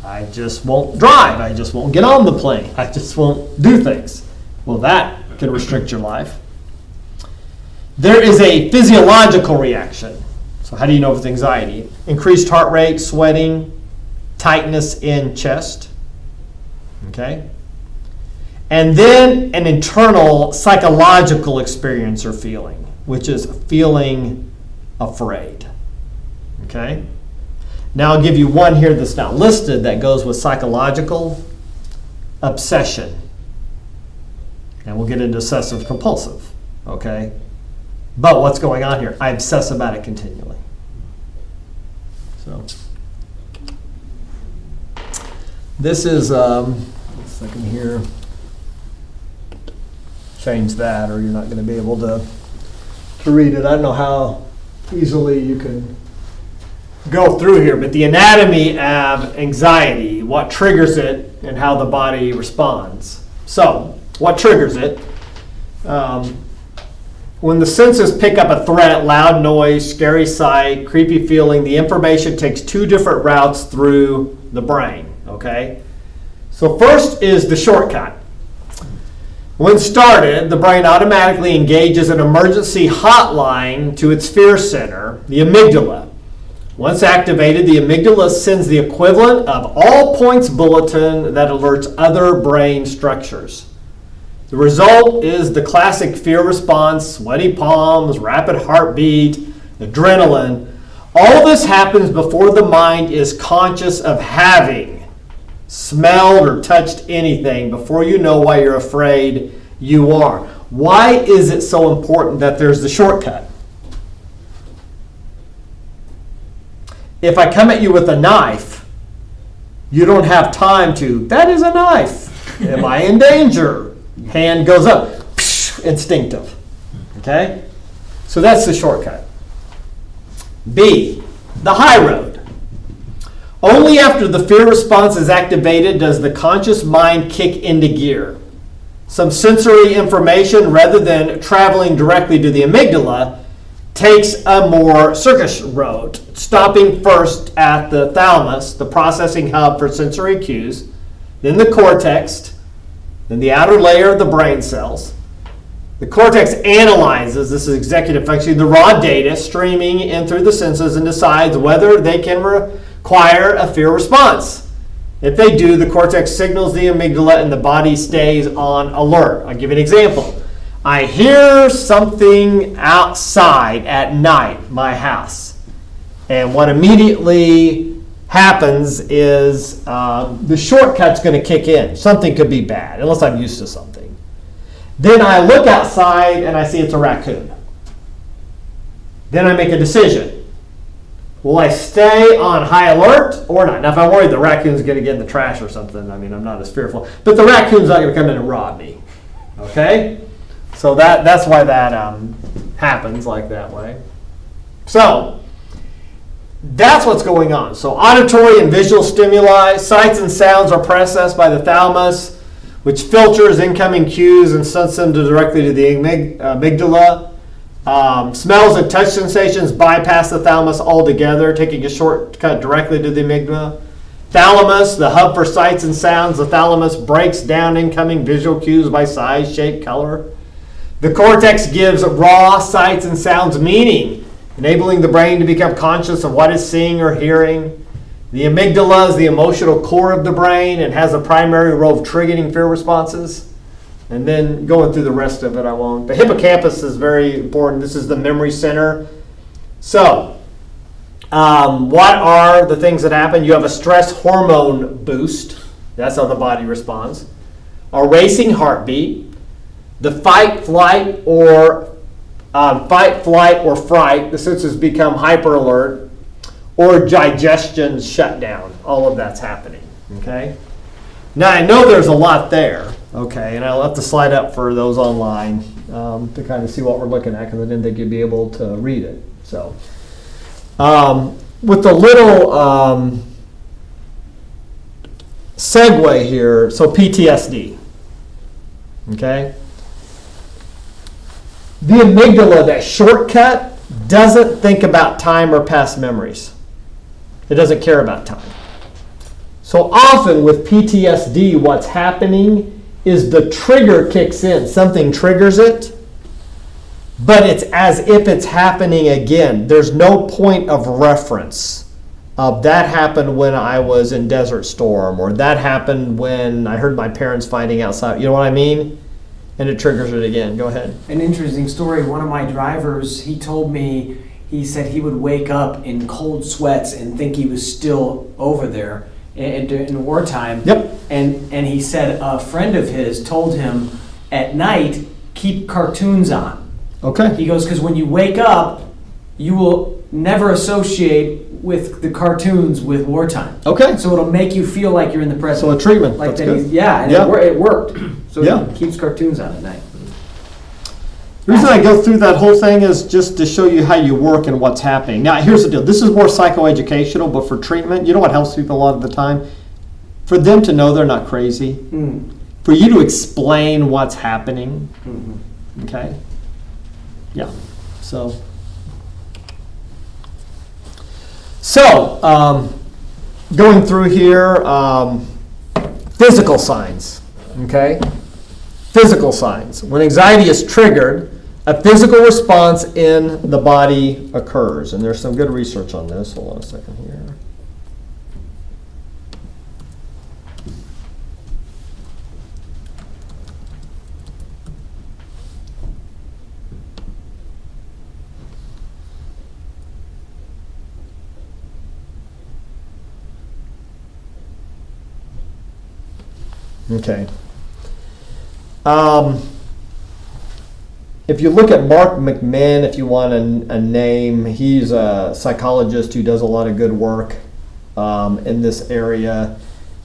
I just won't drive. I just won't get on the plane. I just won't do things. Well, that can restrict your life. There is a physiological reaction. So how do you know if it's anxiety? Increased heart rate, sweating, tightness in chest. Okay? And then an internal psychological experience or feeling, which is feeling afraid. Okay? Now I'll give you one here that's not listed that goes with psychological: obsession. And we'll get into obsessive compulsive. Okay? But what's going on here? I obsess about it continually. So this is, one second here. Change that or you're not going to be able to read it. I don't know how easily you can go through here, but the anatomy of anxiety, what triggers it and how the body responds. So, what triggers it? When the senses pick up a threat, loud noise, scary sight, creepy feeling, the information takes two different routes through the brain, okay? So first is the shortcut. When started, the brain automatically engages an emergency hotline to its fear center, the amygdala. Once activated, the amygdala sends the equivalent of all points bulletin that alerts other brain structures. The result is the classic fear response: sweaty palms, rapid heartbeat, adrenaline. All this happens before the mind is conscious of having smelled or touched anything, before you know why you're afraid you are. Why is it so important that there's the shortcut? If I come at you with a knife, you don't have time to, that is a knife. Am I in danger? Hand goes up. Psh, instinctive. Okay? So that's the shortcut. B, the high road. Only after the fear response is activated does the conscious mind kick into gear. Some sensory information, rather than traveling directly to the amygdala, takes a more circuitous road, stopping first at the thalamus, the processing hub for sensory cues, then the cortex, then the outer layer of the brain cells. The cortex analyzes, this is executive functioning, the raw data streaming in through the senses and decides whether they can require a fear response. If they do, the cortex signals the amygdala and the body stays on alert. I'll give you an example. I hear something outside at night, my house. And what immediately happens is the shortcut's going to kick in. Something could be bad, unless I'm used to something. Then I look outside and I see it's a raccoon. Then I make a decision. Will I stay on high alert or not? Now, if I'm worried the raccoon's going to get in the trash or something, I mean, I'm not as fearful. But the raccoon's not going to come in and rob me. Okay? So that's why that happens like that way. So that's what's going on. So auditory and visual stimuli, sights and sounds are processed by the thalamus, which filters incoming cues and sends them directly to the amygdala. Smells and touch sensations bypass the thalamus altogether, taking a shortcut directly to the amygdala. Thalamus, the hub for sights and sounds, the thalamus breaks down incoming visual cues by size, shape, color. The cortex gives raw sights and sounds meaning, enabling the brain to become conscious of what it's seeing or hearing. The amygdala is the emotional core of the brain and has a primary role of triggering fear responses. And then going through the rest of it, I won't. The hippocampus is very important. This is the memory center. So, what are the things that happen? You have a stress hormone boost. That's how the body responds. A racing heartbeat. The fight, flight, or fright. The senses become hyper alert. Or digestion shutdown. All of that's happening. Okay. Now I know there's a lot there. Okay, and I'll have to slide up for those online to kind of see what we're looking at, because I didn't think you'd be able to read it. So, with the little segue here, so PTSD. Okay, the amygdala, that shortcut, doesn't think about time or past memories. It doesn't care about time. So often with PTSD, what's happening is the trigger kicks in. Something triggers it, but it's as if it's happening again. There's no point of reference of that happened when I was in Desert Storm, or that happened when I heard my parents fighting outside. You know what I mean? And it triggers it again. Go ahead. An interesting story. One of my drivers, he told me, he said he would wake up in cold sweats and think he was still over there in wartime. Yep. And he said a friend of his told him at night, keep cartoons on. Okay. He goes, because when you wake up, you will never associate with the cartoons with wartime. Okay. So it'll make you feel like you're in the present. So a treatment. Like That's that. good. Yeah, and Yeah. it worked. So Yeah. he keeps cartoons on at night. The reason I go through that whole thing is just to show you how you work and what's happening. Now, here's the deal. This is more psychoeducational, but for treatment, you know what helps people a lot of the time? For them to know they're not crazy. For you to explain what's happening. Okay? Yeah. So, going through here, physical signs. Okay? Physical signs. When anxiety is triggered, a physical response in the body occurs. And there's some good research on this. Hold on a second here. Okay. If you look at Mark McMahon, if you want a name, he's a psychologist who does a lot of good work in this area.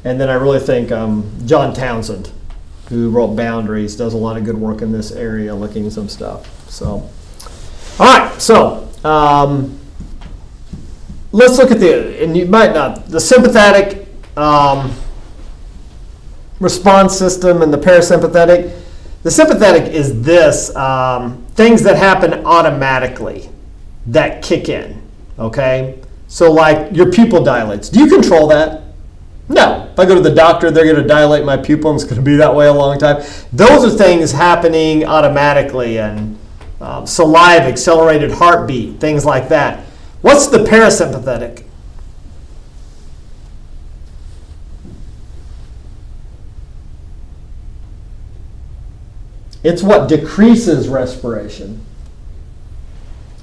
And then I really think John Townsend, who wrote Boundaries, does a lot of good work in this area, looking at some stuff. So, all right. So let's look at and you might not, the sympathetic response system and the parasympathetic. The sympathetic is this, things that happen automatically that kick in, okay? So like your pupil dilates. Do you control that? No. If I go to the doctor, they're going to dilate my pupil and it's going to be that way a long time. Those are things happening automatically, and saliva, accelerated heartbeat, things like that. What's the parasympathetic? It's what decreases respiration.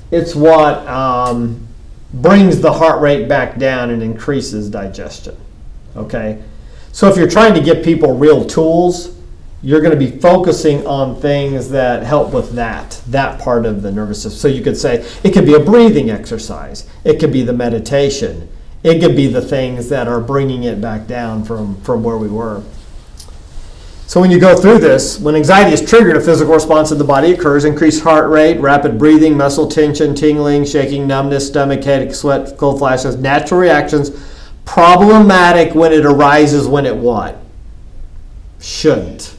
It's what brings the heart rate back down and increases digestion. Okay? So if you're trying to give people real tools, you're going to be focusing on things that help with that part of the nervous system. So you could say it could be a breathing exercise. It could be the meditation. It could be the things that are bringing it back down from where we were. So when you go through this, when anxiety is triggered, a physical response in the body occurs: increased heart rate, rapid breathing, muscle tension, tingling, shaking, numbness, stomach headache, sweat, cold flashes, natural reactions. Problematic when it arises when it what? Shouldn't.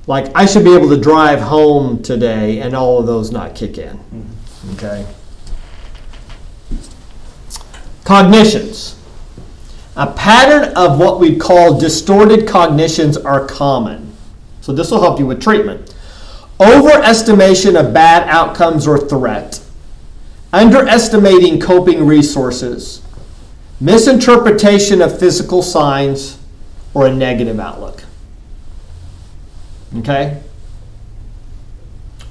Like, I should be able to drive home today and all of those not kick in. Okay? Cognitions. A pattern of what we call distorted cognitions are common. So this will help you with treatment. Overestimation of bad outcomes or threat. Underestimating coping resources. Misinterpretation of physical signs, or a negative outlook. Okay?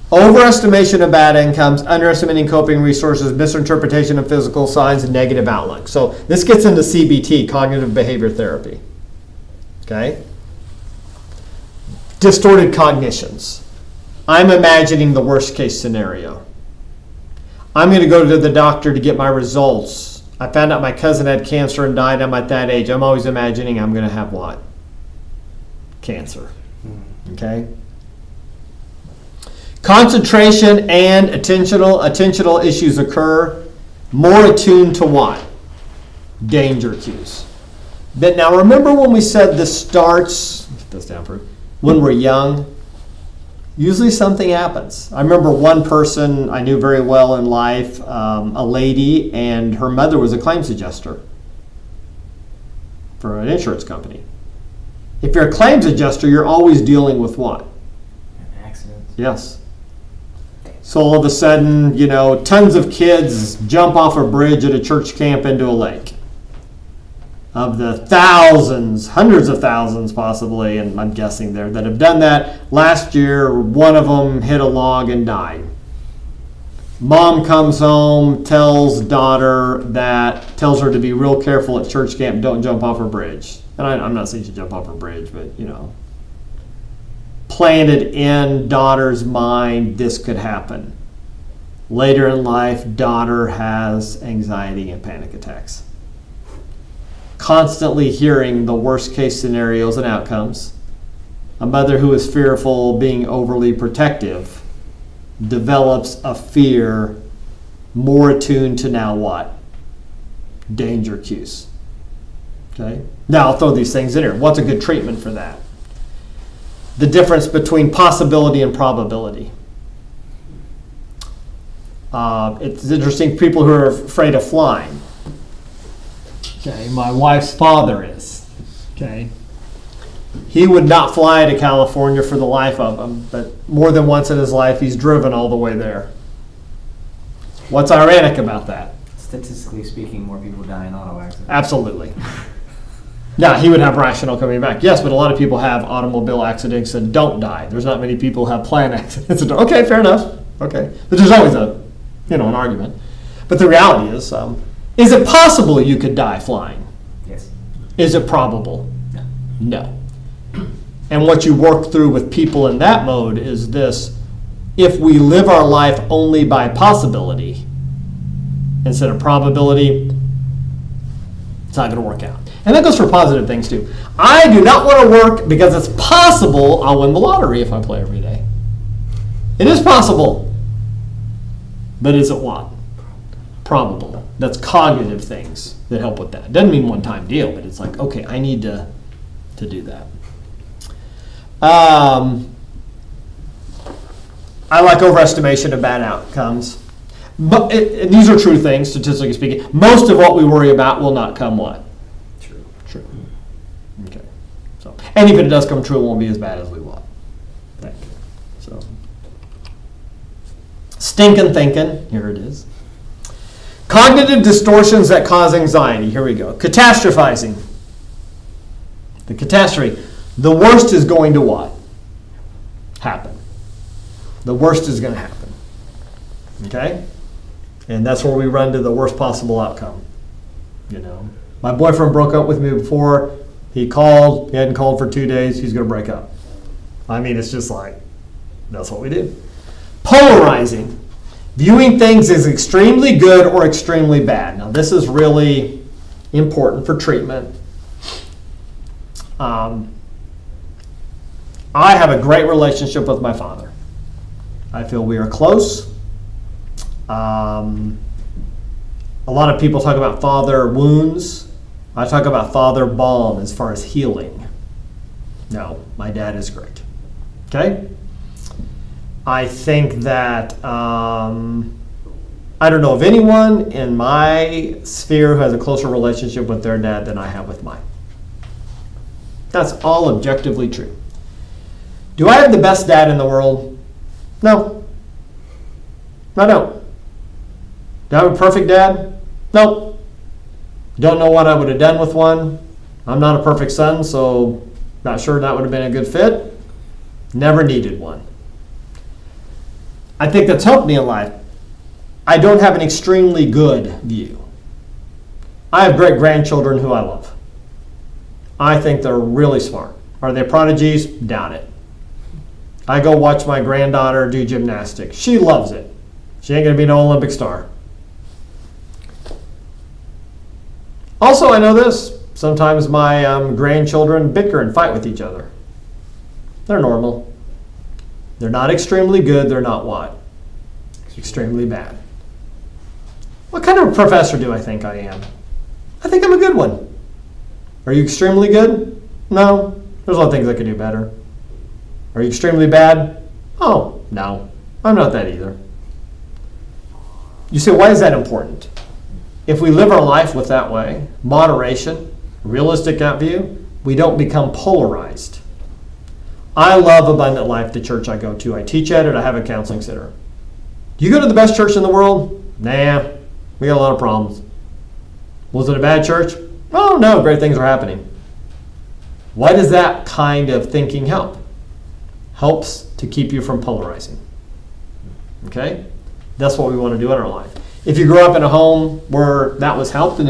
Overestimation of bad outcomes, underestimating coping resources, misinterpretation of physical signs, and negative outlook. So this gets into CBT, cognitive behavior therapy. Okay? Distorted cognitions. I'm imagining the worst case scenario. I'm going to go to the doctor to get my results. I found out my cousin had cancer and died. I'm at that age. I'm always imagining I'm going to have what? Cancer. Okay? Concentration and attentional issues occur. More attuned to what? Danger cues. But now remember when we said this starts, get this down for when we're young, usually something happens. I remember one person I knew very well in life, a lady, and her mother was a claims adjuster for an insurance company. If you're a claims adjuster, you're always dealing with what? Accidents. Yes. So all of a sudden, tons of kids jump off a bridge at a church camp into a lake. Of the thousands, hundreds of thousands possibly, and I'm guessing there, that have done that, last year one of them hit a log and died. Mom comes home, tells her to be real careful at church camp, don't jump off a bridge. And I'm not saying she jump off a bridge, but planted in daughter's mind this could happen. Later in life, daughter has anxiety and panic attacks. Constantly hearing the worst case scenarios and outcomes. A mother who is fearful, being overly protective, develops a fear more attuned to now what? Danger cues. Okay? Now I'll throw these things in here. What's a good treatment for that? The difference between possibility and probability. It's interesting, people who are afraid of flying. Okay, my wife's father is. Okay. He would not fly to California for the life of him, but more than once in his life he's driven all the way there. What's ironic about that? Statistically speaking, more people die in auto accidents. Absolutely. Now, he would have rationale coming back. Yes, but a lot of people have automobile accidents and don't die. There's not many people who have plane accidents. Okay, fair enough. Okay. But there's always an argument. But the reality is it possible you could die flying? Yes. Is it probable? No. No. And what you work through with people in that mode is this: if we live our life only by possibility instead of probability, it's not going to work out. And that goes for positive things too. I do not want to work because it's possible I'll win the lottery if I play every day. It is possible. But is it what? Probable. That's cognitive things that help with that. Doesn't mean one-time deal, but it's like, okay, I need to do that. I like overestimation of bad outcomes. But and these are true things, statistically speaking. Most of what we worry about will not come what? True. Okay. So, and if it does come true, it won't be as bad as we want. Thank you. So, stinking thinking. Here it is. Cognitive distortions that cause anxiety. Here we go. Catastrophizing. The catastrophe. The worst is going to what? Happen. The worst is going to happen. Okay? And that's where we run to the worst possible outcome. My boyfriend broke up with me before. He called. He hadn't called for 2 days. He's going to break up. I mean, it's just like, that's what we do. Polarizing. Viewing things as extremely good or extremely bad. Now, this is really important for treatment. I have a great relationship with my father. I feel we are close. A lot of people talk about father wounds. I talk about father balm as far as healing. No, my dad is great. Okay? I think that I don't know of anyone in my sphere who has a closer relationship with their dad than I have with mine. That's all objectively true. Do I have the best dad in the world? No. I don't. Do I have a perfect dad? Nope. Don't know what I would have done with one. I'm not a perfect son, so not sure that would have been a good fit. Never needed one. I think that's helped me in life. I don't have an extremely good view. I have great grandchildren who I love. I think they're really smart. Are they prodigies? Doubt it. I go watch my granddaughter do gymnastics. She loves it. She ain't going to be no Olympic star. Also, I know this. Sometimes my grandchildren bicker and fight with each other. They're normal. They're not extremely good. They're not what? Extremely bad. What kind of professor do I think I am? I think I'm a good one. Are you extremely good? No. There's a lot of things I could do better. Are you extremely bad? Oh, no. I'm not that either. You say, why is that important? If we live our life with that way, moderation, realistic view, we don't become polarized. I love Abundant Life, the church I go to. I teach at it. I have a counseling center. Do you go to the best church in the world? Nah, we got a lot of problems. Was it a bad church? Oh, no, great things are happening. Why does that kind of thinking help? Helps to keep you from polarizing. Okay? That's what we want to do in our life. If you grew up in a home where that was helped and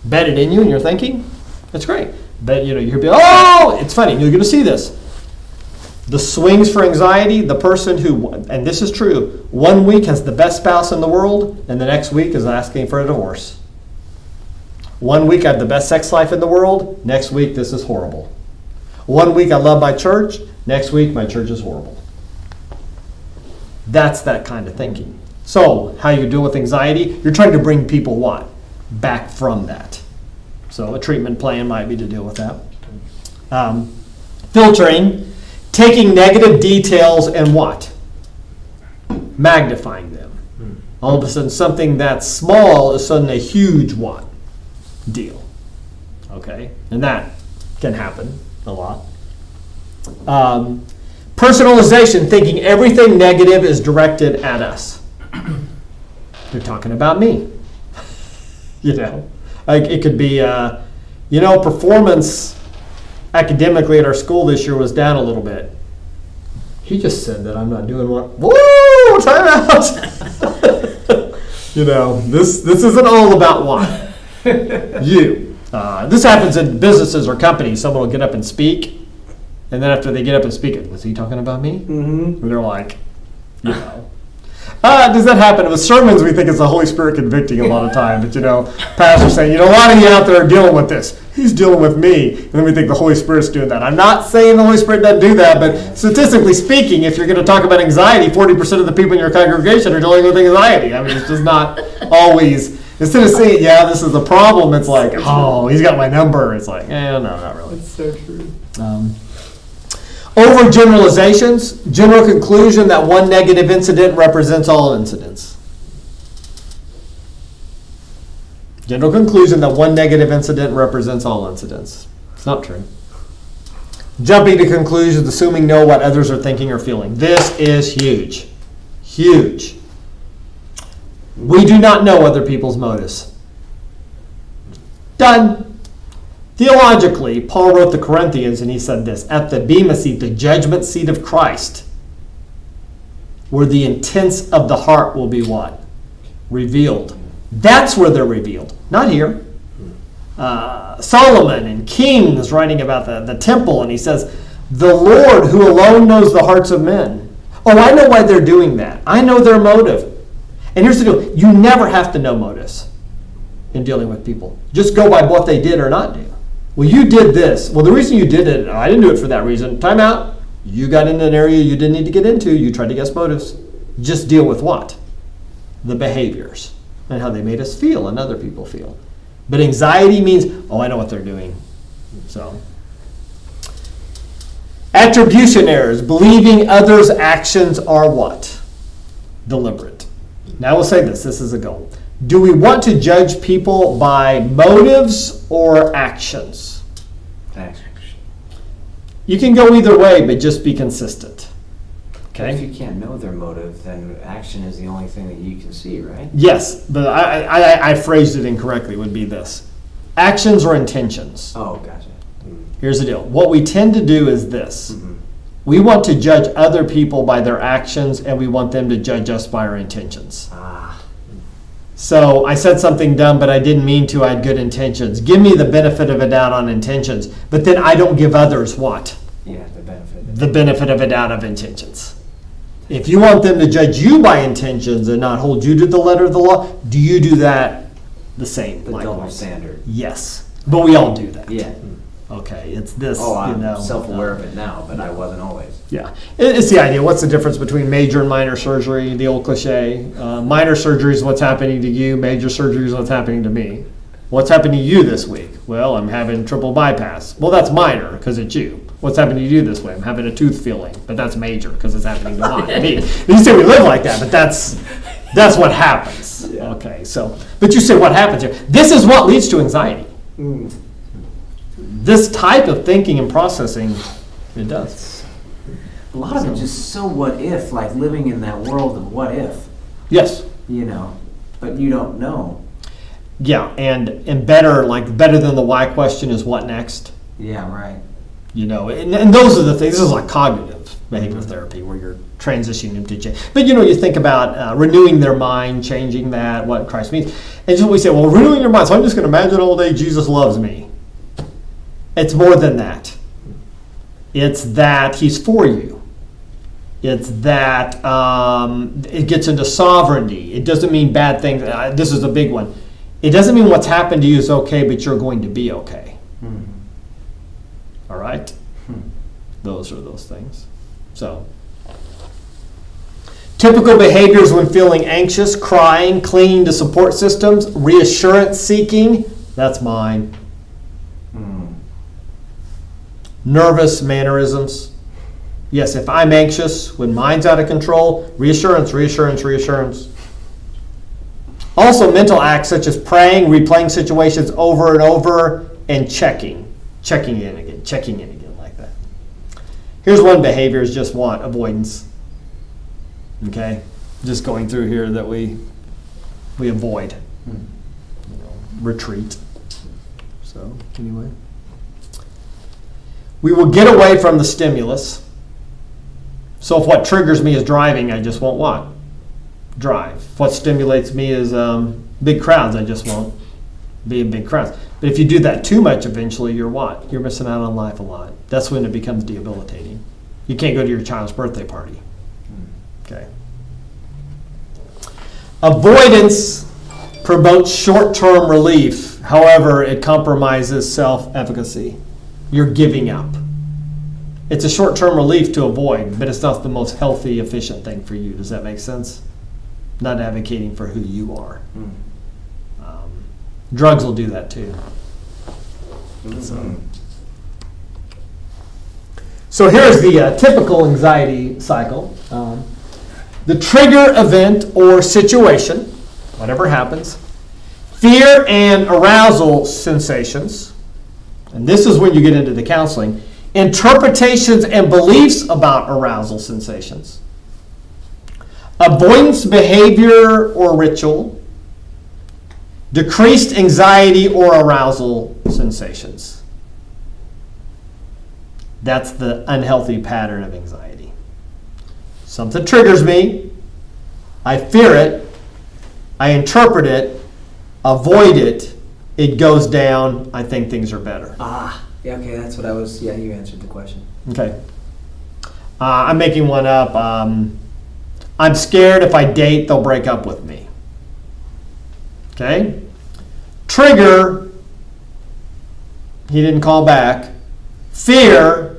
embedded in you and your thinking, that's great. But you hear people, oh, it's funny, you're going to see this. The swings for anxiety, the person who, and this is true, 1 week has the best spouse in the world, and the next week is asking for a divorce. 1 week I have the best sex life in the world, next week this is horrible. 1 week I love my church, next week my church is horrible. That's that kind of thinking. So, how you deal with anxiety, you're trying to bring people what? Back from that. So a treatment plan might be to deal with that. Filtering, taking negative details and what? Magnifying them. All of a sudden something that's small is suddenly a huge what? Deal. Okay? And that can happen a lot. Personalization, thinking everything negative is directed at us. They're talking about me. Like it could be, performance academically at our school this year was down a little bit. He just said that I'm not doing what? Woo! Time out! This isn't all about what? You. This happens in businesses or companies. Someone will get up and speak, and then after they get up and speak, was he talking about me? Mm-hmm. And they're like, does that happen? With sermons, we think it's the Holy Spirit convicting a lot of time. But, pastors saying, a lot of you out there are dealing with this. He's dealing with me. And then we think the Holy Spirit's doing that. I'm not saying the Holy Spirit doesn't do that, but statistically speaking, if you're going to talk about anxiety, 40% of the people in your congregation are dealing with anxiety. I mean, it's just not always, instead of saying, this is a problem, it's like, oh, he's got my number. It's like, no, not really. That's so true. Overgeneralizations, general conclusion that one negative incident represents all incidents. General conclusion that one negative incident represents all incidents. It's not true. Jumping to conclusions, assuming know what others are thinking or feeling. This is huge. Huge. We do not know other people's motives. Done. Theologically, Paul wrote the Corinthians and he said this, at the bema seat, the judgment seat of Christ, where the intents of the heart will be what? Revealed. That's where they're revealed, not here. Solomon in Kings writing about the temple, and he says, The Lord, who alone knows the hearts of men. Oh, I know why they're doing that. I know their motive. And here's the deal. You never have to know motives in dealing with people. Just go by what they did or not do. Well, you did this. Well, the reason you did it, I didn't do it for that reason. Time out. You got into an area you didn't need to get into. You tried to guess motives. Just deal with what? The behaviors and how they made us feel and other people feel. But anxiety means, oh, I know what they're doing. So, attribution errors, believing others' actions are what? Deliberate. Now we'll say this is a goal. Do we want to judge people by motives or actions? Thanks. You can go either way, but just be consistent. Okay? If you can't know their motive, then action is the only thing that you can see, right? Yes, but I phrased it incorrectly, would be this. Actions or intentions. Oh, gotcha. Mm. Here's the deal. What we tend to do is this. Mm-hmm. We want to judge other people by their actions, and we want them to judge us by our intentions. Ah. So I said something dumb, but I didn't mean to. I had good intentions. Give me the benefit of a doubt on intentions, but then I don't give others what? Yeah, the benefit. The benefit of a doubt of intentions. If you want them to judge you by intentions and not hold you to the letter of the law, do you do that the same? The double likewise? standard. Yes, but we all do that. Yeah. Okay, it's this. Oh, I'm you know, self-aware of it now, but I wasn't always. Yeah, it's the idea. What's the difference between major and minor surgery? The old cliche. Minor surgery is what's happening to you. Major surgery is what's happening to me. What's happening to you this week? Well, I'm having triple bypass. Well, that's minor because it's you. What's happening to you this way? I'm having a tooth filling, but that's major because it's happening to me. You say we live like that, but that's what happens. Yeah. Okay, so but you say what happens here? This is what leads to anxiety. Mm. This type of thinking and processing, it does. A lot of it just so what if, like living in that world of what if, Yes. you know, but you don't know. Yeah, and better than the why question is what next. Yeah, right. You know, and those are the things. This is like cognitive behavioral therapy where you're transitioning them to change. But you know, you think about renewing their mind, changing that, what Christ means. And so we say, well, renewing your mind. So I'm just going to imagine all day Jesus loves me. It's more than that. It's that he's for you. It's that it gets into sovereignty. It doesn't mean bad things. This is a big one. It doesn't mean what's happened to you is okay, but you're going to be okay. Mm. All right? Those are those things. So, typical behaviors when feeling anxious, crying, clinging to support systems, reassurance seeking. That's mine. Mm. Nervous mannerisms. Yes, if I'm anxious, when mine's out of control, reassurance, reassurance, reassurance. Also, mental acts such as praying, replaying situations over and over, and checking in again like that. Here's one behavior is just what? Avoidance. Okay? Just going through here that we avoid. Retreat. So, anyway. We will get away from the stimulus. So if what triggers me is driving, I just won't what? Drive. If what stimulates me is big crowds, I just won't be in big crowds. But if you do that too much, eventually you're what? You're missing out on life a lot. That's when it becomes debilitating. You can't go to your child's birthday party. Okay. Avoidance promotes short-term relief. However, it compromises self-efficacy. You're giving up. It's a short-term relief to avoid, but it's not the most healthy, efficient thing for you. Does that make sense? Not advocating for who you are. Drugs will do that too. So here's the typical anxiety cycle. The trigger event or situation, whatever happens, fear and arousal sensations, and this is when you get into the counseling, interpretations and beliefs about arousal sensations, avoidance behavior or ritual, decreased anxiety or arousal sensations. That's the unhealthy pattern of anxiety. Something triggers me, I fear it, I interpret it, avoid it, it goes down, I think things are better. Yeah, okay, that's what I was, yeah, you answered the question. Okay. I'm making one up. I'm scared if I date, they'll break up with me. Okay. Trigger, he didn't call back. Fear,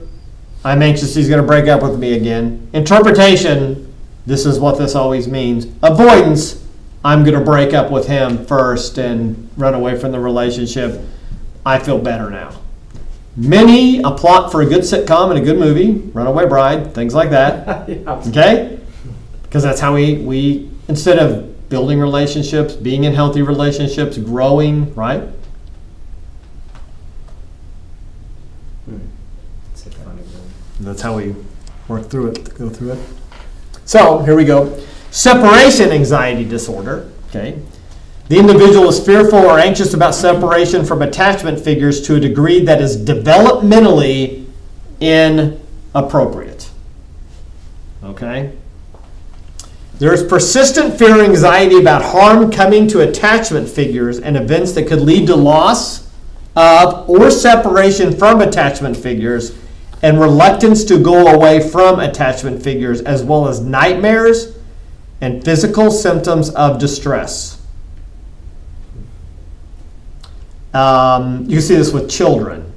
I'm anxious he's going to break up with me again. Interpretation, this is what this always means. Avoidance, I'm going to break up with him first and run away from the relationship. I feel better now. Many, a plot for a good sitcom and a good movie, Runaway Bride, things like that. Okay? Because that's how we, instead of building relationships, being in healthy relationships, growing, right? It's a funny one. That's how we work through it, go through it. So, here we go. Separation anxiety disorder, okay? The individual is fearful or anxious about separation from attachment figures to a degree that is developmentally inappropriate. Okay? There's persistent fear or anxiety about harm coming to attachment figures and events that could lead to loss of or separation from attachment figures, and reluctance to go away from attachment figures, as well as nightmares and physical symptoms of distress. You can see this with children.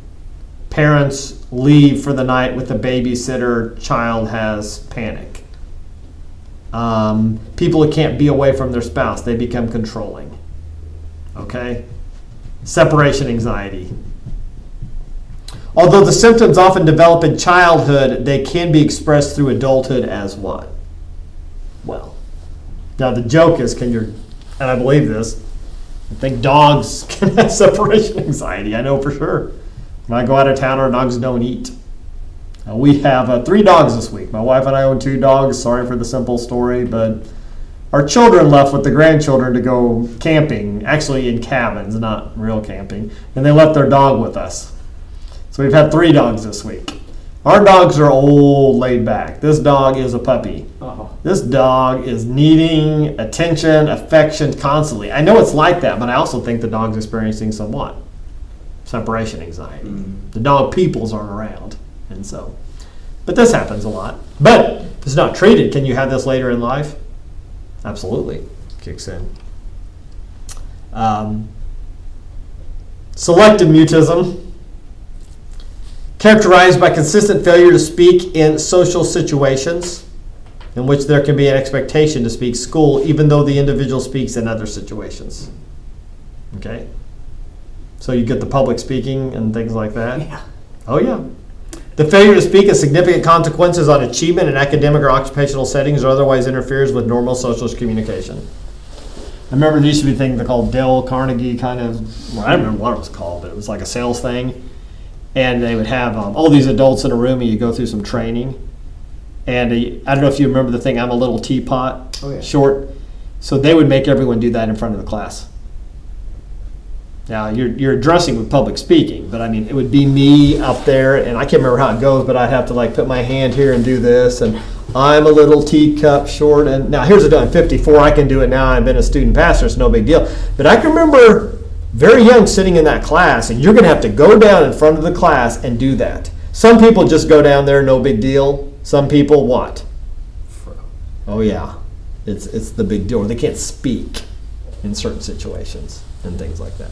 Parents leave for the night with a babysitter, child has panic. People who can't be away from their spouse, they become controlling. Okay? Separation anxiety. Although the symptoms often develop in childhood, they can be expressed through adulthood as what? Well, now the joke is, and I believe this, I think dogs can have separation anxiety. I know for sure. When I go out of town, our dogs don't eat. We have 3 dogs this week. My wife and I own 2 dogs. Sorry for the simple story, but our children left with the grandchildren to go camping, actually in cabins, not real camping, and they left their dog with us. So we've had 3 dogs this week. Our dogs are old, laid back. This dog is a puppy. Oh. This dog is needing attention, affection constantly. I know it's like that, but I also think the dog's experiencing somewhat separation anxiety. The dog peoples aren't around, and so. But this happens a lot. But if it's not treated, can you have this later in life? Absolutely, kicks in. Selective mutism. Characterized by consistent failure to speak in social situations in which there can be an expectation to speak school, even though the individual speaks in other situations. Okay? So you get the public speaking and things like that? Yeah. Oh, yeah. The failure to speak has significant consequences on achievement in academic or occupational settings, or otherwise interferes with normal social communication. I remember there used to be a thing called Dale Carnegie kind of, well, I don't remember what it was called, but it was like a sales thing. And they would have all these adults in a room, and you go through some training. And I don't know if you remember the thing, I'm a little teapot, short. So they would make everyone do that in front of the class. Now, you're addressing with public speaking, but I mean, it would be me up there, and I can't remember how it goes, but I'd have to like put my hand here and do this, and I'm a little teacup short. And now here's the deal, I'm 54, I can do it now, I've been a student pastor, it's no big deal. But I can remember very young sitting in that class, and you're going to have to go down in front of the class and do that. Some people just go down there, no big deal. Some people what? Oh yeah, it's the big deal. Or they can't speak in certain situations and things like that.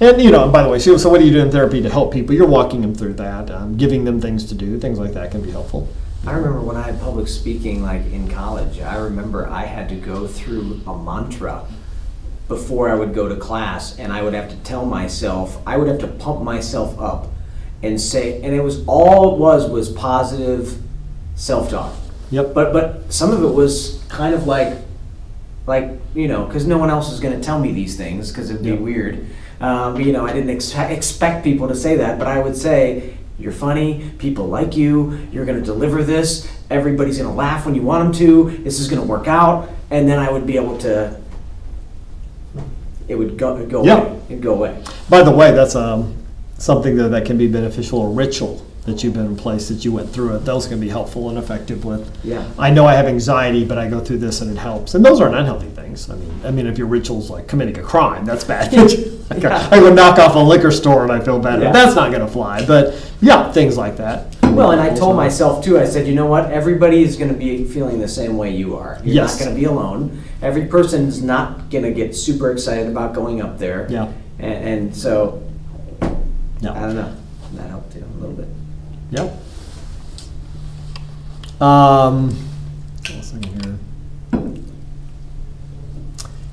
And by the way, so what do you do in therapy to help people? You're walking them through that, giving them things to do, things like that can be helpful. I remember when I had public speaking, like in college, I remember I had to go through a mantra before I would go to class, and I would have to tell myself, I would have to pump myself up and say, and it was all it was positive self-talk. Yep. But some of it was kind of like because no one else is going to tell me these things because it'd be Yep. weird. I didn't expect people to say that, but I would say, you're funny, people like you, you're going to deliver this, everybody's going to laugh when you want them to, this is going to work out, and then I would be able to, it would go Yeah. away. It'd go away. By the way, that's something that can be beneficial, a ritual that you've been in place, that you went through it. Those can be helpful and effective with. Yeah. I know I have anxiety, but I go through this and it helps. And those aren't unhealthy things. I mean, if your ritual's like committing a crime, that's bad. I go knock off a liquor store and I feel better. Yeah. That's not going to fly. But yeah, things like that. Well, and I told myself too, I said, you know what? Everybody is going to be feeling the same way you are. You're Yes. not going to be alone. Every person's not going to get super excited about going up there. Yeah. And so, Yeah. I don't know. That helped too a little bit. Yep. What else in here?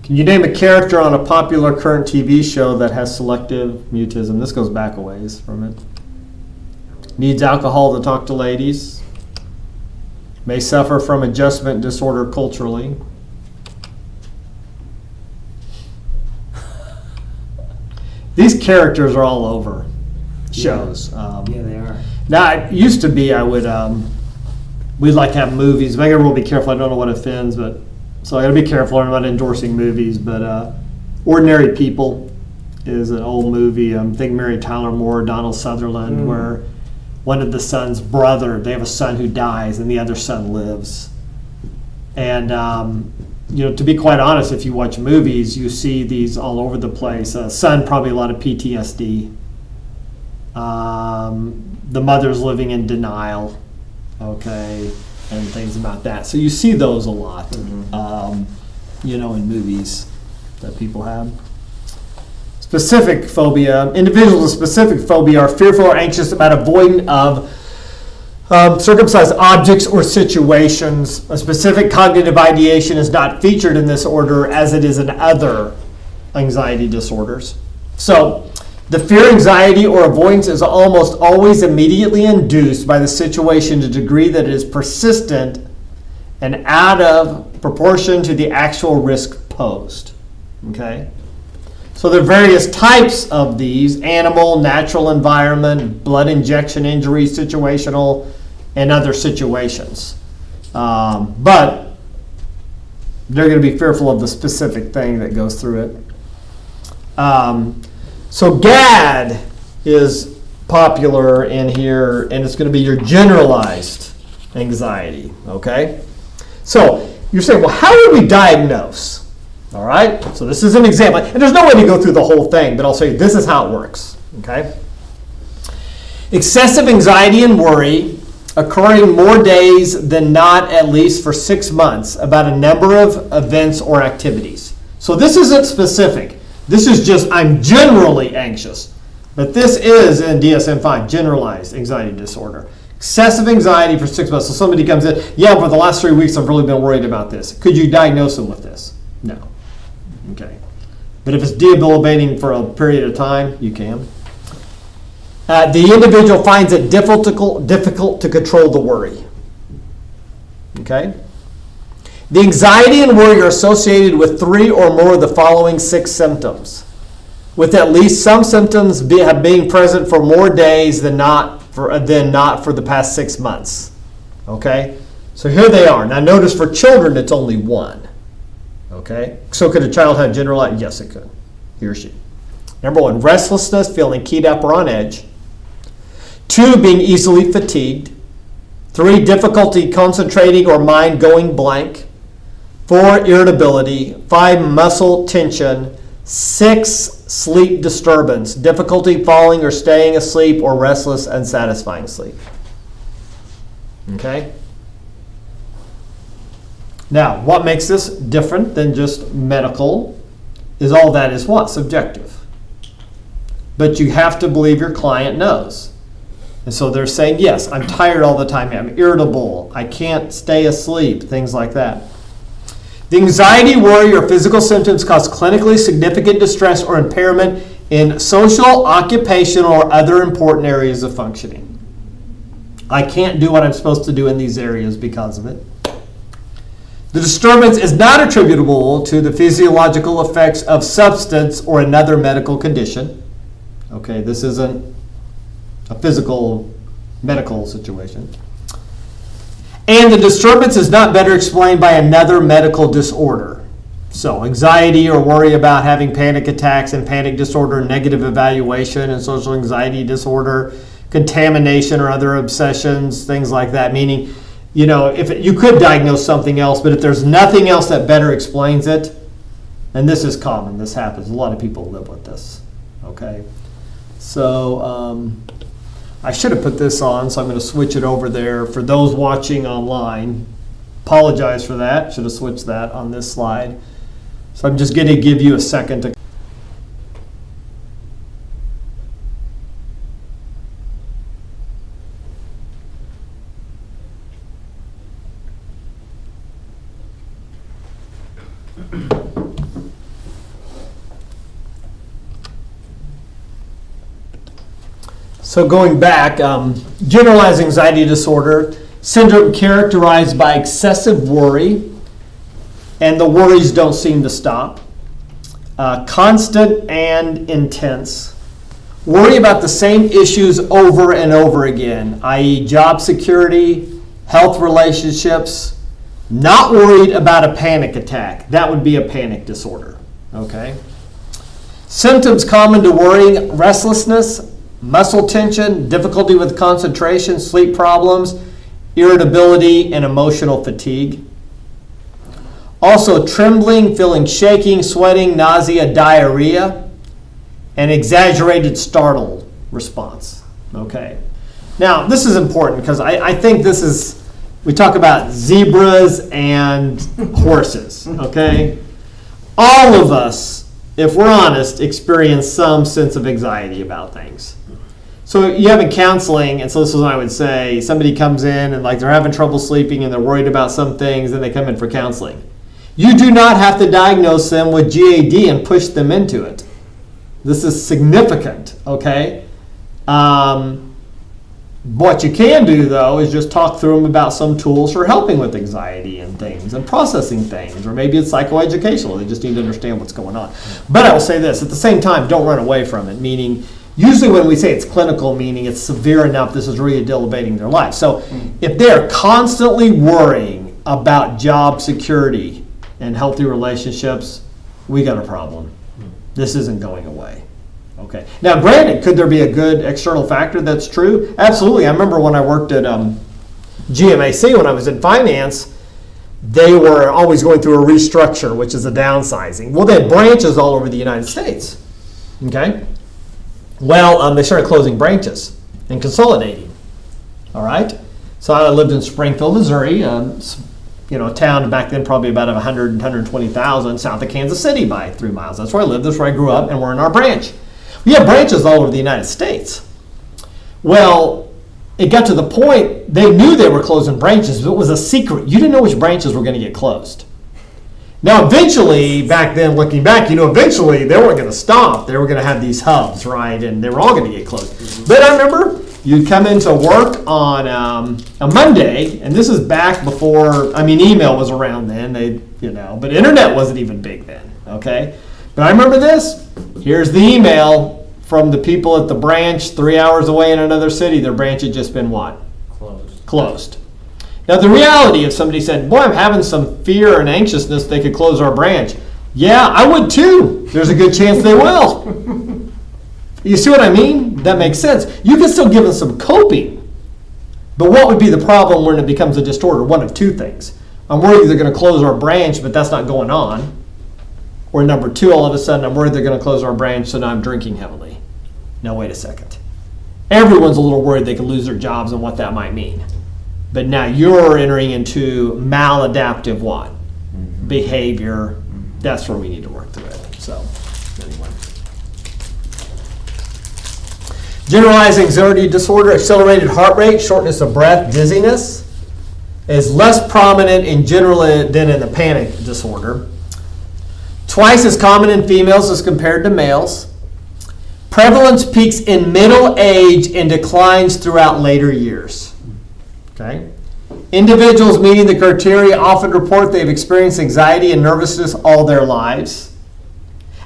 Can you name a character on a popular current TV show that has selective mutism? This goes back a ways from it. Needs alcohol to talk to ladies. May suffer from adjustment disorder culturally. These characters are all over shows. Yeah, they are. Now, it used to be I would, we'd like to have movies. Make everyone be careful. I don't know what offends, but so I got to be careful. I'm not endorsing movies, but Ordinary People is an old movie. I think Mary Tyler Moore, Donald Sutherland, where one of the son's brother, they have a son who dies and the other son lives. And, to be quite honest, if you watch movies, you see these all over the place. Son, probably a lot of PTSD. The mother's living in denial, okay, and things about that. So you see those a lot, in movies that people have. Specific phobia. Individuals with specific phobia are fearful or anxious about avoiding of circumcised objects or situations. A specific cognitive ideation is not featured in this order as it is in other anxiety disorders. So, the fear, anxiety, or avoidance is almost always immediately induced by the situation to the degree that it is persistent and out of proportion to the actual risk posed. Okay? So there are various types of these: animal, natural environment, blood injection injury, situational, and other situations. But they're going to be fearful of the specific thing that goes through it. So GAD is popular in here, and it's going to be your generalized anxiety, okay? So you're saying, well, how do we diagnose? All right, so this is an example. And there's no way to go through the whole thing, but I'll say this is how it works, okay? Excessive anxiety and worry occurring more days than not, at least for 6 months, about a number of events or activities. So this isn't specific. This is just, I'm generally anxious. But this is in DSM-5, generalized anxiety disorder. Excessive anxiety for 6 months. So somebody comes in, yeah, for the last 3 weeks I've really been worried about this. Could you diagnose them with this? No. Okay. But if it's debilitating for a period of time, you can. The individual finds it difficult to control the worry. Okay? The anxiety and worry are associated with 3 or more of the following 6 symptoms, with at least some symptoms being present for more days than not for the past 6 months. Okay? So here they are. Now notice for children it's only 1. Okay? So could a child have generalized? Yes, it could. He or she. Number 1, restlessness, feeling keyed up or on edge. 2, being easily fatigued. 3, difficulty concentrating or mind going blank. 4, irritability. 5, muscle tension. 6, sleep disturbance, difficulty falling or staying asleep, or restless, unsatisfying sleep. Okay? Now, what makes this different than just medical is all that is what? Subjective. But you have to believe your client knows. And so they're saying, yes, I'm tired all the time. I'm irritable. I can't stay asleep, things like that. The anxiety, worry, or physical symptoms cause clinically significant distress or impairment in social, occupational, or other important areas of functioning. I can't do what I'm supposed to do in these areas because of it. The disturbance is not attributable to the physiological effects of substance or another medical condition. Okay, this isn't a physical medical situation. And the disturbance is not better explained by another medical disorder. So anxiety or worry about having panic attacks and panic disorder, negative evaluation and social anxiety disorder, contamination or other obsessions, things like that. Meaning, if you could diagnose something else, but if there's nothing else that better explains it, and this is common, this happens. A lot of people live with this. Okay. So I should have put this on, so I'm going to switch it over there. For those watching online, apologize for that. Should have switched that on this slide. So I'm just going to give you a second to. So going back, generalized anxiety disorder, syndrome characterized by excessive worry, and the worries don't seem to stop. Constant and intense. Worry about the same issues over and over again, i.e. job security, health relationships, not worried about a panic attack. That would be a panic disorder, okay? Symptoms common to worrying: restlessness, muscle tension, difficulty with concentration, sleep problems, irritability, and emotional fatigue. Also trembling, feeling shaking, sweating, nausea, diarrhea, and exaggerated startle response. Okay. Now, this is important because I think this is, we talk about zebras and horses, okay? All of us, if we're honest, experience some sense of anxiety about things. So you have in counseling, and so this is what I would say, somebody comes in and like they're having trouble sleeping and they're worried about some things, and they come in for counseling. You do not have to diagnose them with GAD and push them into it. This is significant, okay? What you can do, though, is just talk through them about some tools for helping with anxiety and things and processing things, or maybe it's psychoeducational. They just need to understand what's going on. But I will say this, at the same time, don't run away from it, meaning usually when we say it's clinical, meaning it's severe enough, this is really debilitating their life. So if they're constantly worrying about job security and healthy relationships, we got a problem. This isn't going away. Okay. Now, granted, could there be a good external factor that's true? Absolutely. I remember when I worked at GMAC, when I was in finance, they were always going through a restructure, which is a downsizing. Well, they had branches all over the United States. Okay. Well, they started closing branches and consolidating. All right. So I lived in Springfield, Missouri, a town back then probably about 100, 120,000, south of Kansas City by 3 miles. That's where I lived. That's where I grew up, and we're in our branch. We have branches all over the United States. Well, it got to the point they knew they were closing branches, but it was a secret. You didn't know which branches were going to get closed. Now, eventually, back then, looking back, eventually they weren't going to stop. They were going to have these hubs, right? And they were all going to get closed. But I remember you'd come into work on a Monday, and this is back before, email was around then, but internet wasn't even big then, okay? But I remember this. Here's the email from the people at the branch 3 hours away in another city. Their branch had just been what? Closed. Now, the reality, if somebody said, boy, I'm having some fear and anxiousness they could close our branch. Yeah, I would too. There's a good chance they will. You see what I mean? That makes sense. You can still give them some coping. But what would be the problem when it becomes a disorder? One of two things. I'm worried they're going to close our branch, but that's not going on. Or number two, all of a sudden, I'm worried they're going to close our branch, so now I'm drinking heavily. Now, wait a second. Everyone's a little worried they could lose their jobs and what that might mean. But now you're entering into maladaptive what? Behavior. That's where we need to work through it. So, anyway. Generalized anxiety disorder, accelerated heart rate, shortness of breath, dizziness is less prominent in general than in the panic disorder. Twice as common in females as compared to males. Prevalence peaks in middle age and declines throughout later years. Okay? Individuals meeting the criteria often report they've experienced anxiety and nervousness all their lives.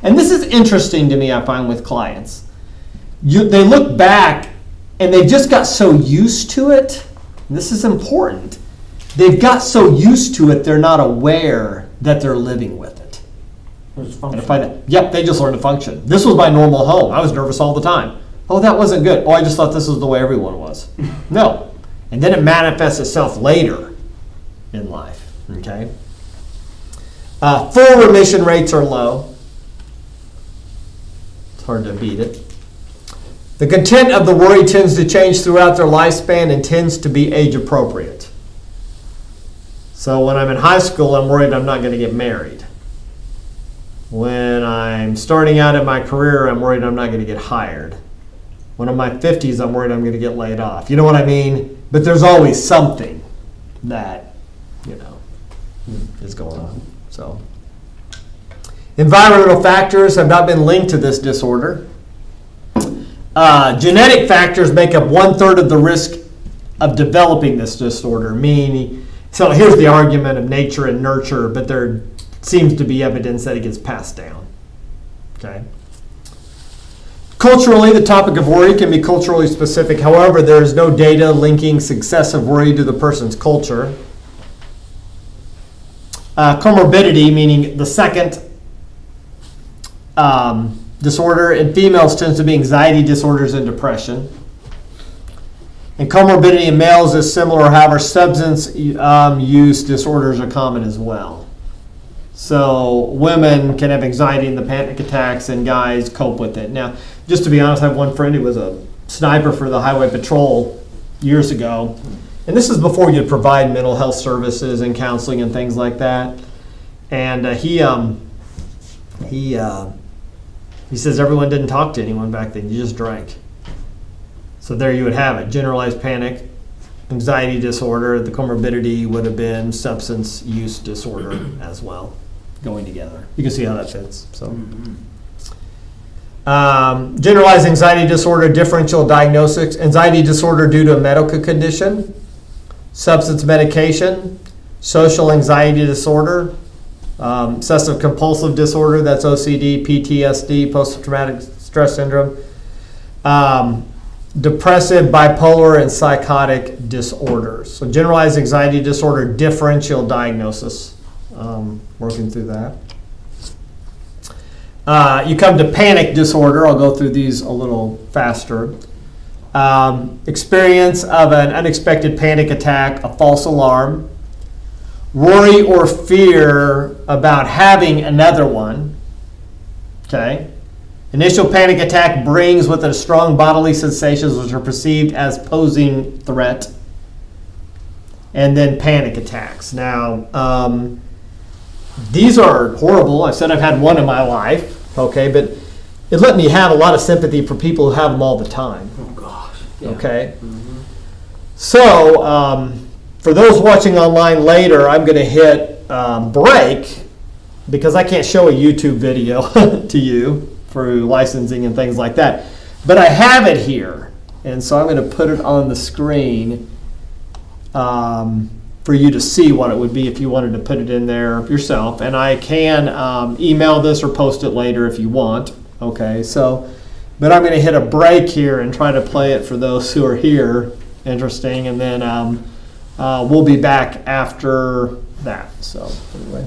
And this is interesting to me, I find, with clients. They look back and they just got so used to it. And this is important. They've got so used to it, they're not aware that they're living with it. Yep, they just learned to function. This was my normal home. I was nervous all the time. Oh, that wasn't good. Oh, I just thought this was the way everyone was. No. And then it manifests itself later in life. Okay? Full remission rates are low. It's hard to beat it. The content of the worry tends to change throughout their lifespan and tends to be age appropriate. So when I'm in high school, I'm worried I'm not going to get married. When I'm starting out in my career, I'm worried I'm not going to get hired. When I'm in my 50s, I'm worried I'm going to get laid off. You know what I mean? But there's always something that, is going on. So, environmental factors have not been linked to this disorder. Genetic factors make up 1/3 of the risk of developing this disorder, meaning, so here's the argument of nature and nurture, but there seems to be evidence that it gets passed down. Okay. Culturally, the topic of worry can be culturally specific. However, there is no data linking successive worry to the person's culture. Comorbidity, meaning the second disorder in females tends to be anxiety disorders and depression. And comorbidity in males is similar, however, substance use disorders are common as well. So women can have anxiety and the panic attacks, and guys cope with it. Now, just to be honest, I have one friend who was a sniper for the Highway Patrol years ago. And this is before you'd provide mental health services and counseling and things like that. And he says everyone didn't talk to anyone back then. You just drank. So there you would have it. Generalized panic, anxiety disorder. The comorbidity would have been substance use disorder as well, going together. You can see how that fits. So, generalized anxiety disorder, differential diagnosis. Anxiety disorder due to a medical condition, substance medication, social anxiety disorder, obsessive compulsive disorder, that's OCD, PTSD, post-traumatic stress syndrome, depressive, bipolar, and psychotic disorders. So generalized anxiety disorder, differential diagnosis, working through that. You come to panic disorder. I'll go through these a little faster. Experience of an unexpected panic attack, a false alarm, worry or fear about having another one. Okay. Initial panic attack brings with it strong bodily sensations which are perceived as posing threat. And then panic attacks. Now, these are horrible. I said I've had one in my life, okay, but it let me have a lot of sympathy for people who have them all the time. Oh gosh. Yeah. Okay. Mm-hmm. So, for those watching online later, I'm going to hit break because I can't show a YouTube video to you through licensing and things like that. But I have it here, and so I'm going to put it on the screen for you to see what it would be if you wanted to put it in there yourself. And I can email this or post it later if you want. Okay, so, but I'm going to hit a break here and try to play it for those who are here. Interesting, and then we'll be back after that. So anyway.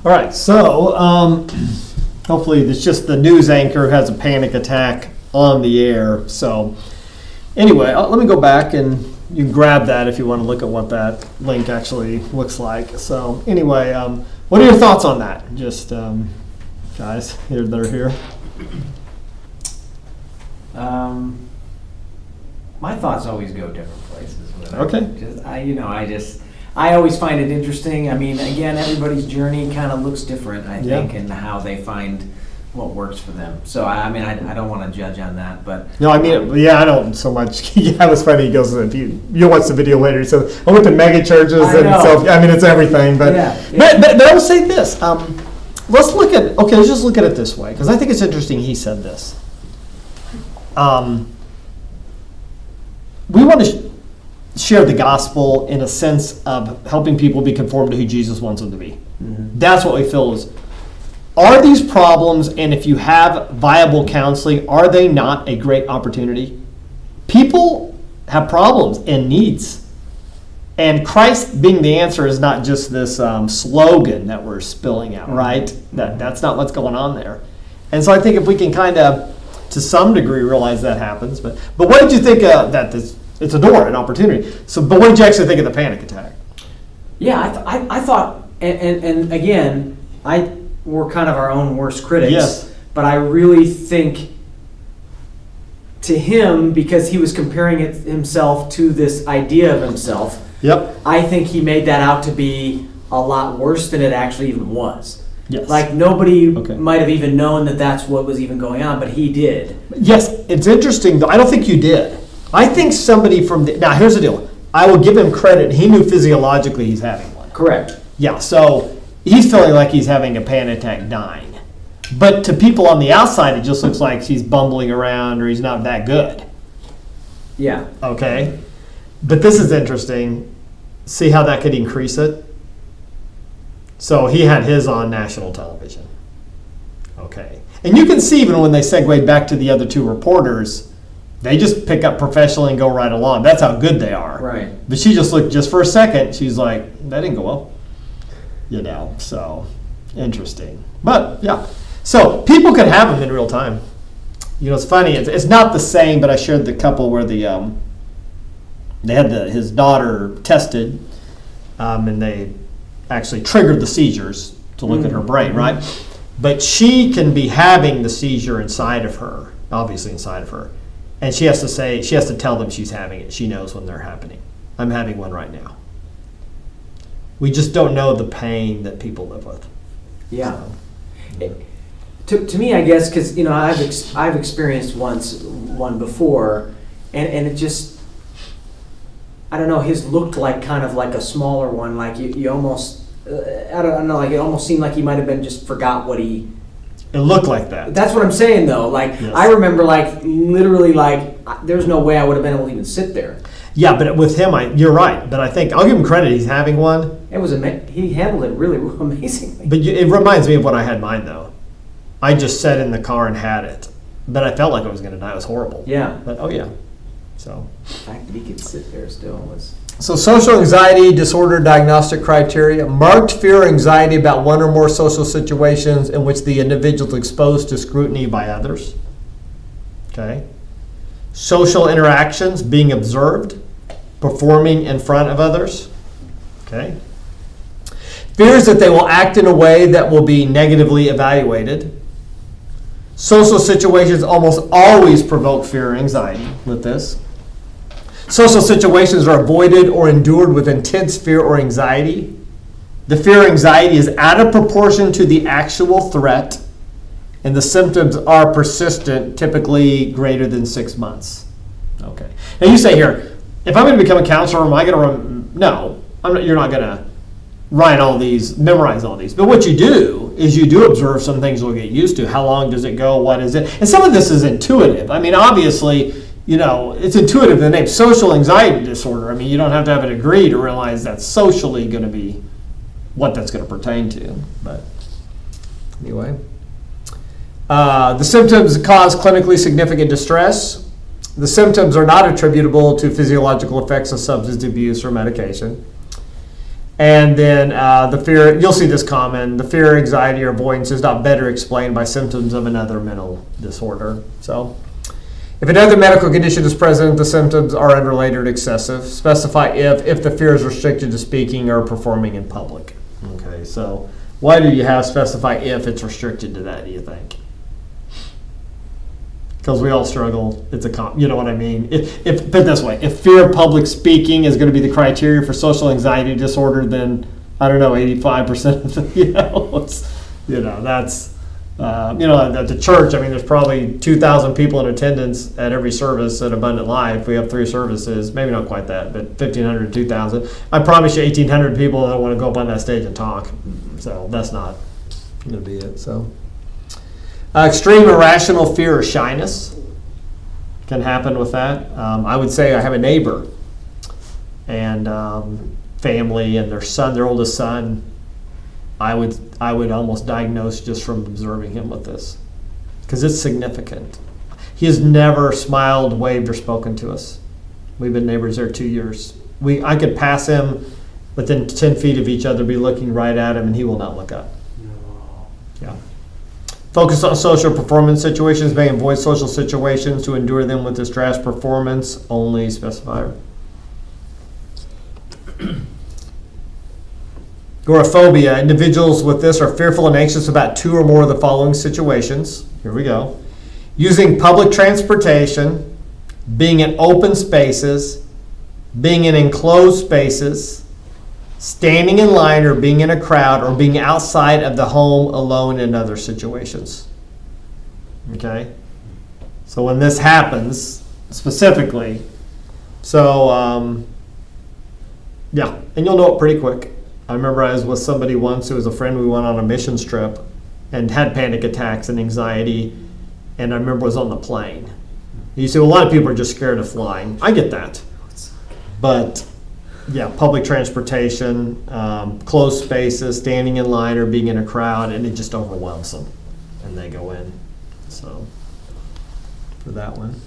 All right, so hopefully it's just the news anchor who has a panic attack on the air. So anyway, let me go back and you can grab that if you want to look at what that link actually looks like. So anyway, what are your thoughts on that? Just guys here that are here. My thoughts always go different places with it. Okay. I always find it interesting. I mean, again, everybody's journey kind of looks different, I think, Yeah. and how they find what works for them. So, I mean, I don't want to judge on that, but No, I mean, yeah, I don't so much. Yeah, it was funny. He goes, if you'll watch the video later. He says, I went to mega churches I and know. so, I mean, it's everything. But, Yeah, but I will say this. Let's just look at it this way, because I think it's interesting he said this. We want to share the gospel in a sense of helping people be conformed to who Jesus wants them to be. Mm-hmm. That's what we feel is. Are these problems, and if you have viable counseling, are they not a great opportunity? People have problems and needs. And Christ being the answer is not just this slogan that we're spilling out, right? That's not what's going on there. And so I think if we can kind of, to some degree, realize that happens. But what did you think that this? It's a door, an opportunity. So, but what did you actually think of the panic attack? yeah, I thought, and again, we're kind of our own worst critics. Yes. But I really think to him, because he was comparing himself to this idea of himself, Yep. I think he made that out to be a lot worse than it actually even was. Yes. Like nobody Okay. might have even known that that's what was even going on, but he did. Yes, it's interesting though. I don't think you did. I think somebody from now here's the deal. I will give him credit. He knew physiologically he's having one. Correct. Yeah, so he's feeling like he's having a panic attack dying. But to people on the outside, it just looks like he's bumbling around or he's not that good. Yeah. Okay? But this is interesting. See how that could increase it? So he had his on national television. Okay. And you can see even when they segued back to the other two reporters, they just pick up professionally and go right along. That's how good they are. Right. But she just looked, just for a second, she's like, that didn't go well. You know, so interesting. But yeah. So people could have them in real time. You know, it's funny. It's not the same, but I shared the couple where they had his daughter tested, and they actually triggered the seizures to look at her brain, right? But she can be having the seizure inside of her, obviously inside of her, and she has to tell them she's having it. She knows when they're happening. I'm having one right now. We just don't know the pain that people live with. Yeah. To me, I guess, because I've experienced one before, and it just, I don't know. His looked like kind of like a smaller one. Like you almost, I don't know. Like it almost seemed like he might have been just forgot what he. It looked like that. That's what I'm saying, though. Like Yes. I remember, like literally, like there's no way I would have been able to even sit there. Yeah, but with him, you're right. But I think I'll give him credit. He's having one. It was he handled it really amazingly. But it reminds me of when I had mine, though. I just sat in the car and had it. But I felt like I was going to die. It was horrible. Yeah. But, oh, yeah. So. The fact that he could sit there still was. So social anxiety disorder diagnostic criteria: marked fear or anxiety about one or more social situations in which the individual is exposed to scrutiny by others. Okay. Social interactions, being observed, performing in front of others. Okay. Fears that they will act in a way that will be negatively evaluated. Social situations almost always provoke fear or anxiety with this. Social situations are avoided or endured with intense fear or anxiety. The fear or anxiety is out of proportion to the actual threat, and the symptoms are persistent, typically greater than 6 months. Okay. Now you say here, if I'm going to become a counselor, am I going to? No, you're not going to write all these, memorize all these. But what you do is you do observe some things you'll get used to. How long does it go? What is it? And some of this is intuitive. I mean, obviously, it's intuitive in the name. Social anxiety disorder. I mean, you don't have to have a degree to realize that's socially going to be what that's going to pertain to. But anyway. The symptoms cause clinically significant distress. The symptoms are not attributable to physiological effects of substance abuse or medication. And then the fear, you'll see this common, the fear, anxiety, or avoidance is not better explained by symptoms of another mental disorder. So if another medical condition is present, the symptoms are unrelated or excessive. Specify if the fear is restricted to speaking or performing in public. Okay, so why do you have specify if it's restricted to that, do you think? Because we all struggle. It's you know what I mean? If put it this way, if fear of public speaking is going to be the criteria for social anxiety disorder, then I don't know, 85% of the, that's, at the church, I mean, there's probably 2,000 people in attendance at every service at Abundant Life. We have 3 services, maybe not quite that, but 1,500, 2,000. I promise you 1,800 people that want to go up on that stage and talk. So that's not going to be it, so. Extreme irrational fear or shyness can happen with that. I would say I have a neighbor and family and their oldest son. I would almost diagnose just from observing him with this because it's significant. He has never smiled, waved, or spoken to us. We've been neighbors there 2 years. I could pass him within 10 feet of each other, be looking right at him, and he will not look up. Yeah. Focus on social performance situations, may avoid social situations to endure them with distress. Performance only specifier. Agoraphobia. Individuals with this are fearful and anxious about 2 or more of the following situations. Here we go. Using public transportation, being in open spaces, being in enclosed spaces, standing in line or being in a crowd, or being outside of the home alone in other situations. Okay? So when this happens, specifically, and you'll know it pretty quick. I remember I was with somebody once who was a friend. We went on a missions trip and had panic attacks and anxiety, and I remember was on the plane. You see, a lot of people are just scared of flying. I get that. But yeah, public transportation, closed spaces, standing in line or being in a crowd, and it just overwhelms them, and they go in. So, for that one.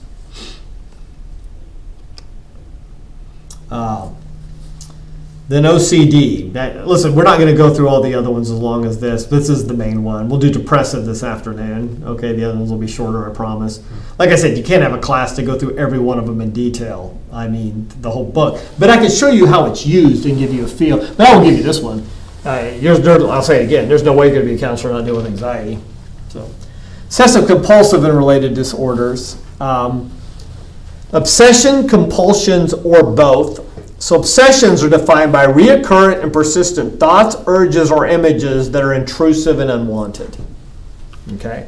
Then OCD. Listen, we're not going to go through all the other ones as long as this. This is the main one. We'll do depressive this afternoon. Okay, the other ones will be shorter, I promise. Like I said, you can't have a class to go through every one of them in detail. I mean, the whole book. But I can show you how it's used and give you a feel. But I will give you this one. I'll say it again. There's no way you're going to be a counselor not dealing with anxiety. So, obsessive compulsive and related disorders. Obsession, compulsions, or both. So obsessions are defined by recurrent and persistent thoughts, urges, or images that are intrusive and unwanted. Okay?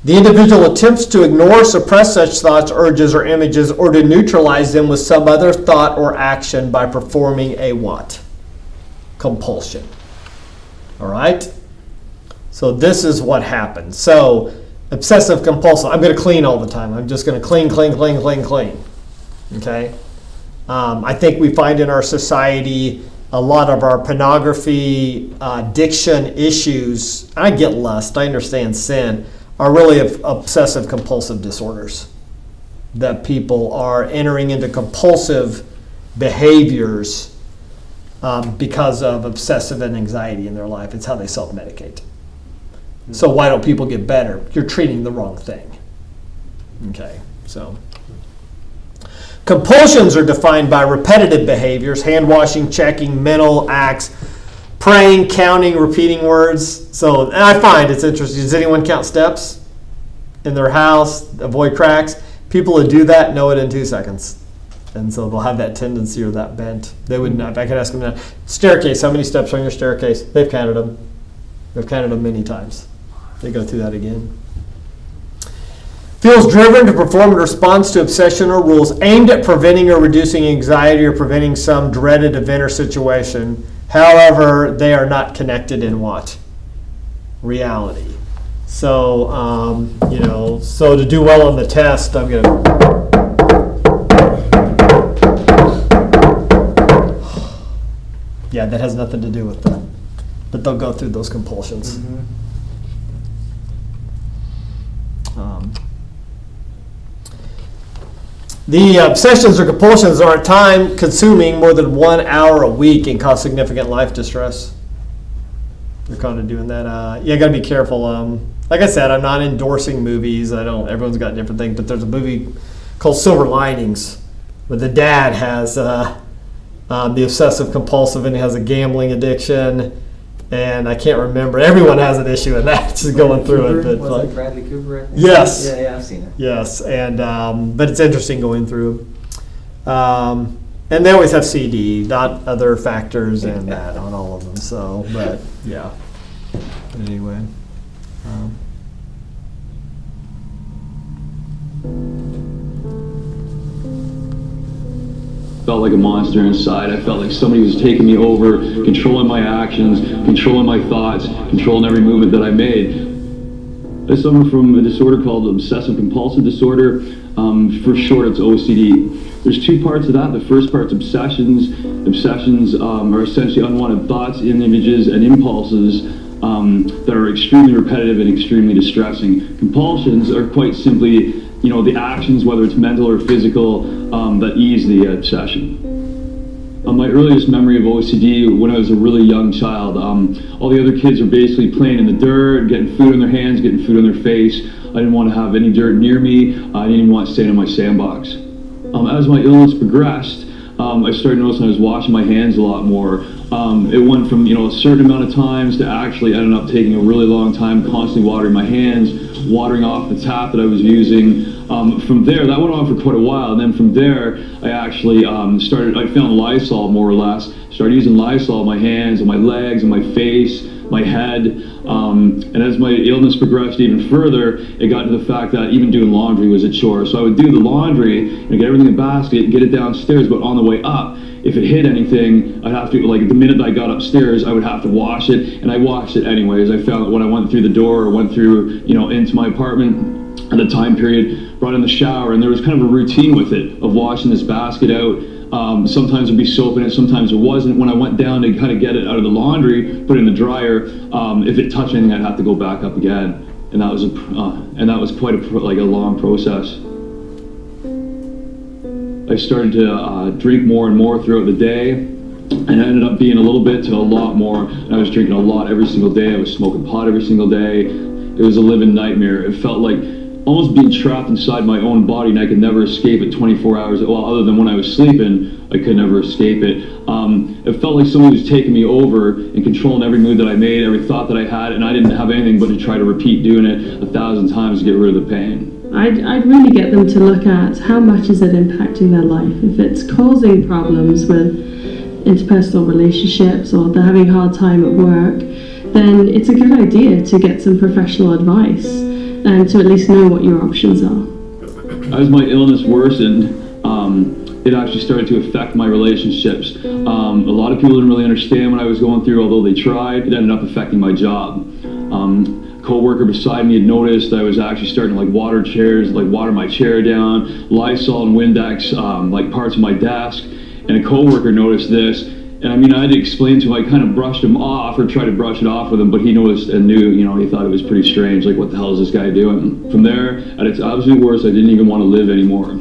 The individual attempts to ignore, suppress such thoughts, urges, or images, or to neutralize them with some other thought or action by performing a what? Compulsion. All right? So this is what happens. So obsessive compulsive, I'm going to clean all the time. I'm just going to clean. Okay? I think we find in our society a lot of our pornography, addiction issues. I get lust, I understand sin, are really obsessive compulsive disorders. That people are entering into compulsive behaviors because of obsessive and anxiety in their life. It's how they self-medicate. So why don't people get better? You're treating the wrong thing. Okay, so. Compulsions are defined by repetitive behaviors, hand washing, checking, mental acts, praying, counting, repeating words. So and I find it's interesting. Does anyone count steps in their house, avoid cracks? People who do that know it in 2 seconds. And so they'll have that tendency or that bent. They would not. If I could ask them that. Staircase, how many steps are on your staircase? They've counted them. They've counted them many times. They go through that again. Feels driven to perform in response to obsession or rules aimed at preventing or reducing anxiety or preventing some dreaded event or situation. However, they are not connected in what? Reality. So, so to do well on the test, I'm going to... Yeah, that has nothing to do with that. But they'll go through those compulsions. Mm-hmm. The obsessions or compulsions are time consuming more than 1 hour a week and cause significant life distress. They're kind of doing that. You gotta be careful. Like I said, I'm not endorsing movies. Everyone's got different things, but there's a movie called Silver Linings where the dad has the obsessive compulsive and he has a gambling addiction. And I can't remember. Everyone has an issue in that, just going through it. But Was it Bradley Cooper? I think? Yes. Yeah, I've seen it. Yes, and but it's interesting going through. And they always have CD, not other factors and that on all of them. So, but yeah. But anyway. Felt like a monster inside. I felt like somebody was taking me over, controlling my actions, controlling my thoughts, controlling every movement that I made. I suffer from a disorder called obsessive compulsive disorder. For short, it's OCD. There's two parts of that. The first part's obsessions. Obsessions are essentially unwanted thoughts, images, and impulses that are extremely repetitive and extremely distressing. Compulsions are quite simply, the actions, whether it's mental or physical, that ease the obsession. My earliest memory of OCD when I was a really young child, all the other kids were basically playing in the dirt, getting food on their hands, getting food on their face. I didn't want to have any dirt near me. I didn't even want to stay in my sandbox. As my illness progressed, I started noticing I was washing my hands a lot more. It went from a certain amount of times to actually ended up taking a really long time constantly watering my hands, watering off the tap that I was using. From there, that went on for quite a while, and then from there, I actually I found Lysol more or less, started using Lysol on my hands, on my legs, on my face, my head, and as my illness progressed even further, it got to the fact that even doing laundry was a chore. So I would do the laundry and get everything in a basket, get it downstairs, but on the way up, if it hit anything, I'd have to, the minute I got upstairs, I would have to wash it, and I washed it anyways. I found that when I went through the door or went through, into my apartment at the time period, brought in the shower, and there was kind of a routine with it of washing this basket out. Sometimes there'd be soap in it, sometimes there wasn't. When I went down to kind of get it out of the laundry, put it in the dryer, if it touched anything, I'd have to go back up again, and that was quite a long process. I started to drink more and more throughout the day, and I ended up being a little bit to a lot more. And I was drinking a lot every single day. I was smoking pot every single day. It was a living nightmare. It felt like almost being trapped inside my own body, and I could never escape it 24 hours. Well, other than when I was sleeping, I could never escape it. It felt like somebody was taking me over and controlling every move that I made, every thought that I had, and I didn't have anything but to try to repeat doing it 1,000 times to get rid of the pain. I'd really get them to look at how much is it impacting their life. If it's causing problems with interpersonal relationships or they're having a hard time at work, then it's a good idea to get some professional advice and to at least know what your options are. As my illness worsened, it actually started to affect my relationships. A lot of people didn't really understand what I was going through, although they tried. It ended up affecting my job. Co-worker beside me had noticed I was actually starting to water my chair down, Lysol and Windex, parts of my desk, and a co-worker noticed this. And I had to explain to him, I kind of brushed him off or tried to brush it off with him, but he noticed and knew, he thought it was pretty strange, what the hell is this guy doing? From there, at its absolute worst, I didn't even want to live anymore.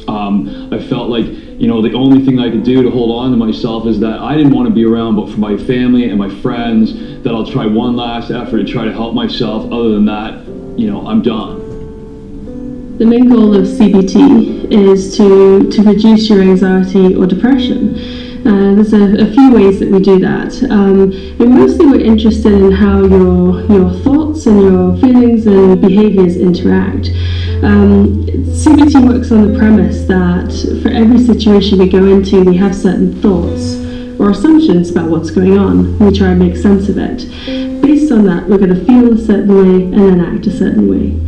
I felt like, the only thing I could do to hold on to myself is that I didn't want to be around, but for my family and my friends, that I'll try one last effort to try to help myself. Other than that, I'm done. The main goal of CBT is to reduce your anxiety or depression. There's a few ways that we do that. But mostly we're interested in how your thoughts and your feelings and behaviors interact. CBT works on the premise that for every situation we go into, we have certain thoughts or assumptions about what's going on. We try and make sense of it. Based on that, we're going to feel a certain way and then act a certain way.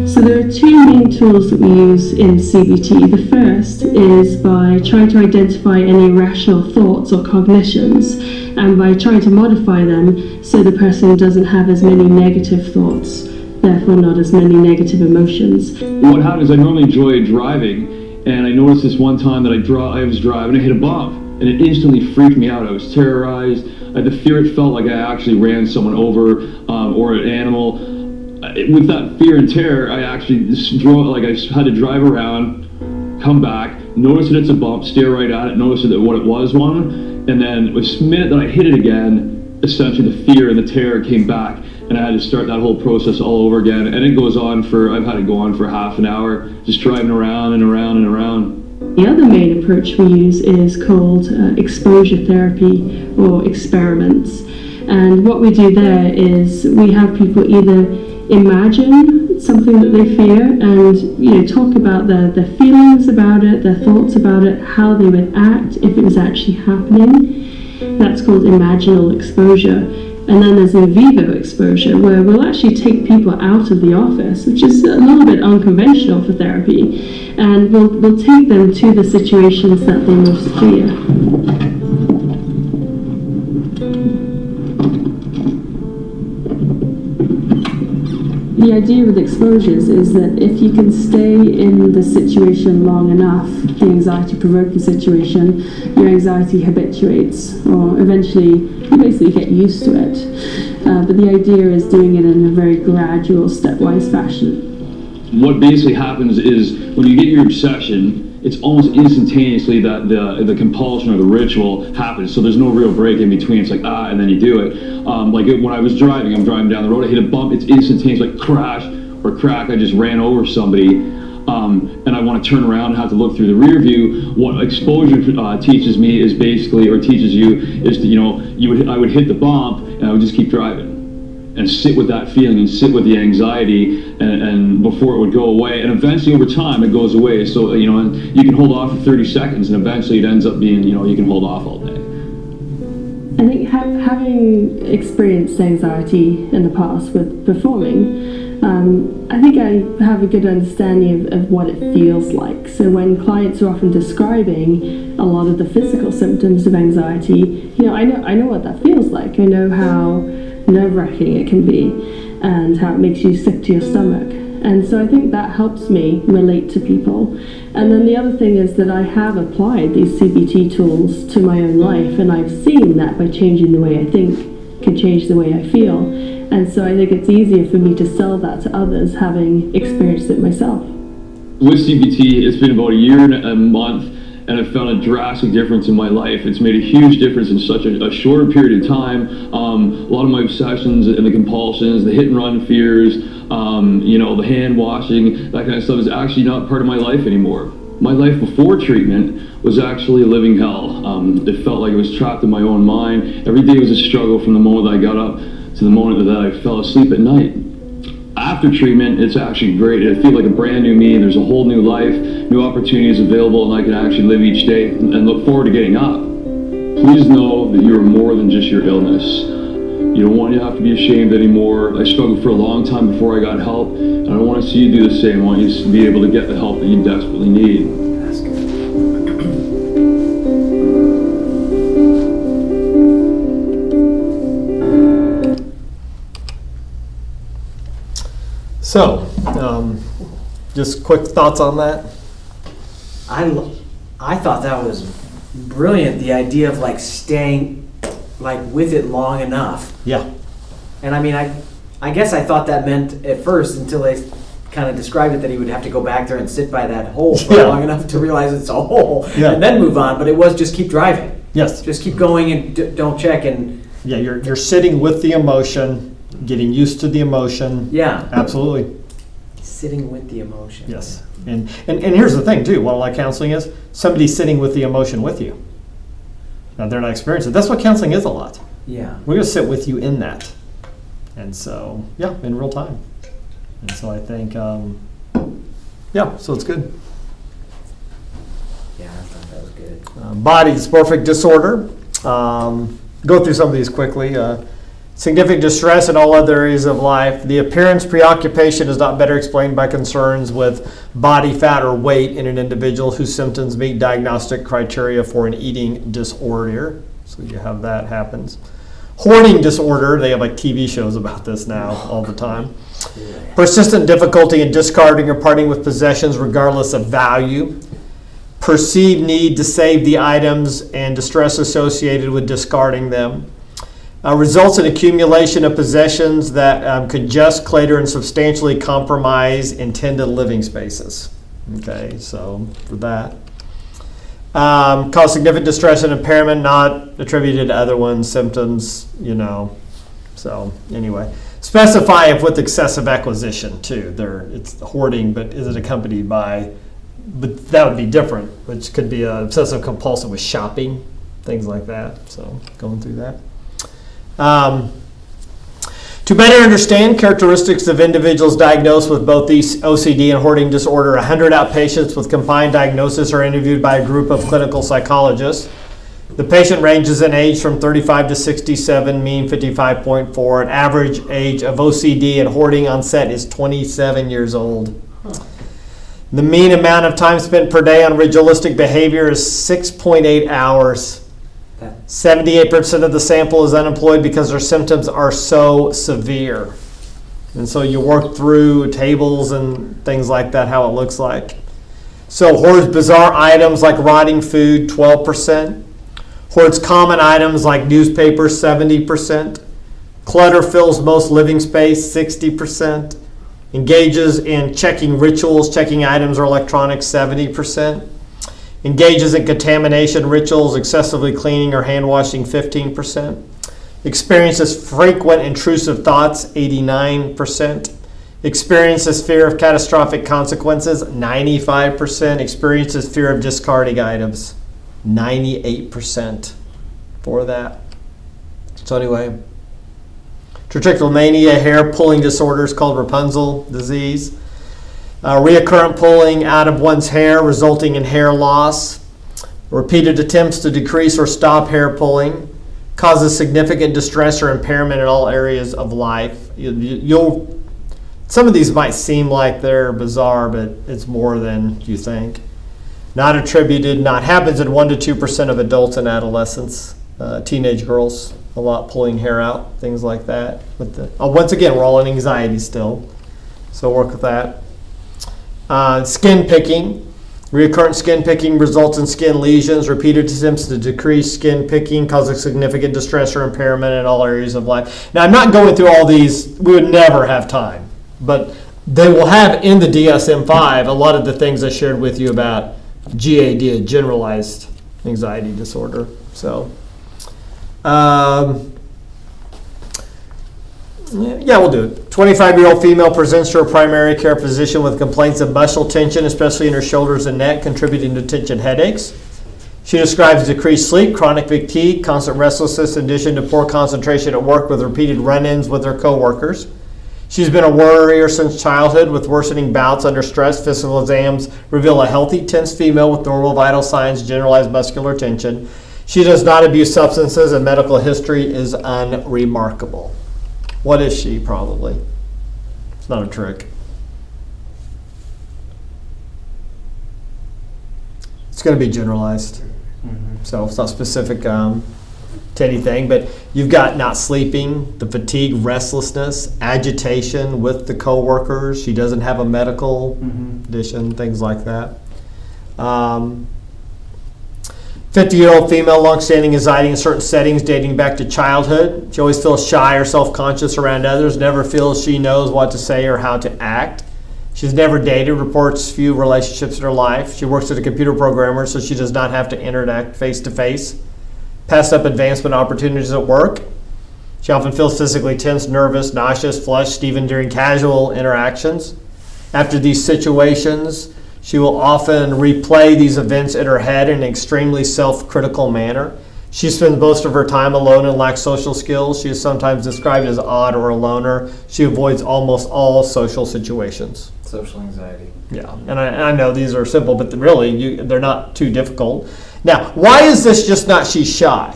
So there are two main tools that we use in CBT. The first is by trying to identify any irrational thoughts or cognitions, and by trying to modify them so the person doesn't have as many negative thoughts, therefore not as many negative emotions. What happened is I normally enjoy driving, and I noticed this one time that I was driving, I hit a bump, and it instantly freaked me out. I was terrorized. I had the fear. It felt like I actually ran someone over or an animal. With that fear and terror, I actually drove, I had to drive around, come back, notice that it's a bump, stare right at it, notice that what it was one, and then the minute that I hit it again, essentially the fear and the terror came back, and I had to start that whole process all over again. And it goes on I've had it go on for half an hour, just driving around and around and around. The other main approach we use is called exposure therapy or experiments. And what we do there is we have people either imagine something that they fear and talk about their feelings about it, their thoughts about it, how they would act if it was actually happening. That's called imaginal exposure. And then there's in vivo exposure, where we'll actually take people out of the office, which is a little bit unconventional for therapy, and we'll take them to the situations that they most fear. The idea with exposures is that if you can stay in the situation long enough, the anxiety-provoking situation, your anxiety habituates, or eventually you basically get used to it. But the idea is doing it in a very gradual, stepwise fashion. What basically happens is when you get your obsession, it's almost instantaneously that the compulsion or the ritual happens. So there's no real break in between. It's like, and then you do it. When I was driving, I'm driving down the road, I hit a bump, it's instantaneous, like crash or crack, I just ran over somebody. And I want to turn around and have to look through the rear view. What exposure teaches me is basically, or teaches you, is to, I would hit the bump and I would just keep driving. And sit with that feeling and sit with the anxiety and before it would go away. And eventually over time it goes away. So, and you can hold off for 30 seconds and eventually it ends up being, you can hold off all day. I think having experienced anxiety in the past with performing, I think I have a good understanding of what it feels like. So when clients are often describing a lot of the physical symptoms of anxiety, I know what that feels like. I know how nerve-wracking it can be and how it makes you sick to your stomach. And so I think that helps me relate to people. And then the other thing is that I have applied these CBT tools to my own life, and I've seen that by changing the way I think can change the way I feel. And so I think it's easier for me to sell that to others having experienced it myself. With CBT, it's been about a year and a month, and I've found a drastic difference in my life. It's made a huge difference in such a shorter period of time. A lot of my obsessions and the compulsions, the hit and run fears, the hand washing, that kind of stuff is actually not part of my life anymore. My life before treatment was actually a living hell. It felt like I was trapped in my own mind. Every day was a struggle from the moment that I got up to the moment that I fell asleep at night. After treatment, it's actually great. I feel like a brand new me. There's a whole new life, new opportunities available, and I can actually live each day and look forward to getting up. Please know that you're more than just your illness. You don't want you to have to be ashamed anymore. I struggled for a long time before I got help, and I don't want to see you do the same. I want you to be able to get the help that you desperately need. That's good. So, just quick thoughts on that? I thought that was brilliant, the idea of staying with it long enough. Yeah. And I mean, I guess I thought that meant at first, until they kind of described it, that he would have to go back there and sit by that hole for long enough to realize it's a hole and then move on. But it was just keep driving. Yes. Just keep going and don't check. And Yeah, you're sitting with the emotion, getting used to the emotion. yeah, Absolutely. sitting with the emotion. Yes. And here's the thing too, what all that counseling is, somebody's sitting with the emotion with you. Now they're not experiencing it. That's what counseling is a lot. Yeah. We're gonna sit with you in that. And so, yeah, in real time. And so I think, so it's good. Yeah, I thought that was good. Body dysmorphic disorder. Go through some of these quickly. Significant distress in all other areas of life. The appearance preoccupation is not better explained by concerns with body fat or weight in an individual whose symptoms meet diagnostic criteria for an eating disorder. So you have that happens. Hoarding disorder, they have TV shows about this now all the time. Persistent difficulty in discarding or parting with possessions regardless of value. Perceived need to save the items and distress associated with discarding them. Results in accumulation of possessions that could just, clutter, and substantially compromise intended living spaces. Okay, so for that. Cause significant distress and impairment not attributed to other ones, symptoms, So anyway, specify if with excessive acquisition too. It's hoarding, but is it accompanied by, but that would be different, which could be obsessive compulsive with shopping, things like that. So going through that. To better understand characteristics of individuals diagnosed with both these OCD and hoarding disorder, 100 outpatients with combined diagnosis are interviewed by a group of clinical psychologists. The patient ranges in age from 35 to 67, mean 55.4. An average age of OCD and hoarding onset is 27 years old. The mean amount of time spent per day on ritualistic behavior is 6.8 hours. 78% of the sample is unemployed because their symptoms are so severe. And so you work through tables and things like that, how it looks like. So hoards bizarre items like rotting food, 12%. Hoards common items like newspapers, 70%. Clutter fills most living space, 60%. Engages in checking rituals, checking items or electronics, 70%. Engages in contamination rituals, excessively cleaning or hand washing, 15%. Experiences frequent intrusive thoughts, 89%. Experiences fear of catastrophic consequences, 95%. Experiences fear of discarding items, 98% for that. So anyway, trichotillomania, hair pulling disorders called Rapunzel disease. Reoccurrent pulling out of one's hair resulting in hair loss. Repeated attempts to decrease or stop hair pulling causes significant distress or impairment in all areas of life. Some of these might seem like they're bizarre, but it's more than you think. Not attributed, not happens in 1 to 2% of adults and adolescents. Teenage girls, a lot pulling hair out, things like that. Once again, we're all in anxiety still, so work with that. Skin picking. Recurrent skin picking results in skin lesions. Repeated attempts to decrease skin picking causes significant distress or impairment in all areas of life. Now, I'm not going through all these. We would never have time. But they will have in the DSM-5 a lot of the things I shared with you about GAD, generalized anxiety disorder. So, yeah, we'll do it. 25-year-old female presents to her primary care physician with complaints of muscle tension, especially in her shoulders and neck, contributing to tension headaches. She describes decreased sleep, chronic fatigue, constant restlessness, in addition to poor concentration at work with repeated run-ins with her coworkers. She's been a worrier since childhood with worsening bouts under stress. Physical exams reveal a healthy, tense female with normal vital signs, generalized muscular tension. She does not abuse substances and medical history is unremarkable. What is she? Probably. It's not a trick. It's going to be generalized. So it's not specific to anything, but you've got not sleeping, the fatigue, restlessness, agitation with the coworkers. She doesn't have a medical condition, things like that. 50-year-old female, long-standing anxiety in certain settings dating back to childhood. She always feels shy or self-conscious around others, never feels she knows what to say or how to act. She's never dated, reports few relationships in her life. She works as a computer programmer, so she does not have to interact face-to-face. Passed up advancement opportunities at work. She often feels physically tense, nervous, nauseous, flushed, even during casual interactions. After these situations, she will often replay these events in her head in an extremely self-critical manner. She spends most of her time alone and lacks social skills. She is sometimes described as odd or a loner. She avoids almost all social situations. Social anxiety. Yeah, and I know these are simple, but really they're not too difficult. Now, why is this just not she's shy?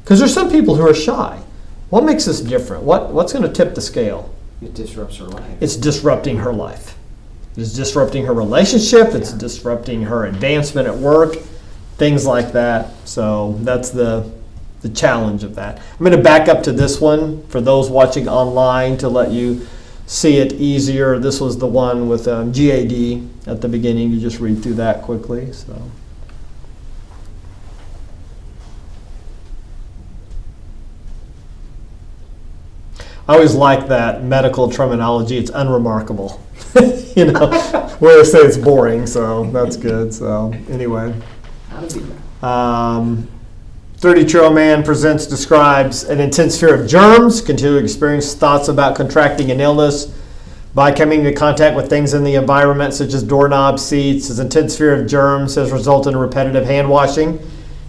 Because there's some people who are shy. What makes this different? What's going to tip the scale? It disrupts her life. It's disrupting her life. It's disrupting her relationship. It's disrupting her advancement at work, things like that. So that's the challenge of that. I'm going to back up to this one for those watching online to let you see it easier. This was the one with GAD at the beginning. You just read through that quickly. So. I always like that medical terminology. It's unremarkable. Where I say it's boring, so that's good. So anyway, How to be that. 32-year-old man describes an intense fear of germs, continue to experience thoughts about contracting an illness by coming into contact with things in the environment, such as doorknobs, seats. His intense fear of germs has resulted in repetitive hand washing.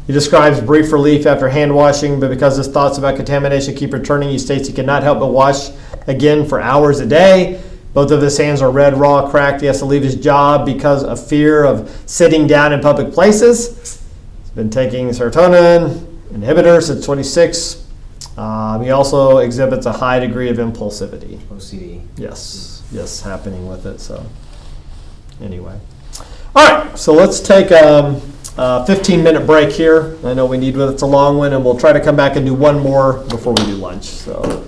He describes brief relief after hand washing, but because his thoughts about contamination keep returning, he states he cannot help but wash again for hours a day. Both of his hands are red, raw, cracked. He has to leave his job because of fear of sitting down in public places. He's been taking serotonin inhibitor since 26. He also exhibits a high degree of impulsivity. OCD. Yes, happening with it. So anyway. All right, so let's take a 15-minute break here. I know we need one. It's a long one, and we'll try to come back and do one more before we do lunch. So.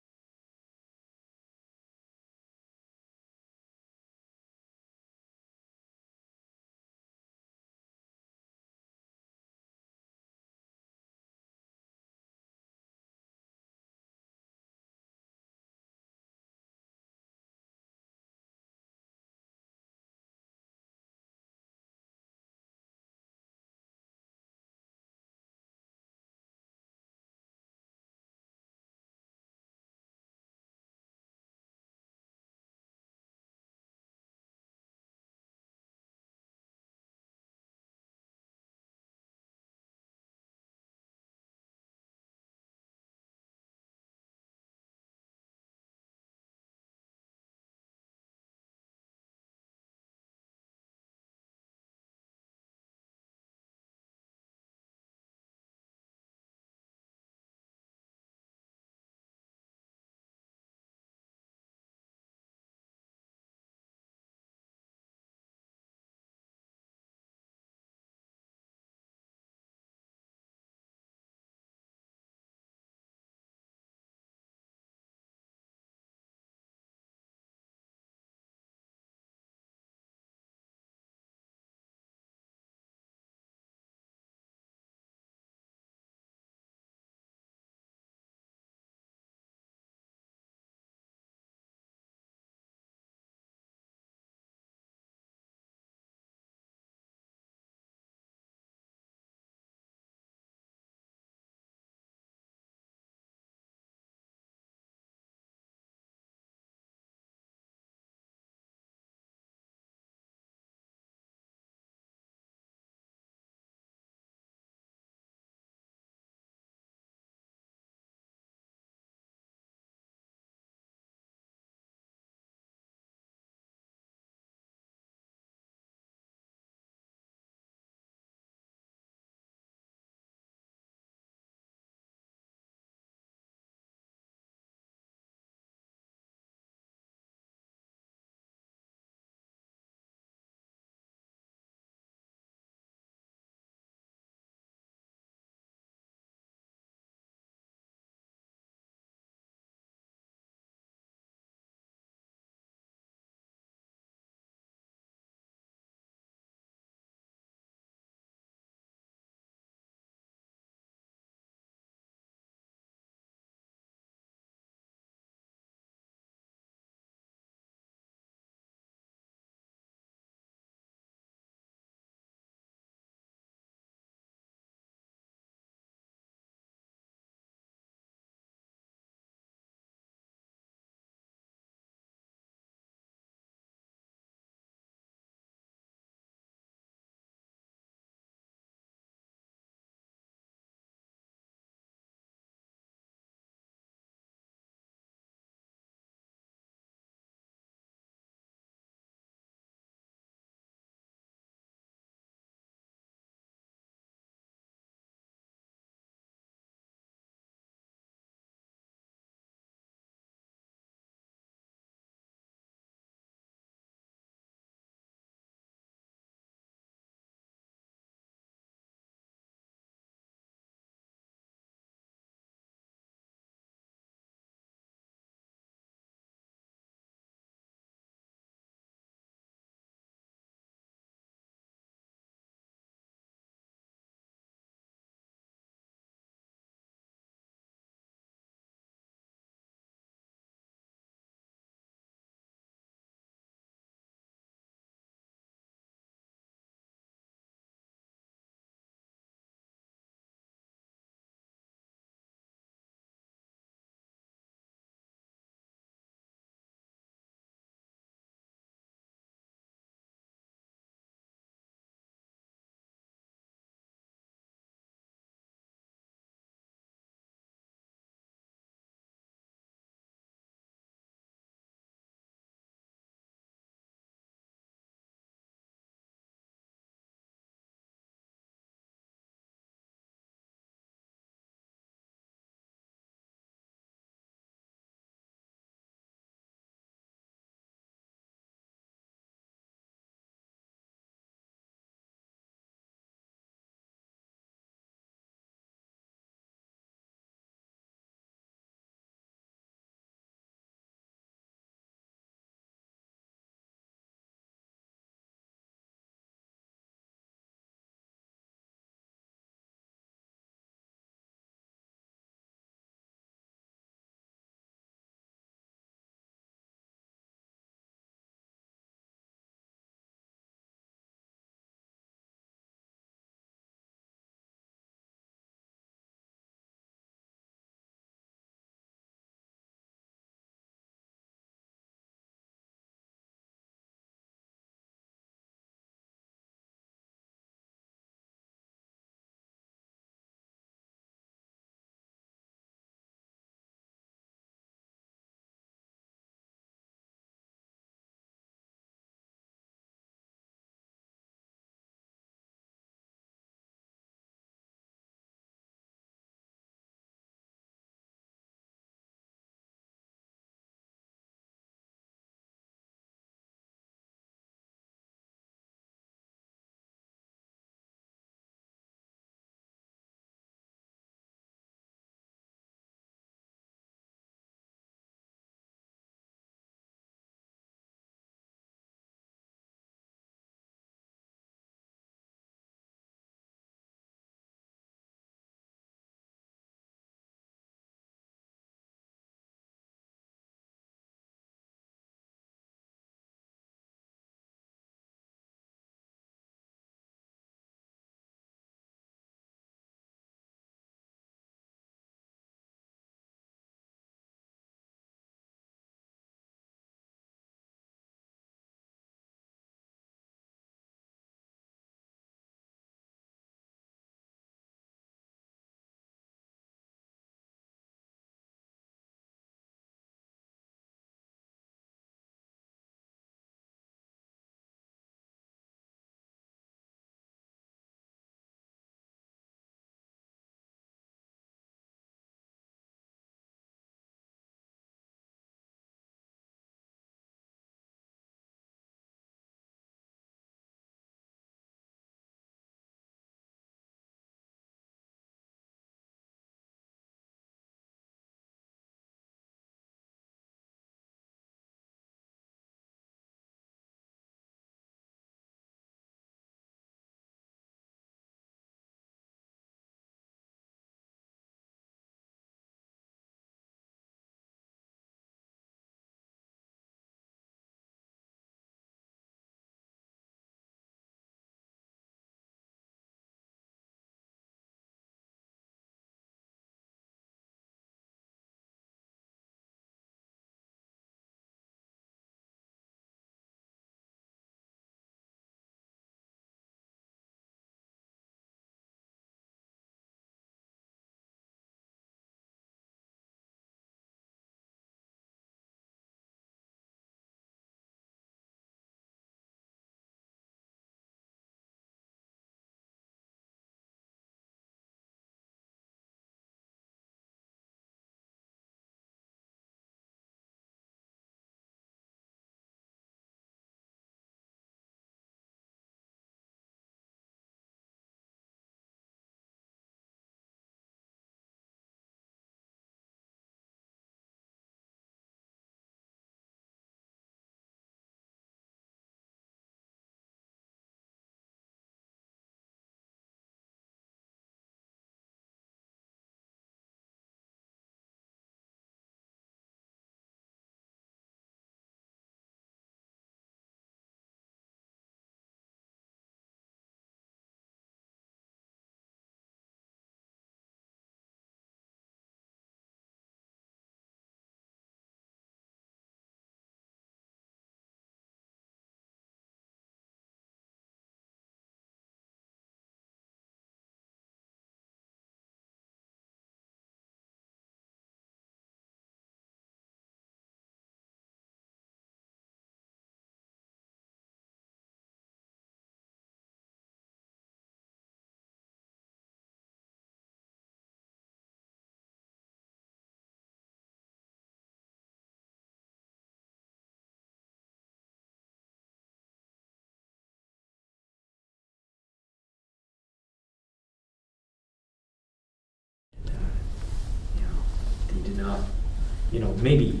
maybe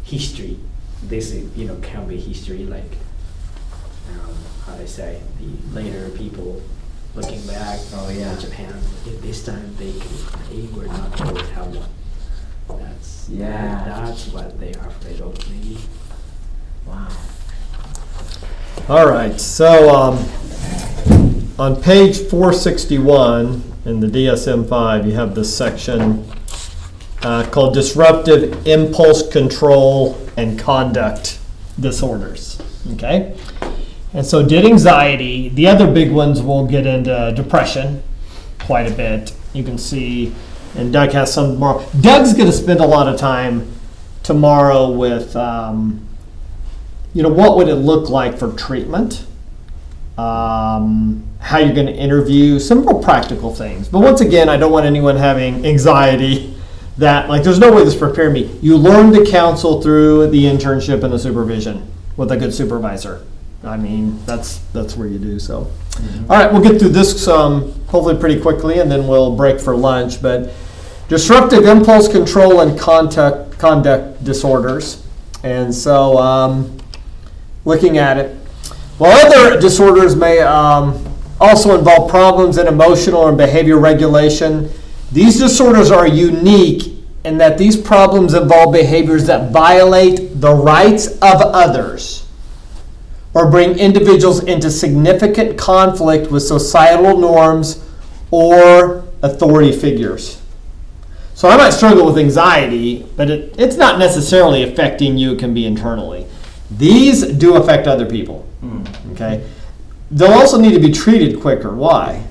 history. This is, can be history, like, how do I say, the later people looking back. Oh, yeah. Japan, at this time they were not told how one. That's what they are afraid of, maybe. Wow. All right, so on page 461 in the DSM-5, you have this section called Disruptive Impulse Control and Conduct Disorders, okay? And so did anxiety. The other big ones will get into depression quite a bit. You can see, and Doug has some more. Doug's going to spend a lot of time tomorrow with, what would it look like for treatment? How you're going to interview, some more practical things. But once again, I don't want anyone having anxiety that, like, there's no way this prepared me. You learn to counsel through the internship and the supervision with a good supervisor. I mean, that's where you do so. Mm-hmm. All right, we'll get through this hopefully pretty quickly, and then we'll break for lunch. But disruptive impulse control and conduct disorders. And so looking at it, while other disorders may also involve problems in emotional and behavior regulation, these disorders are unique in that these problems involve behaviors that violate the rights of others or bring individuals into significant conflict with societal norms or authority figures. So I might struggle with anxiety, but it's not necessarily affecting you. It can be internally. These do affect other people. Okay? They'll also need to be treated quicker. Why?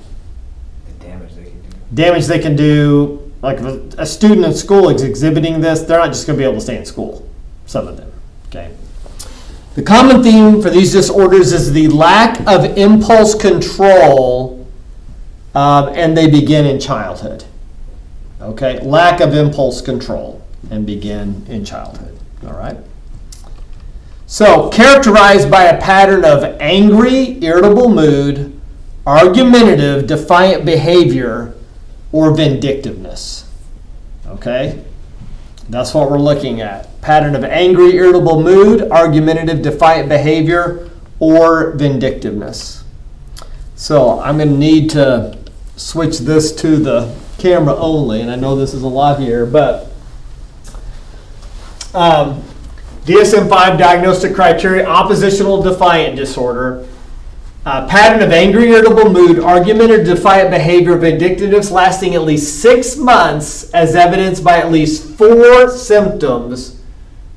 The damage they can do. Damage they can do, like if a student in school is exhibiting this, they're not just going to be able to stay in school. Some of them. Okay? The common theme for these disorders is the lack of impulse control, and they begin in childhood. Okay? Lack of impulse control and begin in childhood. All right? So, characterized by a pattern of angry, irritable mood, argumentative, defiant behavior, or vindictiveness. Okay? That's what we're looking at. Pattern of angry, irritable mood, argumentative, defiant behavior, or vindictiveness. So, I'm going to need to switch this to the camera only, and I know this is a lot here, but DSM-5 diagnostic criteria: oppositional defiant disorder, pattern of angry, irritable mood, argumentative, defiant behavior, vindictiveness lasting at least 6 months, as evidenced by at least 4 symptoms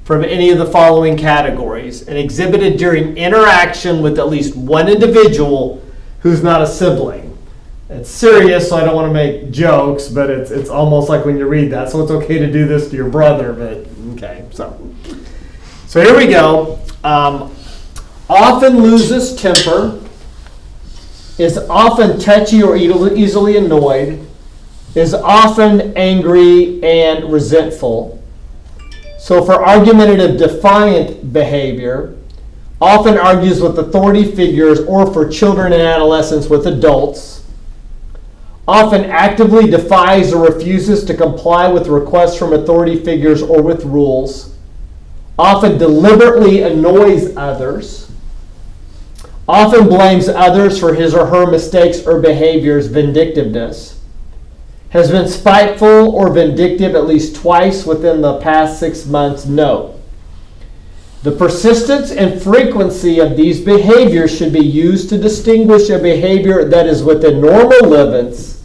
from any of the following categories, and exhibited during interaction with at least one individual who's not a sibling. It's serious, so I don't want to make jokes, but it's almost like when you read that, so it's okay to do this to your brother, but okay, So here we go. Often loses temper, is often touchy or easily annoyed, is often angry and resentful. So for argumentative defiant behavior, often argues with authority figures, or for children and adolescents with adults. Often actively defies or refuses to comply with requests from authority figures or with rules. Often deliberately annoys others. Often blames others for his or her mistakes or behaviors, vindictiveness. Has been spiteful or vindictive at least twice within the past 6 months, no. The persistence and frequency of these behaviors should be used to distinguish a behavior that is within normal limits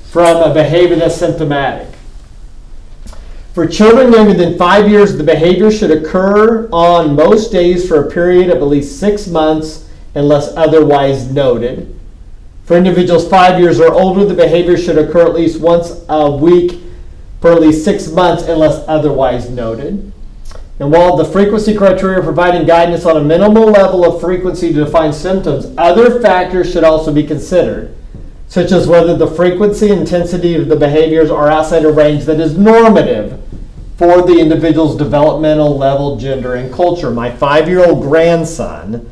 from a behavior that's symptomatic. For children younger than 5 years, the behavior should occur on most days for a period of at least 6 months unless otherwise noted. For individuals 5 years or older, the behavior should occur at least once a week for at least 6 months unless otherwise noted. And while the frequency criteria are providing guidance on a minimal level of frequency to define symptoms, other factors should also be considered, such as whether the frequency and intensity of the behaviors are outside a range that is normative for the individual's developmental level, gender, and culture. My 5-year-old grandson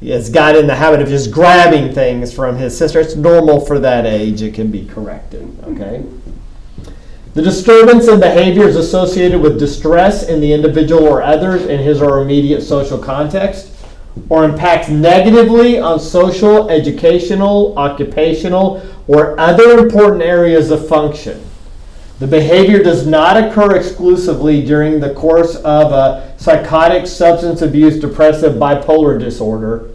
has got in the habit of just grabbing things from his sister. It's normal for that age. It can be corrected, okay? The disturbance in behavior is associated with distress in the individual or others in his or her immediate social context, or impacts negatively on social, educational, occupational, or other important areas of function. The behavior does not occur exclusively during the course of a psychotic, substance abuse, depressive, bipolar disorder.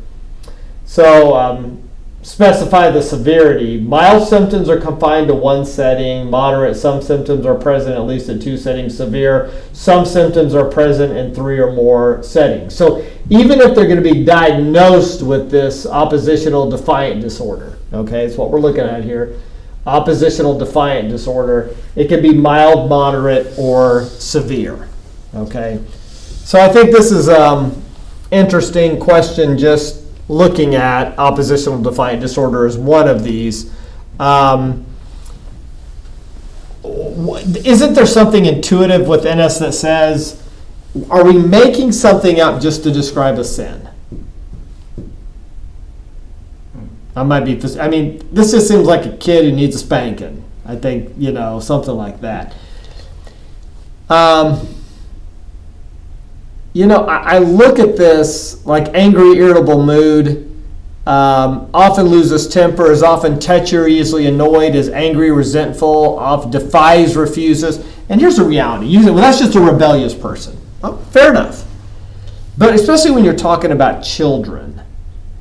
So, specify the severity. Mild symptoms are confined to one setting. Moderate, some symptoms are present at least in 2 settings. Severe, some symptoms are present in 3 or more settings. So even if they're going to be diagnosed with this oppositional defiant disorder, okay, it's what we're looking at here. Oppositional defiant disorder, it can be mild, moderate, or severe, okay? So I think this is interesting question, just looking at oppositional defiant disorder as one of these. Isn't there something intuitive within us that says, are we making something up just to describe a sin? This just seems like a kid who needs a spanking. I think, something like that. I look at this like angry, irritable mood, often loses temper, is often touchy or easily annoyed, is angry, resentful, defies, refuses. And here's the reality. Usually, that's just a rebellious person. Oh, fair enough. But especially when you're talking about children,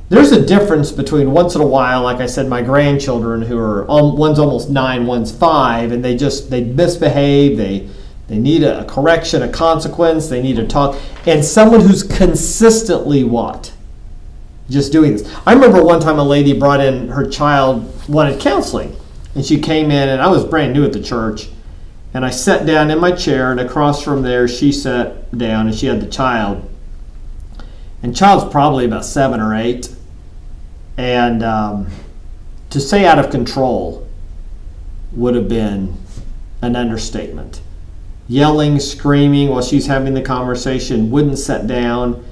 there's a difference between once in a while, like I said, my grandchildren who are, one's almost 9, one's 5, and they misbehave, they need a correction, a consequence, they need to talk, and someone who's consistently what? Just doing this. I remember one time a lady brought in her child, wanted counseling, and she came in, and I was brand new at the church, and I sat down in my chair, and across from there she sat down, and she had the child. And child's probably about 7 or 8, and to say out of control would have been an understatement. Yelling, screaming while she's having the conversation, wouldn't sit down.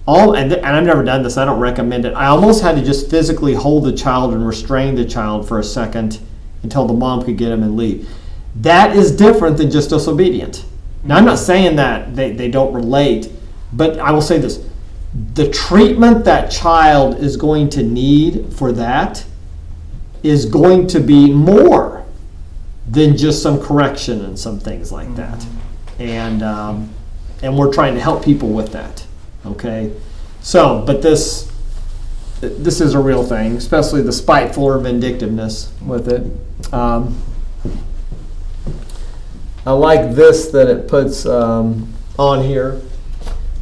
And I've never done this, I don't recommend it. I almost had to just physically hold the child and restrain the child for a second until the mom could get him and leave. That is different than just disobedient. Now, I'm not saying that they don't relate, but I will say this. The treatment that child is going to need for that is going to be more than just some correction and some things like that. And we're trying to help people with that. Okay? So, but this is a real thing, especially the spiteful or vindictiveness with it. I like this that it puts on here.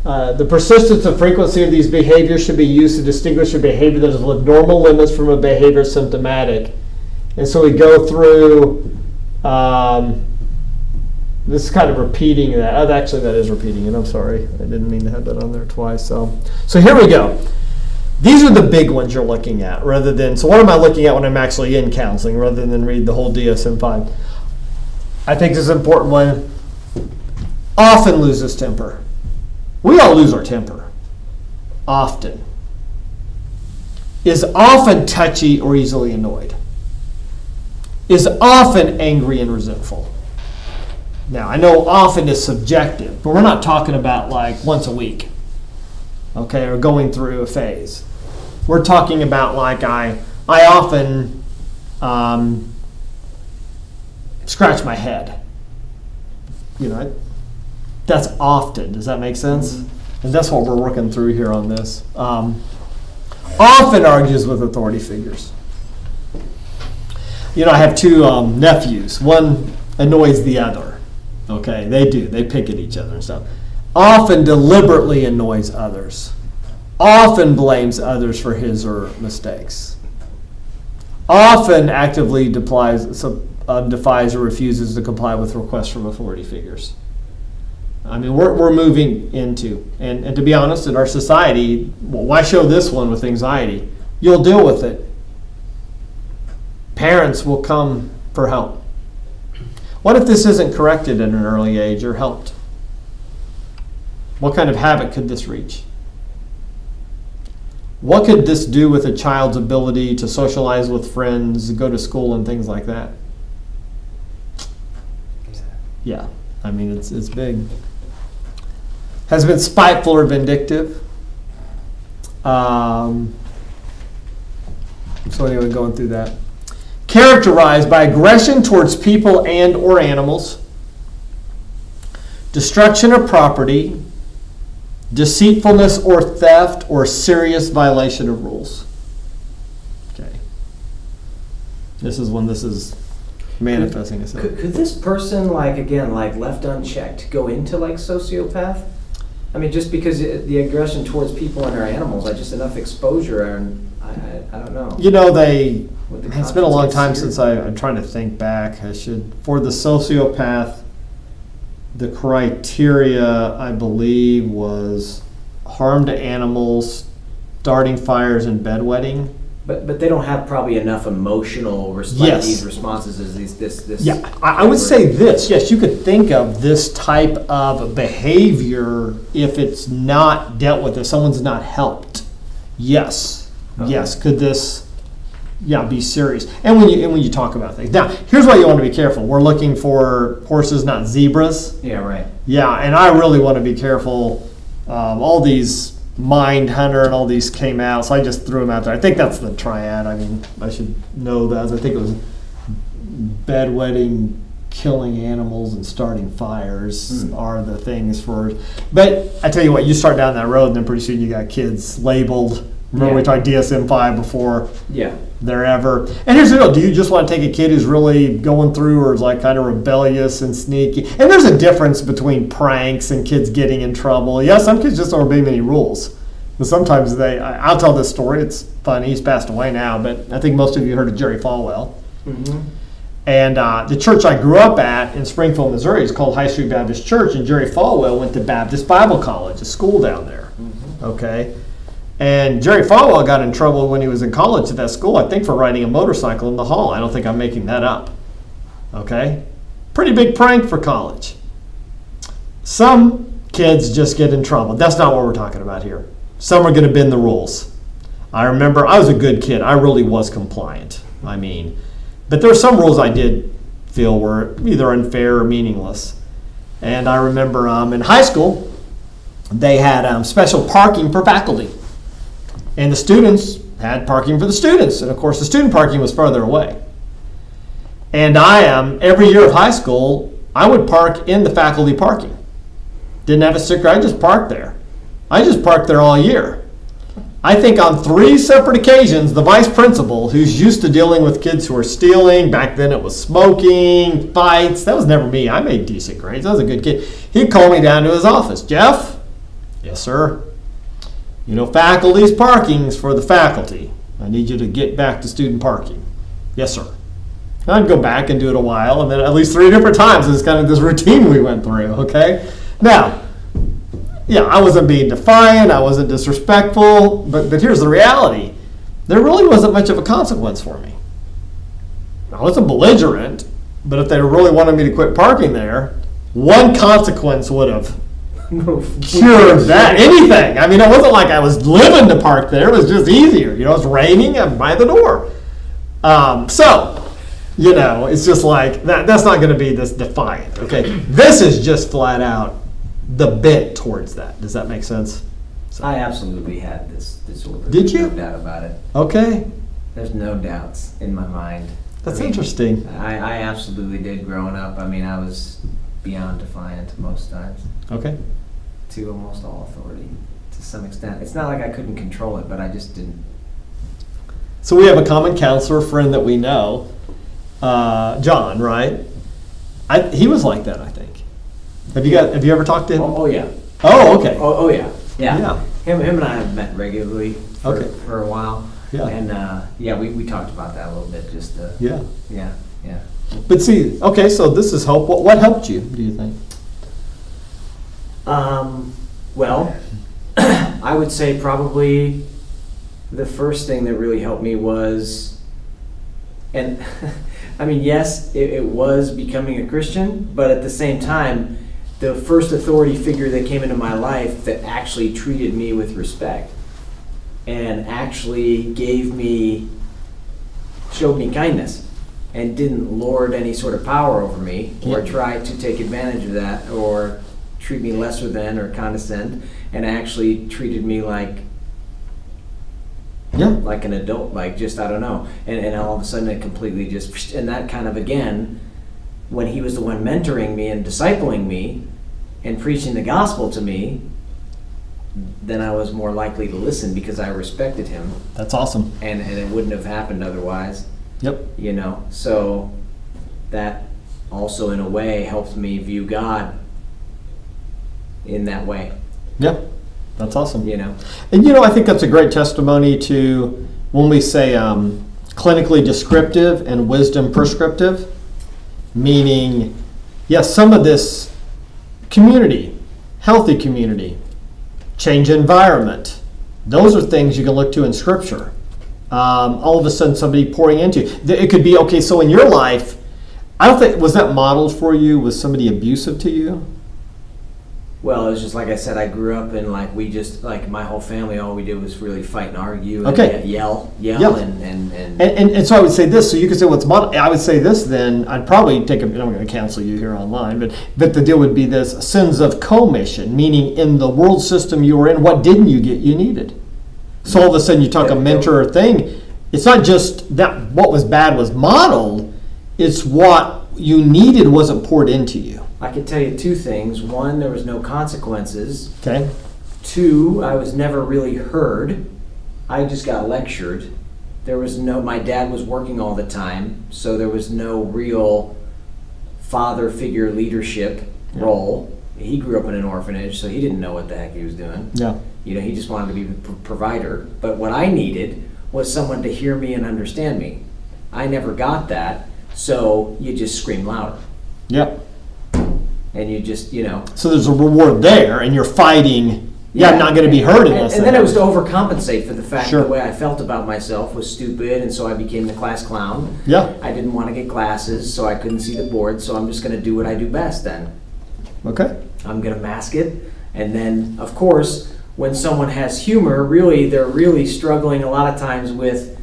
The persistence and frequency of these behaviors should be used to distinguish a behavior that is within normal limits from a behavior symptomatic. And so we go through, this is kind of repeating that. Oh, actually, that is repeating it. I'm sorry. I didn't mean to have that on there twice. So here we go. These are the big ones you're looking at rather than, so what am I looking at when I'm actually in counseling rather than read the whole DSM-5? I think this is an important one. Often loses temper. We all lose our temper. Often. Is often touchy or easily annoyed. Is often angry and resentful. Now, I know often is subjective, but we're not talking about like once a week, okay, or going through a phase. We're talking about like I often scratch my head. That's often. Does that make sense? And that's what we're working through here on this. Often argues with authority figures. I have 2 nephews. One annoys the other. Okay, they do. They pick at each other and stuff. Often deliberately annoys others. Often blames others for his or mistakes. Often actively defies or refuses to comply with requests from authority figures. I mean, we're moving into, and to be honest, in our society, well, why show this one with anxiety? You'll deal with it. Parents will come for help. What if this isn't corrected at an early age or helped? What kind of habit could this reach? What could this do with a child's ability to socialize with friends, go to school, and things like that? Yeah, I mean, it's big. Has been spiteful or vindictive. So anyway, going through that. Characterized by aggression towards people and or animals, destruction of property, deceitfulness or theft, or serious violation of rules. Okay. This is when this is manifesting itself. Could this person, like, again, like left unchecked, go into like sociopath? I mean, just because the aggression towards people and our animals, like just enough exposure, and I don't know. You know, Would the it's been a long conscience time get since seared? I'm trying to think back. For the sociopath, the criteria, I believe, was harm to animals, starting fires, and bedwetting. But they don't have probably enough emotional Yes. these responses as this. Yeah, I would say this. Yes, you could think of this type of behavior if it's not dealt with, if someone's not helped. Yes, yes. Could this, be serious? And when you talk about things, now here's why you want to be careful. We're looking for horses, not zebras. Yeah, right. Yeah, and I really want to be careful. All these Mind Hunter and all these came out, so I just threw them out there. I think that's the triad. I mean, I should know that. I think it was bedwetting, killing animals, and starting fires are the things for. But I tell you what, you start down that road, and then pretty soon you got kids labeled. Remember we talked DSM-5 before Yeah. they're ever. And here's the deal: do you just want to take a kid who's really going through, or is like kind of rebellious and sneaky? And there's a difference between pranks and kids getting in trouble. Yeah, some kids just don't obey many rules, but sometimes I'll tell this story. It's funny. He's passed away now, but I think most of you heard of Jerry Falwell. Mm-hmm. And the church I grew up at in Springfield, Missouri, is called High Street Baptist Church, and Jerry Falwell went to Baptist Bible College, a school down there. Okay. And Jerry Falwell got in trouble when he was in college at that school, I think, for riding a motorcycle in the hall. I don't think I'm making that up. Okay? Pretty big prank for college. Some kids just get in trouble. That's not what we're talking about here. Some are going to bend the rules. I remember I was a good kid. I really was compliant. But there were some rules I did feel were either unfair or meaningless. And I remember in high school, they had special parking for faculty. And the students had parking for the students. And of course, the student parking was farther away. And every year of high school, I would park in the faculty parking. Didn't have a sticker, I just parked there. I just parked there all year. I think on 3 separate occasions, the vice principal, who's used to dealing with kids who are stealing, back then it was smoking, fights, that was never me. I made decent grades, I was a good kid. He'd call me down to his office. Jeff? Yes, sir. You know, faculty's parking's for the faculty. I need you to get back to student parking. Yes, sir. I'd go back and do it a while, and then at least 3 different times. It's kind of this routine we went through, okay? Now, I wasn't being defiant, I wasn't disrespectful, but here's the reality. There really wasn't much of a consequence for me. I wasn't belligerent, but if they really wanted me to quit parking there, one consequence would have cured that, anything. It wasn't like I was living to park there, it was just easier. It's raining, I'm by the door. It's just like, that's not going to be this defiant, okay? This is just flat out the bent towards that. Does that make sense? I absolutely had this disorder. Did you? No doubt about it. Okay. There's no doubts in my mind. That's interesting. I absolutely did growing up. I was beyond defiant most times. Okay. To almost all authority, to some extent. It's not like I couldn't control it, but I just didn't. So we have a common counselor friend that we know, John, right? He was like that, I think. Have you ever talked to him? Oh yeah. Oh, okay. Oh yeah. Yeah. Yeah. Him and I have met regularly for a while. Yeah. And we talked about that a little bit. Just Yeah. Yeah. But see, okay, so this is hope. What helped you, do you think? Well, I would say probably the first thing that really helped me was, and yes, it was becoming a Christian, but at the same time, the first authority figure that came into my life that actually treated me with respect and actually showed me kindness and didn't lord any sort of power over me or Yeah. try to take advantage of that or treat me lesser than or condescend, and actually treated me like Yeah. an adult, like just, I don't know. And all of a sudden it completely just, and that kind of, again, when he was the one mentoring me and discipling me and preaching the gospel to me, then I was more likely to listen because I respected him, That's awesome. and it wouldn't have happened otherwise, Yep. you know. So that also in a way helped me view God in that way, Yeah. That's awesome. you know. And I think that's a great testimony to when we say clinically descriptive and wisdom prescriptive, meaning, yes, some of this community, healthy community, change environment, those are things you can look to in Scripture. All of a sudden, somebody pouring into you. It could be, okay, so in your life, I don't think, was that modeled for you? Was somebody abusive to you? Well, it was just like I said, I grew up in we just, my whole family, all we did was really fight and argue and Okay. yell Yeah. and And so I would say this, so you could say what's modeled. I would say this then, I'd probably take I'm going to cancel you here online, but the deal would be this: sins of commission, meaning in the world system you were in, what didn't you get you needed? So all of a sudden you talk a mentor thing, it's not just that what was bad was modeled, it's what you needed wasn't poured into you. I can tell you two things. One, there was no consequences. Okay? Two, I was never really heard. I just got lectured. My dad was working all the time, so there was no real father figure leadership role. He grew up in an orphanage, so he didn't know what the heck he was doing. Yeah. He just wanted to be the provider. But what I needed was someone to hear me and understand me. I never got that, so you just scream louder. Yep. And you just, So there's a reward there, and you're fighting. Yeah, I'm not going to be heard in this. And then it was to overcompensate for the fact Sure. the way I felt about myself was stupid, and so I became the class clown. Yeah. I didn't want to get glasses, so I couldn't see the board, so I'm just going to do what I do best then. Okay. I'm going to mask it. And then, of course, when someone has humor, really, they're really struggling a lot of times with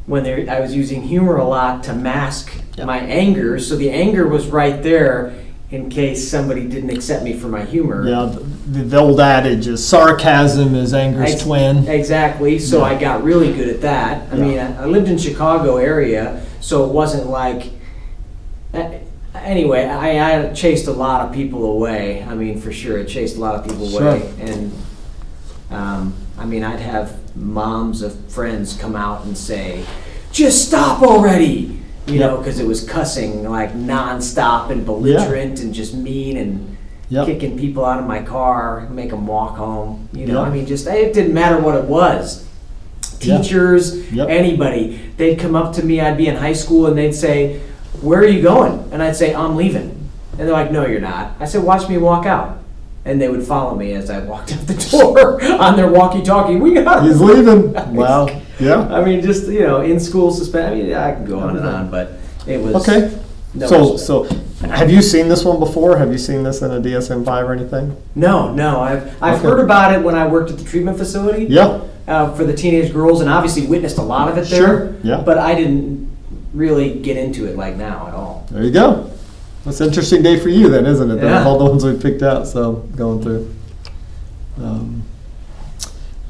I was using humor a lot to mask my anger, so the anger was right there in case somebody didn't accept me for my humor. Yeah, the old adage is sarcasm is anger's twin. Exactly. So I got really good at that. I mean, I lived in Chicago area, so it wasn't like. Anyway, I chased a lot of people away. I mean, for sure, it chased a lot of people away. And I'd have moms of friends come out and say, "Just stop already." Because it was cussing like nonstop and belligerent and just mean and kicking people out of my car, make them walk home. Just it didn't matter what it was. Teachers, anybody, they'd come up to me. I'd be in high school and they'd say, "Where are you going?" And I'd say, "I'm leaving." And they're like, "No, you're not." I said, "Watch me walk out." And they would follow me as I walked out the door on their walkie-talkie. We got him. He's leaving. Wow. Yeah. Just in school suspension. I can go on and on, but it was Okay. no. So, have you seen this one before? Have you seen this in a DSM-5 or anything? No. I've heard about it when I worked at the treatment facility. Yeah. For the teenage girls, and obviously witnessed a lot of it there. Sure. Yeah. But I didn't really get into it like now at all. There you go. That's an interesting day for you then, isn't it? Yeah. All the ones we picked out, so going through.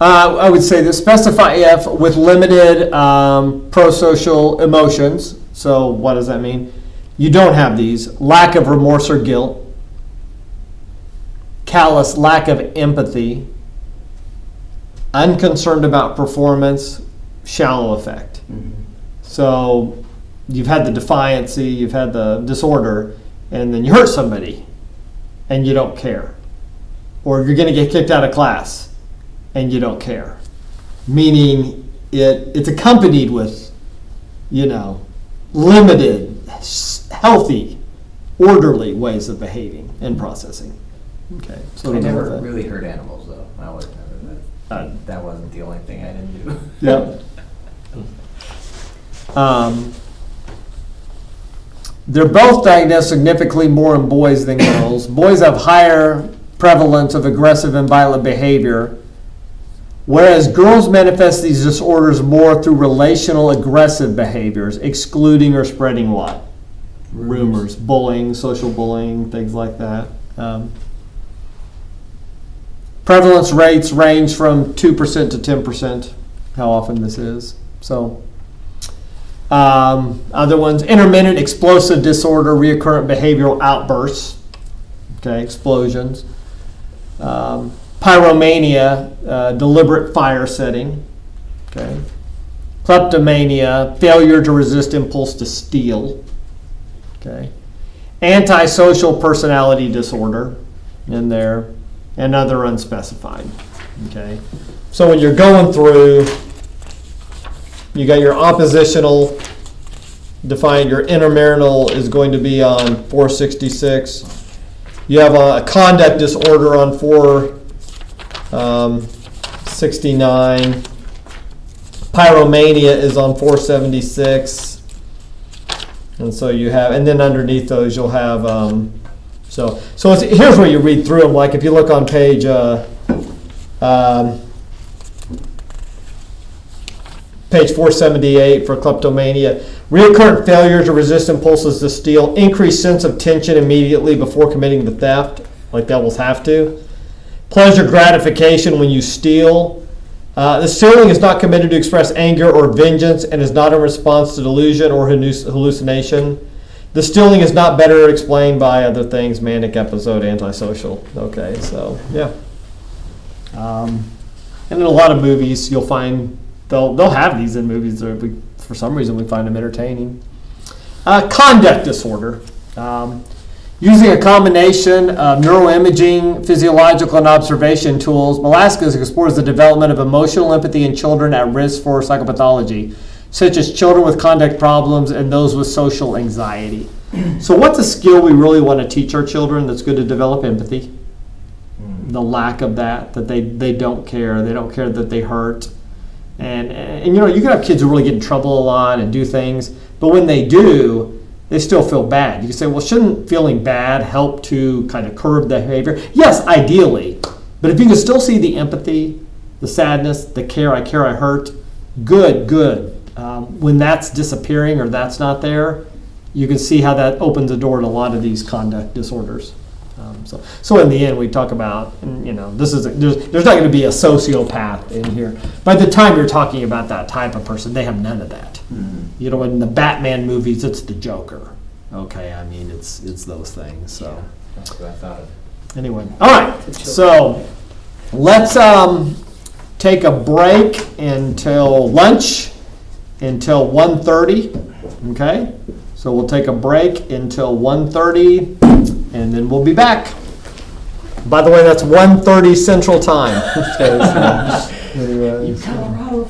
I would say that specify if with limited pro-social emotions. So what does that mean? You don't have these. Lack of remorse or guilt. Callous lack of empathy. Unconcerned about performance. Shallow effect. Mm-hmm. So you've had the defiancy, you've had the disorder, and then you hurt somebody and you don't care. Or you're going to get kicked out of class and you don't care. Meaning it's accompanied with, limited, healthy, orderly ways of behaving and processing. Okay. So I never really hurt animals, though. I was never that wasn't the only thing I didn't do. Yeah. They're both diagnosed significantly more in boys than girls. Boys have higher prevalence of aggressive and violent behavior. Whereas girls manifest these disorders more through relational aggressive behaviors, excluding or spreading what? Rumors, bullying, social bullying, things like that. Prevalence rates range from 2% to 10%, how often this is. So, other ones, intermittent explosive disorder, recurrent behavioral outbursts, okay, explosions. Pyromania, deliberate fire setting, okay. Kleptomania, failure to resist impulse to steal, okay. Antisocial personality disorder in there, and other unspecified, okay. So when you're going through, you got your oppositional defined, your intermarital is going to be on 466. You have a conduct disorder on 469. Pyromania is on 476. And so you have, and then underneath those you'll have, so here's where you read through them. Like if you look on page page 478 for kleptomania, recurrent failure to resist impulses to steal, increased sense of tension immediately before committing the theft, like devils have to. Pleasure gratification when you steal. The stealing is not committed to express anger or vengeance and is not in response to delusion or hallucination. The stealing is not better explained by other things, manic episode, antisocial. Okay, so yeah. And in a lot of movies, you'll find they'll have these in movies. For some reason, we find them entertaining. Conduct disorder. Using a combination of neuroimaging, physiological, and observation tools, Malaskis explores the development of emotional empathy in children at risk for psychopathology, such as children with conduct problems and those with social anxiety. So what's a skill we really want to teach our children that's good to develop empathy? The lack of that they don't care. They don't care that they hurt. And you know, you can have kids who really get in trouble a lot and do things, but when they do, they still feel bad. You can say, well, shouldn't feeling bad help to kind of curb the behavior? Yes, ideally. But if you can still see the empathy, the sadness, the care, I hurt, good. When that's disappearing or that's not there, you can see how that opens the door to a lot of these conduct disorders. So in the end, we talk about, you know, there's not going to be a sociopath in here. By the time you're talking about that type of person, they have none of that. Mm-hmm. You know, in the Batman movies, it's the Joker. Okay, I mean, it's those things. So yeah, that's what I thought of. Anyway, all right. So let's take a break until lunch, until 1:30. Okay. So we'll take a break until 1:30, and then we'll be back. By the way, that's 1:30 Central Time. You Colorado